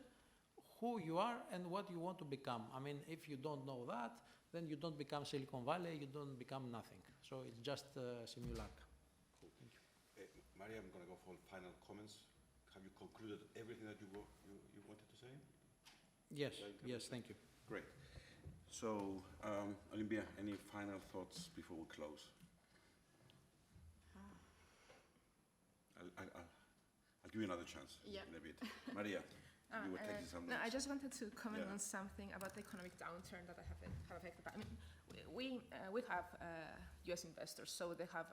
who you are and what you want to become. I mean, if you don't know that, then you don't become Silicon Valley, you don't become nothing. So it's just simulacra. Cool. Thank you. Maria, I'm going to go for final comments. Have you concluded everything that you wanted to say? Yes, yes, thank you. Great. So, Olympia, any final thoughts before we close? I'll give you another chance in a bit. Maria, you were taking some notes. No, I just wanted to comment on something about the economic downturn that have affected. I mean, we have U.S. investors, so they have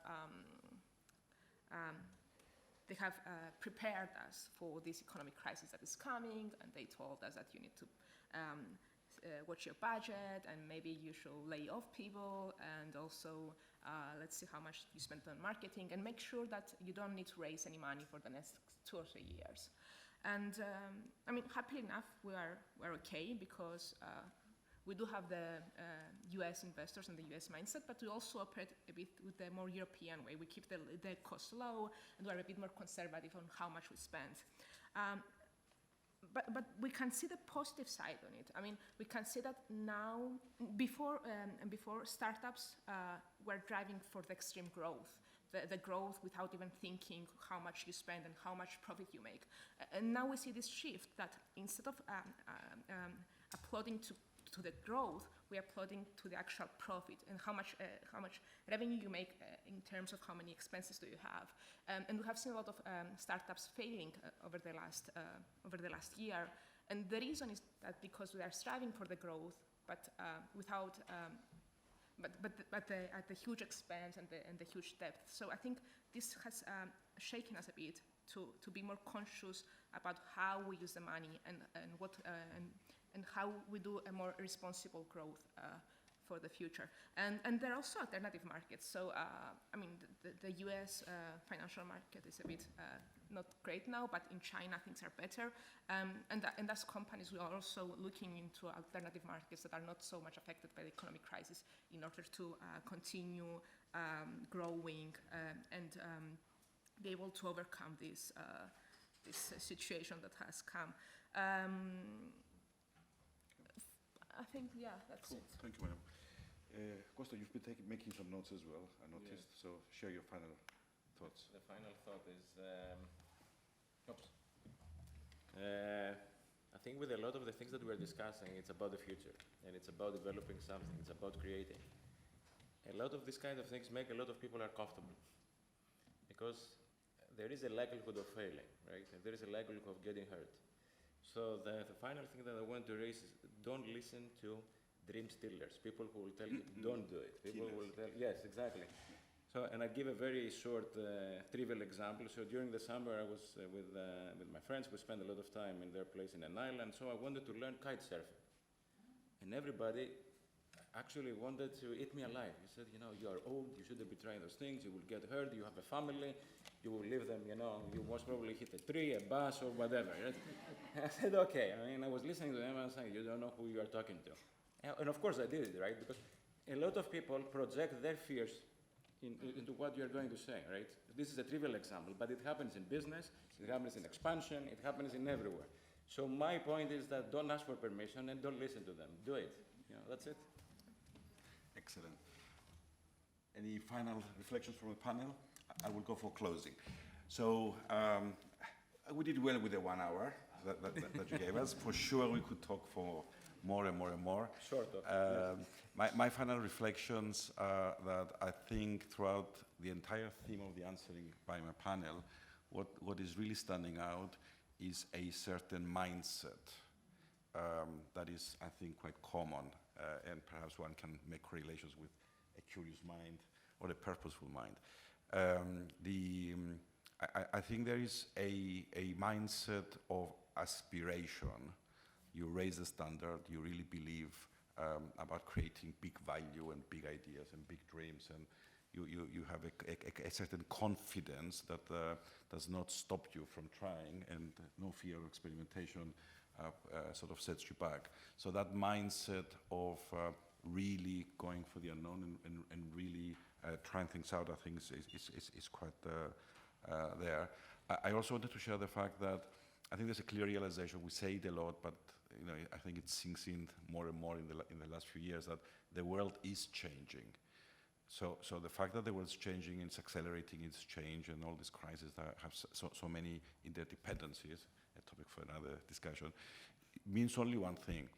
prepared us for this economic crisis that is coming, and they told us that you need to watch your budget, and maybe you should lay off people, and also let's see how much you spend on marketing, and make sure that you don't need to raise any money for the next 2 or 3 years. And I mean, happily enough, we're okay, because we do have the US investors and the US mindset, but we also operate a bit with the more European way. We keep the costs low, and we're a bit more conservative on how much we spend. But we can see the positive side on it. I mean, we can see that now, before startups were driving for the extreme growth, the growth without even thinking how much you spend and how much profit you make. And now we see this shift that instead of applauding to the growth, we are applauding to the actual profit and how much revenue you make in terms of how many expenses do you have. And we have seen a lot of startups failing over the last year. And the reason is that because we are striving for the growth, but without at the huge expense and the huge depth. So I think this has shaken us a bit to be more conscious about how we use the money and how we do a more responsible growth for the future. And there are also alternative markets. So, I mean, the US financial market is a bit not great now, but in China things are better. And as companies, we are also looking into alternative markets that are not so much affected by the economic crisis in order to continue growing and be able to overcome this situation that has come. I think, that's cool. it. Thank you, madam. Costa, you've been making some notes as well, I noticed, so share your final thoughts. The final thought is, I think with a lot of the things that we're discussing, it's about the future, and it's about developing something, it's about creating. A lot of these kind of things make a lot of people uncomfortable, because there is a likelihood of failing, right? And there is a likelihood of getting hurt. So the final thing that I want to raise is, don't listen to dream stealers, people who will tell you, don't do it. People will tell, yes, exactly. So, and I give a very short, trivial example. So during the summer, I was with my friends. We spent a lot of time in their place in an island. So I wanted to learn kite surfing. And everybody actually wanted to eat me alive. He said, you are old, you shouldn't be trying those things, you will get hurt, you have a family, you will leave them, you most probably hit a tree, a bus, or whatever. Right? I said, okay. I mean, I was listening to them and I was saying, you don't know who you are talking to. And of course I did it, right? Because a lot of people project their fears into what you're going to say, right? This is a trivial example, but it happens in business, it happens in expansion, it happens in everywhere. So my point is that don't ask for permission and don't listen to them. Do it. You know, that's it. Excellent. Any final reflections from the panel? I will go for closing. So we did well with the 1 hour that you gave us. For sure, we could talk for more and more and more. Sort of. My final reflections are that I think throughout the entire theme of the answering by my panel, what is really standing out is a certain mindset that is, I think, quite common, and perhaps one can make correlations with a curious mind or a purposeful mind. I think there is a mindset of aspiration. You raise the standard, you really believe about creating big value and big ideas and big dreams, and you have a certain confidence that does not stop you from trying, and no fear of experimentation sort of sets you back. So that mindset of really going for the unknown and really trying things out, I think is quite there. I also wanted to share the fact that I think there's a clear realization. We say it a lot, but you know, I think it sinks in more and more in the last few years that the world is changing. So the fact that the world's changing, it's accelerating its change, and all these crises that have so many interdependencies, a topic for another discussion, means only one thing,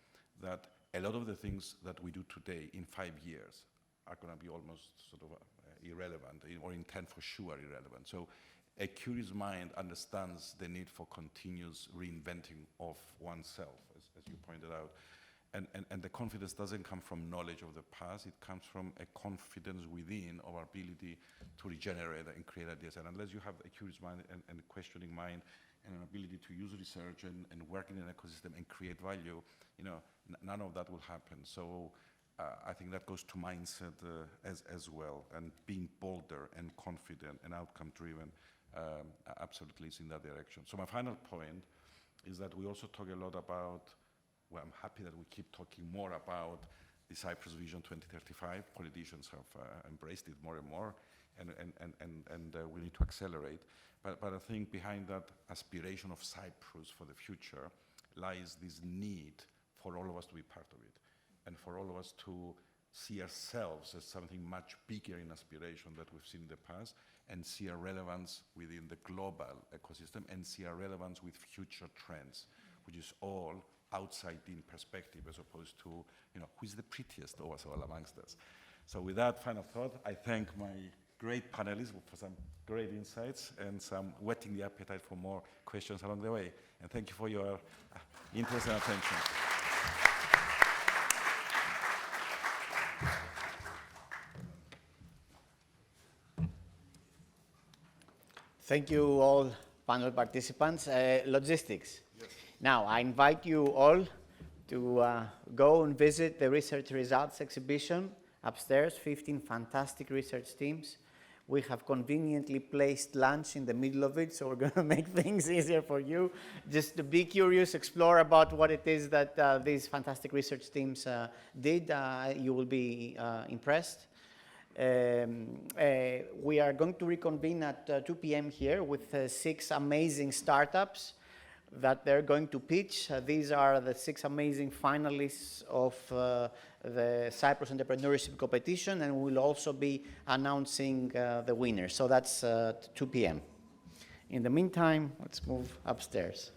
that a lot of the things that we do today in 5 years are going to be almost sort of irrelevant, or in 10 for sure irrelevant. So a curious mind understands the need for continuous reinventing of oneself, as you pointed out. And the confidence doesn't come from knowledge of the past, it comes from a confidence within of our ability to regenerate and create ideas. And unless you have a curious mind and a questioning mind and an ability to use research and work in an ecosystem and create value, you know, none of that will happen. So I think that goes to mindset as well, and being bolder and confident and outcome driven absolutely is in that direction. So my final point is that we also talk a lot about, well, I'm happy that we keep talking more about the Cyprus Vision 2035. Politicians have embraced it more and more, and we need to accelerate. But I think behind that aspiration of Cyprus for the future lies this need for all of us to be part of it, and for all of us to see ourselves as something much bigger in aspiration that we've seen in the past, and see our relevance within the global ecosystem, and see our relevance with future trends, which is all outside-in perspective, as opposed to, you know, who's the prettiest of us all amongst us. So with that final thought, I thank my great panelists for some great insights and some whetting the appetite for more questions along the way. And thank you for your interest and attention. Thank you all panel participants. Logistics. Yes. Now, I invite you all to go and visit the research results exhibition upstairs, 15 fantastic research teams. We have conveniently placed lunch in the middle of it, so we're going to make things easier for you. Just to be curious, explore about what it is that these fantastic research teams did. You will be impressed. We are going to reconvene at 2 p.m. here with 6 amazing startups that they're going to pitch. These are the 6 amazing finalists of the Cyprus Entrepreneurship competition, and we'll also be announcing the winners. So that's 2 p.m. In the meantime, let's move upstairs.